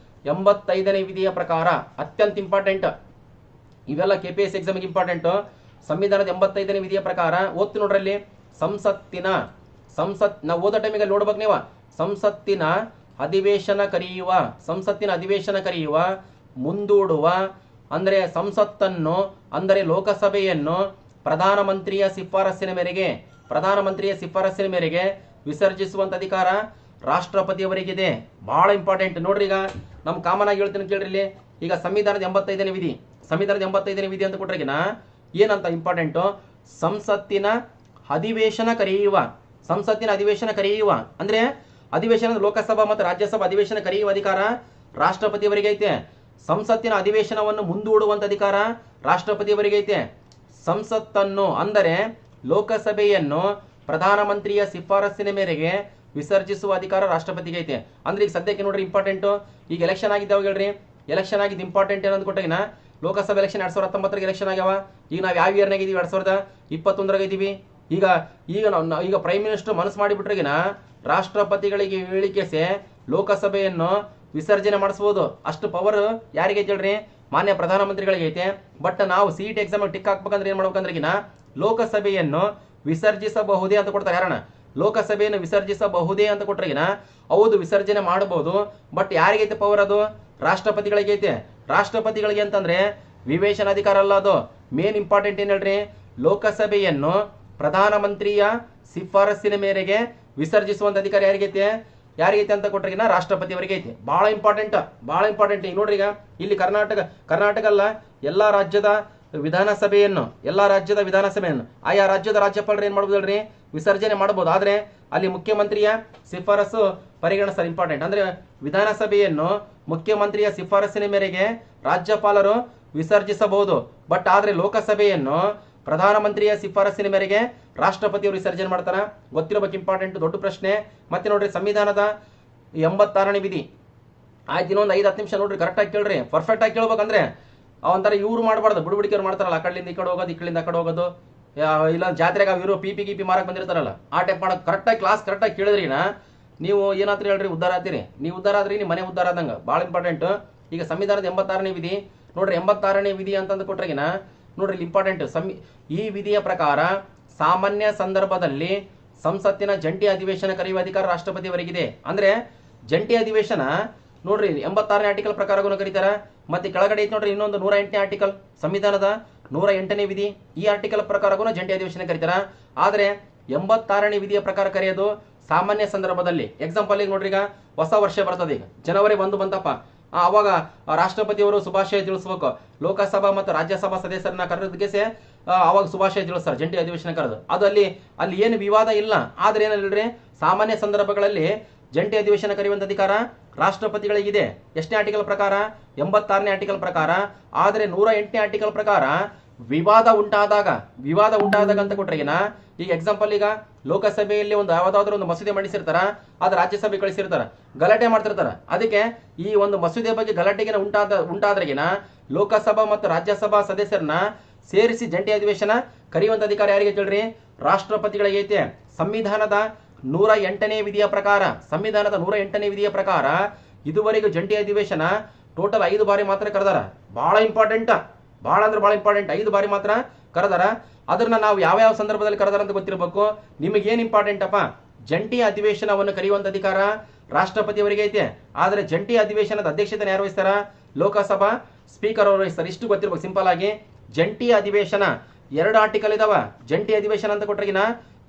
85ನೇ ವಿಧಿಯ ಪ್ರಕಾರ ಅತ್ಯಂತ ಇಂಪಾರ್ಟೆಂಟ್ ಇವೆಲ್ಲ KPSC ಎಕ್ಸಾಮ್ಗೆ ಇಂಪಾರ್ಟೆಂಟ್. ಸಂವಿಧಾನದ 85ನೇ ವಿಧಿಯ ಪ್ರಕಾರ ಓದ್ತಿ ನೋಡ್ರಲ್ಲಿ, ಸಂಸತ್ತಿನ ನಾವು ಓದೋ ಟೈಮಿಗೆ ನೋಡ್ಬೇಕು ನೀವು, ಸಂಸತ್ತಿನ ಅಧಿವೇಶನ ಕರೆಯುವ ಮುಂದೂಡುವ ಅಂದ್ರೆ ಸಂಸತ್ತನ್ನು ಅಂದರೆ ಲೋಕಸಭೆಯನ್ನು ಪ್ರಧಾನಮಂತ್ರಿಯ ಶಿಫಾರಸ್ಸಿನ ಮೇರೆಗೆ ವಿಸರ್ಜಿಸುವಂತ ಅಧಿಕಾರ ರಾಷ್ಟ್ರಪತಿಯವರಿಗಿದೆ. ಬಹಳ ಇಂಪಾರ್ಟೆಂಟ್ ನೋಡ್ರಿ. ಈಗ ನಮ್ ಕಾಮನ್ ಆಗಿ ಹೇಳ್ತೀನಿ ಕೇಳ್ರಿ. ಈಗ ಸಂವಿಧಾನದ 85ನೇ ವಿಧಿ ಅಂತ ಕೊಟ್ರಿಗಿನ ಏನಂತ ಇಂಪಾರ್ಟೆಂಟ್, ಸಂಸತ್ತಿನ ಅಧಿವೇಶನ ಕರೆಯುವ ಅಂದ್ರೆ ಅಧಿವೇಶನ ಲೋಕಸಭಾ ಮತ್ತು ರಾಜ್ಯಸಭಾ ಅಧಿವೇಶನ ಕರೆಯುವ ಅಧಿಕಾರ ರಾಷ್ಟ್ರಪತಿಯವರಿಗೆ ಐತೆ. ಸಂಸತ್ತಿನ ಅಧಿವೇಶನವನ್ನು ಮುಂದೂಡುವಂತ ಅಧಿಕಾರ ರಾಷ್ಟ್ರಪತಿಯವರಿಗೆ ಐತೆ. ಸಂಸತ್ತನ್ನು ಅಂದರೆ ಲೋಕಸಭೆಯನ್ನು ಪ್ರಧಾನಮಂತ್ರಿಯ ಶಿಫಾರಸ್ಸಿನ ಮೇರೆಗೆ ವಿಸರ್ಜಿಸುವ ಅಧಿಕಾರ ರಾಷ್ಟ್ರಪತಿಗೆ ಐತೆ. ಅಂದ್ರೆ ಈಗ ಸದ್ಯಕ್ಕೆ ನೋಡ್ರಿ ಇಂಪಾರ್ಟೆಂಟ್, ಈಗ ಎಲೆಕ್ಷನ್ ಆಗಿದ್ದಾವ ಹೇಳ್ರಿ. ಎಲೆಕ್ಷನ್ ಆಗಿದ್ದು ಇಂಪಾರ್ಟೆಂಟ್ ಏನಂತ ಕೊಟ್ಟಾಗಿನ ಲೋಕಸಭಾ ಎಲೆಕ್ಷನ್ 2019 ಎಲೆಕ್ಷನ್ ಆಗ್ಯಾವ. ಈಗ ನಾವು ಯಾವ ಇಯರ್ನಾಗ ಇದೀವಿ, 2021 ಇದೀವಿ. ಈಗ ಪ್ರೈಮ್ ಮಿನಿಸ್ಟರ್ ಮನಸ್ಸು ಮಾಡಿಬಿಟ್ರಿಗಿನ ರಾಷ್ಟ್ರಪತಿಗಳಿಗೆ ಹೇಳಿಕೆಸೆ ಲೋಕಸಭೆಯನ್ನು ವಿಸರ್ಜನೆ ಮಾಡಿಸಬಹುದು. ಅಷ್ಟು ಪವರ್ ಯಾರಿಗೆ ಐತೆ ಹೇಳ್ರಿ, ಮಾನ್ಯ ಪ್ರಧಾನಮಂತ್ರಿಗಳಿಗೆ ಐತೆ. ಬಟ್ ನಾವು CET ಎಕ್ಸಾಮ್ ಟಿಕ್ ಹಾಕ್ಬೇಕಂದ್ರೆ ಏನ್ ಮಾಡ್ಬೇಕಂದ್ರೆಗಿನ ಲೋಕಸಭೆಯನ್ನು ವಿಸರ್ಜಿಸಬಹುದೇ ಅಂತ ಕೊಡ್ತಾರೆ. ಯಾರಣ ಲೋಕಸಭೆಯನ್ನು ವಿಸರ್ಜಿಸಬಹುದೇ ಅಂತ ಕೊಟ್ರಿಗಿನ ಹೌದು ವಿಸರ್ಜನೆ ಮಾಡಬಹುದು. ಬಟ್ ಯಾರಿಗೈತೆ ಪವರ್, ಅದು ರಾಷ್ಟ್ರಪತಿಗಳಿಗೆ ಐತೆ. ರಾಷ್ಟ್ರಪತಿಗಳಿಗೆ ಅಂತಂದ್ರೆ ವಿವೇಚನಾಧಿಕಾರ ಅಲ್ಲ, ಅದು ಮೇನ್ ಇಂಪಾರ್ಟೆಂಟ್ ಏನ್ ಹೇಳ್ರಿ, ಲೋಕಸಭೆಯನ್ನು ಪ್ರಧಾನಮಂತ್ರಿಯ ಶಿಫಾರಸ್ಸಿನ ಮೇರೆಗೆ ವಿಸರ್ಜಿಸುವಂತ ಅಧಿಕಾರ ಯಾರಿಗೈತೆ ಅಂತ ಕೊಟ್ರಿಗಿನ ರಾಷ್ಟ್ರಪತಿಯವರಿಗೆ ಐತೆ. ಬಹಳ ಇಂಪಾರ್ಟೆಂಟ್. ಈಗ ನೋಡ್ರಿ, ಈಗ ಇಲ್ಲಿ ಕರ್ನಾಟಕ ಅಲ್ಲ, ಎಲ್ಲಾ ರಾಜ್ಯದ ವಿಧಾನಸಭೆಯನ್ನು ಆಯಾ ರಾಜ್ಯದ ರಾಜ್ಯಪಾಲರು ಏನ್ ಮಾಡ್ಬೋದು ಹೇಳ್ರಿ, ವಿಸರ್ಜನೆ ಮಾಡಬಹುದು. ಆದ್ರೆ ಅಲ್ಲಿ ಮುಖ್ಯಮಂತ್ರಿಯ ಶಿಫಾರಸು ಪರಿಗಣಿಸ್ತಾರೆ. ಇಂಪಾರ್ಟೆಂಟ್ ಅಂದ್ರೆ ವಿಧಾನಸಭೆಯನ್ನು ಮುಖ್ಯಮಂತ್ರಿಯ ಶಿಫಾರಸ್ಸಿನ ಮೇರೆಗೆ ರಾಜ್ಯಪಾಲರು ವಿಸರ್ಜಿಸಬಹುದು. ಬಟ್ ಆದ್ರೆ ಲೋಕಸಭೆಯನ್ನು ಪ್ರಧಾನಮಂತ್ರಿಯ ಶಿಫಾರಸ್ಸಿನ ಮೇರೆಗೆ ರಾಷ್ಟ್ರಪತಿಯವರು ವಿಸರ್ಜನೆ ಮಾಡ್ತಾರ. ಗೊತ್ತಿರಬೇಕು, ಇಂಪಾರ್ಟೆಂಟ್, ದೊಡ್ಡ ಪ್ರಶ್ನೆ. ಮತ್ತೆ ನೋಡ್ರಿ, ಸಂವಿಧಾನದ 86ನೇ ವಿಧಿ ಆಯ್ತು. ಇನ್ನೊಂದು 5-10 ನಿಮಿಷ ನೋಡ್ರಿ, ಕರೆಕ್ಟ್ ಆಗಿ ಕೇಳ್ರಿ, ಪರ್ಫೆಕ್ಟ್ ಆಗಿ ಕೇಳ್ಬೇಕಂದ್ರೆ ಒಂಥರ ಇವ್ರು ಮಾಡಬಾರ್ದು, ಬುಡ್ಬಿಡಿಕೆವ್ರು ಮಾಡ್ತಾರಲ್ಲ, ಆ ಕಡೆಯಿಂದ ಈ ಕಡೆ ಹೋಗೋದು, ಈ ಕಡೆಯಿಂದ ಆ ಕಡೆ ಹೋಗೋದು, ಇಲ್ಲ ಜಾತ್ರೆಗೆ ಇವರು ಪಿಪಿ ಮಾರಕ್ ಬಂದಿರ್ತಾರಲ್ಲ, ಆ ಟೈಪ್ ಮಾಡಕ್ ಕರೆಕ್ಟಾಗಿ ಕ್ಲಾಸ್ ಕರೆಕ್ಟಾಗಿ ಕೇಳಿದ್ರಿನ ನೀವು ಏನಾದ್ರೂ ಹೇಳ್ರಿ ಉದ್ಧಾರ ಆಗ್ತೀರಿ. ನೀವು ಉದ್ಧಾರ ಆದ್ರಿ ನಿಮ್ಮ ಮನೆ ಉದ್ಧಾರ ಆದಂಗ. ಭಾಳ ಇಂಪಾರ್ಟೆಂಟ್. ಈಗ ಸಂವಿಧಾನದ 86ನೇ ವಿಧಿ ನೋಡ್ರಿ, 86ನೇ ವಿಧಿ ಅಂತಂದು ಕೊಟ್ರಿಗಿನ ನೋಡ್ರಿ ಇಲ್ಲಿ ಇಂಪಾರ್ಟೆಂಟ್. ಈ ವಿಧಿಯ ಪ್ರಕಾರ ಸಾಮಾನ್ಯ ಸಂದರ್ಭದಲ್ಲಿ ಸಂಸತ್ತಿನ ಜಂಟಿ ಅಧಿವೇಶನ ಕರೆಯುವ ಅಧಿಕಾರ ರಾಷ್ಟ್ರಪತಿಯವರಿಗಿದೆ. ಅಂದ್ರೆ ಜಂಟಿ ಅಧಿವೇಶನ ನೋಡ್ರಿ 86ನೇ ಆರ್ಟಿಕಲ್ ಪ್ರಕಾರಗೂ ಕರೀತಾರ. ಮತ್ತೆ ಕೆಳಗಡೆ ಐತಿ ನೋಡ್ರಿ ಇನ್ನೊಂದು 108ನೇ ಆರ್ಟಿಕಲ್, ಸಂವಿಧಾನದ 108ನೇ ವಿಧಿ. ಈ ಆರ್ಟಿಕಲ್ ಪ್ರಕಾರಗೂ ಜಂಟಿ ಅಧಿವೇಶನ ಕರೀತಾರ. ಆದ್ರೆ 86ನೇ ವಿಧಿಯ ಪ್ರಕಾರ ಕರೆಯೋದು ಸಾಮಾನ್ಯ ಸಂದರ್ಭದಲ್ಲಿ. ಎಕ್ಸಾಂಪಲ್ ಈಗ ನೋಡ್ರಿ, ಈಗ ಹೊಸ ವರ್ಷ ಬರ್ತದೆ, ಈಗ ಜನವರಿ 1 ಬಂತಪ್ಪ, ಅವಾಗ ರಾಷ್ಟ್ರಪತಿಯವರು ಶುಭಾಶಯ ತಿಳಿಸ್ಬೇಕು. ಲೋಕಸಭಾ ಮತ್ತು ರಾಜ್ಯಸಭಾ ಸದಸ್ಯರನ್ನ ಕರೆದಕ್ಕೆ ಅವಾಗ ಶುಭಾಶಯ ತಿಳಿಸ್ತಾರೆ, ಜಂಟಿ ಅಧಿವೇಶನ ಕರೆದು. ಅದು ಅಲ್ಲಿ ಏನು ವಿವಾದ ಇಲ್ಲ. ಆದ್ರೆ ಏನಲ್ರಿ, ಸಾಮಾನ್ಯ ಸಂದರ್ಭಗಳಲ್ಲಿ ಜಂಟಿ ಅಧಿವೇಶನ ಕರೆಯುವಂತ ಅಧಿಕಾರ ರಾಷ್ಟ್ರಪತಿಗಳಿಗಿದೆ. ಎಷ್ಟನೇ ಆರ್ಟಿಕಲ್ ಪ್ರಕಾರ? 86ನೇ ಆರ್ಟಿಕಲ್ ಪ್ರಕಾರ. ಆದ್ರೆ 108ನೇ ಆರ್ಟಿಕಲ್ ಪ್ರಕಾರ ವಿವಾದ ಉಂಟಾದಾಗ ಅಂತ ಕೊಟ್ರಿಗಿನ ಈಗ ಎಕ್ಸಾಂಪಲ್, ಈಗ ಲೋಕಸಭೆಯಲ್ಲಿ ಯಾವ್ದಾದ್ರು ಒಂದು ಮಸೂದೆ ಮಂಡಿಸಿರ್ತಾರ, ಅದು ರಾಜ್ಯಸಭೆ ಕಳಿಸಿರ್ತಾರ, ಗಲಾಟೆ ಮಾಡ್ತಿರ್ತಾರ. ಅದಕ್ಕೆ ಈ ಒಂದು ಮಸೂದೆ ಬಗ್ಗೆ ಗಲಾಟೆಗಿನ ಉಂಟಾದ್ರಗಿನ ಲೋಕಸಭಾ ಮತ್ತು ರಾಜ್ಯಸಭಾ ಸದಸ್ಯರನ್ನ ಸೇರಿಸಿ ಜಂಟಿ ಅಧಿವೇಶನ ಕರೆಯುವಂತ ಅಧಿಕಾರ ಯಾರಿಗೆ ಹೇಳ್ರಿ? ರಾಷ್ಟ್ರಪತಿಗಳಿಗೆ ಐತೆ. ಸಂವಿಧಾನದ 108ನೇ ವಿಧಿಯ ಪ್ರಕಾರ ಇದುವರೆಗೂ ಜಂಟಿ ಅಧಿವೇಶನ ಟೋಟಲ್ 5 ಬಾರಿ ಮಾತ್ರ ಕರೆದಾರ. ಬಹಳ ಇಂಪಾರ್ಟೆಂಟ್, ಬಹಳ ಅಂದ್ರೆ ಬಹಳ ಇಂಪಾರ್ಟೆಂಟ್. 5 ಬಾರಿ ಮಾತ್ರ ಕರೆದಾರ. ಅದನ್ನ ನಾವು ಯಾವ ಯಾವ ಸಂದರ್ಭದಲ್ಲಿ ಕರೆದಾರ ಅಂತ ಗೊತ್ತಿರಬೇಕು. ನಿಮಗೇನು ಇಂಪಾರ್ಟೆಂಟ್ ಅಪ್ಪ, ಜಂಟಿ ಅಧಿವೇಶನವನ್ನು ಕರೆಯುವಂತ ಅಧಿಕಾರ ರಾಷ್ಟ್ರಪತಿಯವರಿಗೆ ಐತೆ. ಆದರೆ ಜಂಟಿ ಅಧಿವೇಶನದ ಅಧ್ಯಕ್ಷತೆಯನ್ನು ಯಾರು ವಹಿಸ್ತಾರ? ಲೋಕಸಭಾ ಸ್ಪೀಕರ್ ಅವರು ವಹಿಸ್ತಾರೆ. ಇಷ್ಟು ಗೊತ್ತಿರ್ಬೇಕು ಸಿಂಪಲ್ ಆಗಿ. ಜಂಟಿ ಅಧಿವೇಶನ 2 ಆರ್ಟಿಕಲ್ ಇದಾವ. ಜಂಟಿ ಅಧಿವೇಶನ ಅಂತ ಕೊಟ್ರಿಗಿನ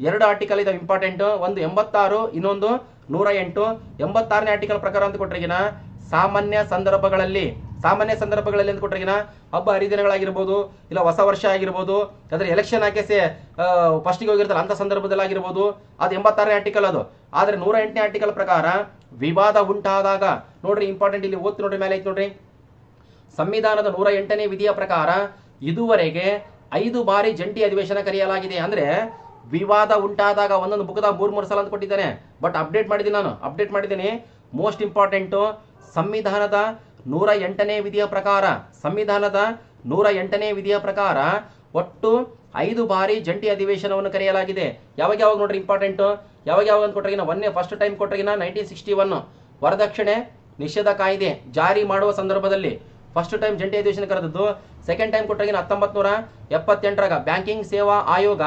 2 ಆರ್ಟಿಕಲ್ ಇದಾವೆ ಇಂಪಾರ್ಟೆಂಟ್. ಒಂದು 86, ಇನ್ನೊಂದು 108. 86ನೇ ಆರ್ಟಿಕಲ್ ಪ್ರಕಾರ ಅಂತ ಕೊಟ್ರಿಗಿನ ಸಾಮಾನ್ಯ ಸಂದರ್ಭಗಳಲ್ಲಿ ಅಂತ ಕೊಟ್ರಿಗಿನ ಹಬ್ಬ ಹರಿದಿನಗಳಾಗಿರ್ಬೋದು, ಇಲ್ಲ ಹೊಸ ವರ್ಷ ಆಗಿರ್ಬೋದು, ಅದ್ರ ಎಲೆಕ್ಷನ್ ಹಾಕಿಸಿ ಫಸ್ಟಿಗೆ ಹೋಗಿರ್ತಾರೆ ಅಂತ ಸಂದರ್ಭದಲ್ಲಿ ಆಗಿರ್ಬೋದು, ಅದು 86ನೇ ಆರ್ಟಿಕಲ್ ಅದು. ಆದ್ರೆ 108ನೇ ಆರ್ಟಿಕಲ್ ಪ್ರಕಾರ ವಿವಾದ ಉಂಟಾದಾಗ ನೋಡ್ರಿ, ಇಂಪಾರ್ಟೆಂಟ್ ಇಲ್ಲಿ ಓದ್ತಿ ನೋಡ್ರಿ, ಮೇಲೆ ಐತಿ ನೋಡ್ರಿ. ಸಂವಿಧಾನದ 108ನೇ ವಿಧಿಯ ಪ್ರಕಾರ ಇದುವರೆಗೆ 5 ಬಾರಿ ಜಂಟಿ ಅಧಿವೇಶನ ಕರೆಯಲಾಗಿದೆ. ಅಂದ್ರೆ ವಿವಾದ ಉಂಟಾದಾಗ ಒಂದೊಂದು ಬುಕ್ದಾಗ 3 ಸಲ ಅಂತ ಕೊಟ್ಟಿದ್ದಾನೆ. ಬಟ್ ಅಪ್ಡೇಟ್ ಮಾಡಿದ್ದೀನಿ. ಮೋಸ್ಟ್ ಇಂಪಾರ್ಟೆಂಟು, ಸಂವಿಧಾನದ 108ನೇ ವಿಧಿಯ ಪ್ರಕಾರ ಒಟ್ಟು 5 ಬಾರಿ ಜಂಟಿ ಅಧಿವೇಶನವನ್ನು ಕರೆಯಲಾಗಿದೆ. ಯಾವಾಗ ನೋಡ್ರಿ ಇಂಪಾರ್ಟೆಂಟ್, ಯಾವಾಗ ಅಂತ ಕೊಟ್ರಿಗಿನ ಫಸ್ಟ್ ಟೈಮ್ ಕೊಟ್ರಿಗಿನ 1961 ವರದಕ್ಷಿಣೆ ನಿಷೇಧ ಕಾಯ್ದೆ ಜಾರಿ ಮಾಡುವ ಸಂದರ್ಭದಲ್ಲಿ ಫಸ್ಟ್ ಟೈಮ್ ಜಂಟಿ ಅಧಿವೇಶನ ಕರೆದದ್ದು. ಸೆಕೆಂಡ್ ಟೈಮ್ ಕೊಟ್ಟಾಗಿನ 1978ರಾಗ ಬ್ಯಾಂಕಿಂಗ್ ಸೇವಾ ಆಯೋಗ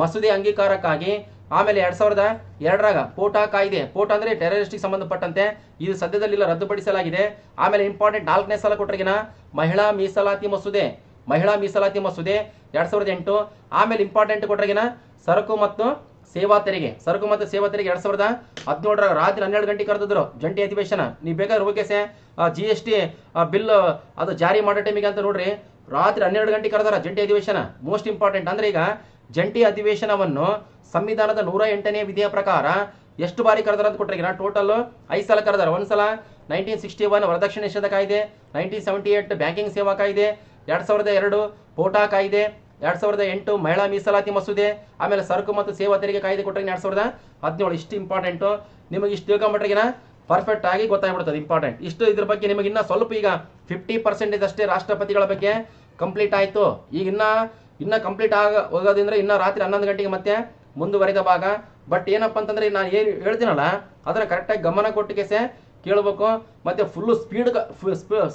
ಮಸೂದೆ ಅಂಗೀಕಾರಕ್ಕಾಗಿ. ಆಮೇಲೆ 2002ರಾಗ ಪೋಟಾ ಕಾಯ್ದೆ, ಪೋಟಾ ಅಂದ್ರೆ ಟೆರರಿಸ್ಟಿಗೆ ಸಂಬಂಧಪಟ್ಟಂತೆ, ಇದು ಸದ್ಯದಲ್ಲಿಲ್ಲ, ರದ್ದುಪಡಿಸಲಾಗಿದೆ. ಆಮೇಲೆ ಇಂಪಾರ್ಟೆಂಟ್ 4ನೇ ಸಲ ಕೊಟ್ಟಾಗಿನ ಮಹಿಳಾ ಮೀಸಲಾತಿ ಮಸೂದೆ 2008. ಆಮೇಲೆ ಇಂಪಾರ್ಟೆಂಟ್ ಕೊಟ್ಟಾಗಿನ ಸರಕು ಮತ್ತು ಸೇವಾ ತೆರಿಗೆ 2017 ರಾತ್ರಿ 12 ಗಂಟೆ ಕರೆದಿದ್ರು ಜಂಟಿ ಅಧಿವೇಶನ. ನೀವು ಬೇಕಾದ್ರೆ ಹೋಗಿಸೆ GST ಬಿಲ್ ಅದು ಜಾರಿ ಮಾಡೋ ಟೈಮಿಗೆ ಅಂತ ನೋಡ್ರಿ, ರಾತ್ರಿ 12 ಗಂಟೆ ಕರೆದಾರ ಜಂಟಿ ಅಧಿವೇಶನ. Most important. ಅಂದ್ರೆ ಈಗ ಜಂಟಿ ಅಧಿವೇಶನವನ್ನು ಸಂವಿಧಾನದ 108ನೇ ವಿಧಿಯ ಪ್ರಕಾರ ಎಷ್ಟು ಬಾರಿ ಕರೆದಾರ ಅಂತ ಕೊಟ್ರೆ ಟೋಟಲ್ 5 ಸಲ ಕರೆದಾರ. ಒಂದ್ಸಲ 1961 ವರದಕ್ಷಿಣೆ ನಿಷೇಧ ಕಾಯ್ದೆ, 1978 ಬ್ಯಾಂಕಿಂಗ್ ಸೇವಾ ಕಾಯ್ದೆ, 2002 ಪೋಟಾ ಕಾಯ್ದೆ, 2008 ಮಹಿಳಾ ಮೀಸಲಾತಿ ಮಸೂದೆ, ಆಮೇಲೆ ಸರಕು ಮತ್ತು ಸೇವಾ ತೆರಿಗೆ ಕಾಯ್ದೆ ಕೊಟ್ಟರೆ 2017. ಇಷ್ಟು ಇಂಪಾರ್ಟೆಂಟು. ನಿಮಗೆ ಇಷ್ಟು ತಿಳ್ಕೊಂಬಿಟ್ರಿಗಿನ ಪರ್ಫೆಕ್ಟ್ ಆಗಿ ಗೊತ್ತಾಗ್ಬಿಡ್ತದೆ. ಇಂಪಾರ್ಟೆಂಟ್ ಇಷ್ಟು. ಇದ್ರ ಬಗ್ಗೆ ನಿಮಗೆ ಇನ್ನ ಸ್ವಲ್ಪ ಈಗ 50% ಅಷ್ಟೇ ರಾಷ್ಟ್ರಪತಿಗಳ ಬಗ್ಗೆ ಕಂಪ್ಲೀಟ್ ಆಯ್ತು. ಈಗ ಇನ್ನ ಕಂಪ್ಲೀಟ್ ಹೋಗೋದ್ರಿಂದ ಇನ್ನ ರಾತ್ರಿ 11 ಗಂಟೆಗೆ ಮತ್ತೆ ಮುಂದುವರಿದ ಭಾಗ. ಬಟ್ ಏನಪ್ಪ ಅಂತಂದ್ರೆ ನಾನು ಏನು ಹೇಳ್ತೀನಲ್ಲ ಅದನ್ನ ಕರೆಕ್ಟಾಗಿ ಗಮನ ಕೊಟ್ಟಿಗೆಸೆ ಕೇಳಬೇಕು. ಮತ್ತೆ ಫುಲ್ಲು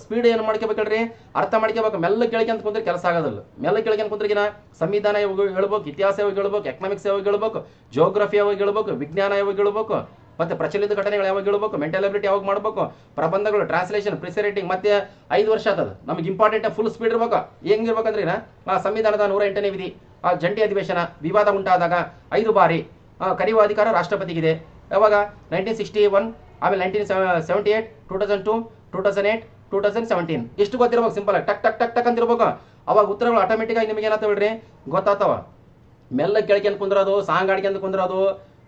ಸ್ಪೀಡ್ ಏನು ಮಾಡ್ಕೋಬೇಕಲ್ರಿ, ಅರ್ಥ ಮಾಡ್ಕೋಬೇಕು. ಮೆಲ್ಲ ಕೇಳ್ಕೊಂತ ಕುಂದ್ರೆ ಕೆಲಸ ಆಗೋದಿಲ್ಲ. ಮೆಲ್ಲ ಕೇಳ್ಕೊಂತ ಕುಂದ್ರಿಗಿನ ಸಂವಿಧಾನ ಯಾವಾಗ ಹೇಳ್ಬೇಕು, ಇತಿಹಾಸ ಯಾವಾಗ ಹೇಳ್ಬೇಕು, ಎಕನಾಮಿಕ್ಸ್ ಯಾವಾಗ ಹೇಳ್ಬೇಕು, ಜಿಯೋಗ್ರಫಿ ಯಾವಾಗ ಹೇಳ್ಬೇಕು, ವಿಜ್ಞಾನ ಯಾವಾಗ ಹೇಳ್ಬೇಕು, ಮತ್ತೆ ಪ್ರಚಲಿತ ಘಟನೆಗಳು ಯಾವಾಗ ಹೇಳ್ಬೇಕು, ಮೆಂಟಲ್ ಎಬಿಲಿಟಿ ಯಾವಾಗ ಮಾಡ್ಬೇಕು, ಪ್ರಬಂಧಗಳು, ಟ್ರಾನ್ಸ್ಲೇಷನ್, ಪ್ರಿಸರೇಟಿಂಗ್, ಮತ್ತೆ 5 ವರ್ಷ ಆಗ್ತದೆ. ನಮಗೆ ಇಂಪಾರ್ಟೆಂಟ್ ಫುಲ್ ಸ್ಪೀಡ್ ಇರ್ಬೇಕು. ಹೆಂಗಿರ್ಬೇಕಂದ್ರೆ ಸಂವಿಧಾನದ 108ನೇ ವಿಧಿ ಜಂಟಿ ಅಧಿವೇಶನ ವಿವಾದ ಉಂಟಾದಾಗ 5 ಬಾರಿ ಕರೆಯುವ ಅಧಿಕಾರ ರಾಷ್ಟ್ರಪತಿಗಿದೆ. ಯಾವಾಗ 1961, ಆಮೇಲೆ 1978, 2002, 2008, 2017. ಎಷ್ಟು ಗೊತ್ತಿರ್ಬೇಕು. ಸಿಂಪಲ್ ಆಗಿ ಟಕ್ ಟಕ್ ಟಕ್ ಟಕ್ ಅಂತ ಇರ್ಬೇಕು. ಅವಾಗ ಉತ್ತರಗಳು ಆಟೋಮೆಟಿಕ್ ಆಗಿ ನಿಮಗೆ ಏನಾಗ್ತಾವ ಹೇಳ್ರಿ ಗೊತ್ತಾಗ್ತಾವ. ಮೆಲ್ಲ ಕೇಳ್ಕೊಂಡು ಕುಂದ್ರೋದು, ಸಾಂಗ್ ಆಡ್ಕೊಂಡು ಕುಂದ್ರೋದು,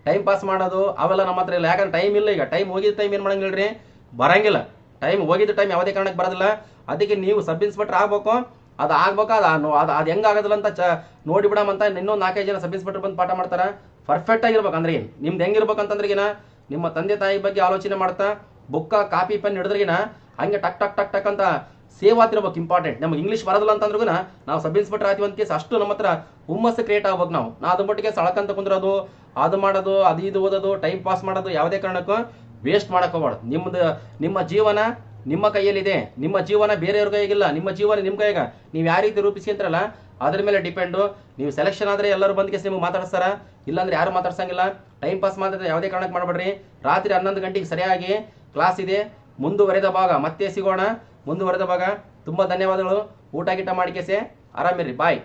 ಟೈಮ್ ಪಾಸ್ ಮಾಡೋದು ಅವೆಲ್ಲ ನಮ್ಮ ಹತ್ರ ಇಲ್ಲ. ಯಾಕಂದ್ರೆ ಟೈಮ್ ಇಲ್ಲ. ಈಗ ಟೈಮ್ ಹೋಗಿದ್ದ ಟೈಮ್ ಏನು ಮಾಡಂಗಿಲ್ರಿ, ಬರಂಗಿಲ್ಲ. ಟೈಮ್ ಹೋಗಿದ್ದ ಟೈಮ್ ಯಾವುದೇ ಕಾರಣಕ್ಕೆ ಬರೋದಿಲ್ಲ. ಅದಕ್ಕೆ ನೀವು ಸಬ್ ಇನ್ಸ್ಪೆಕ್ಟರ್ ಆಗ್ಬೇಕು. ಅದು ಆಗ್ಬೇಕು. ಅದು ಹೆಂಗಾಗೋದಿಲ್ಲ ಅಂತ ನೋಡಿಬಿಡಮಂತ ಇನ್ನೊಂದು 4-5 ಜನ ಸಬ್ ಇನ್ಸ್ಪೆಕ್ಟರ್ ಬಂದು ಪಾಠ ಮಾಡ್ತಾರ. ಪರ್ಫೆಕ್ಟ್ ಆಗಿರ್ಬೇಕು. ಅಂದ್ರೆ ಏನು ನಿಮ್ದು ಹೆಂಗಿರ್ಬೇಕಂತಂದ್ರಿಗಿನ ನಿಮ್ಮ ತಂದೆ ತಾಯಿ ಬಗ್ಗೆ ಆಲೋಚನೆ ಮಾಡ್ತಾ ಬುಕ್ಕ ಕಾಪಿ ಪೆನ್ ಹಿಡಿದ್ರಿಗಿನ ಹಂಗೆ ಟಕ್ ಟಕ್ ಟಕ್ ಟಕ್ ಅಂತ ಸೇವ್ ಆಗ್ತಿರ್ಬೇಕು. ಇಂಪಾರ್ಟೆಂಟ್. ನಮ್ಗೆ ಇಂಗ್ಲೀಷ್ ಬರೋದಿಲ್ಲ ಅಂತಂದ್ರೂ ನಾವು ಸಬ್ ಇನ್ಸ್ಪೆಕ್ಟರ್ ಆಯ್ತೀವಿ ಅಂತ ಕೇಸ್ ಅಷ್ಟು ನಮ್ಮ ಹತ್ರ ಹುಮ್ಮಸ್ಸು ಕ್ರಿಯೇಟ್ ಆಗ್ಬೇಕು. ನಾವು ಅದು ಮಟ್ಟಿಗೆ ಸಳಕಂತ ಕುಂದ್ರೋದು, ಅದು ಮಾಡೋದು, ಅದು ಇದು ಓದೋದು, ಟೈಮ್ ಪಾಸ್ ಮಾಡೋದು ಯಾವುದೇ ಕಾರಣಕ್ಕೂ ವೇಸ್ಟ್ ಮಾಡಕ್ ಹೋಗ್ಬಾರ್ದು. ನಿಮ್ಮ ಜೀವನ ನಿಮ್ಮ ಕೈಯಲ್ಲಿದೆ. ನಿಮ್ಮ ಜೀವನ ಬೇರೆಯವ್ರ ಕೈಗಿಲ್ಲ. ನಿಮ್ಮ ಜೀವನ ನಿಮ್ಮ ಕೈಯಾಗ. ನೀವು ಯಾವ ರೀತಿ ರೂಪಿಸ್ಕೊಂತಾರಲ್ಲ ಅದ್ರ ಮೇಲೆ ಡಿಪೆಂಡು. ನೀವು ಸೆಲೆಕ್ಷನ್ ಆದರೆ ಎಲ್ಲರೂ ಬಂದ್ಕೇಸಿ ನಿಮಗೆ ಮಾತಾಡ್ತಾರ, ಇಲ್ಲಾಂದ್ರೆ ಯಾರು ಮಾತಾಡ್ಸಂಗಿಲ್ಲ. ಟೈಮ್ ಪಾಸ್ ಮಾಡಿದ್ರೆ ಯಾವುದೇ ಕಾರಣಕ್ಕೆ ಮಾಡಬೇಡ್ರಿ. ರಾತ್ರಿ 11 ಗಂಟೆಗೆ ಸರಿಯಾಗಿ ಕ್ಲಾಸ್ ಇದೆ. ಮುಂದುವರೆದ ಭಾಗ ಮತ್ತೆ ಸಿಗೋಣ. ಮುಂದುವರೆದ ಭಾಗ. ತುಂಬ ಧನ್ಯವಾದಗಳು. ಊಟ ಗೀಟ ಮಾಡಿಕೆಸೆ ಆರಾಮಿರ್ರಿ. ಬಾಯ್.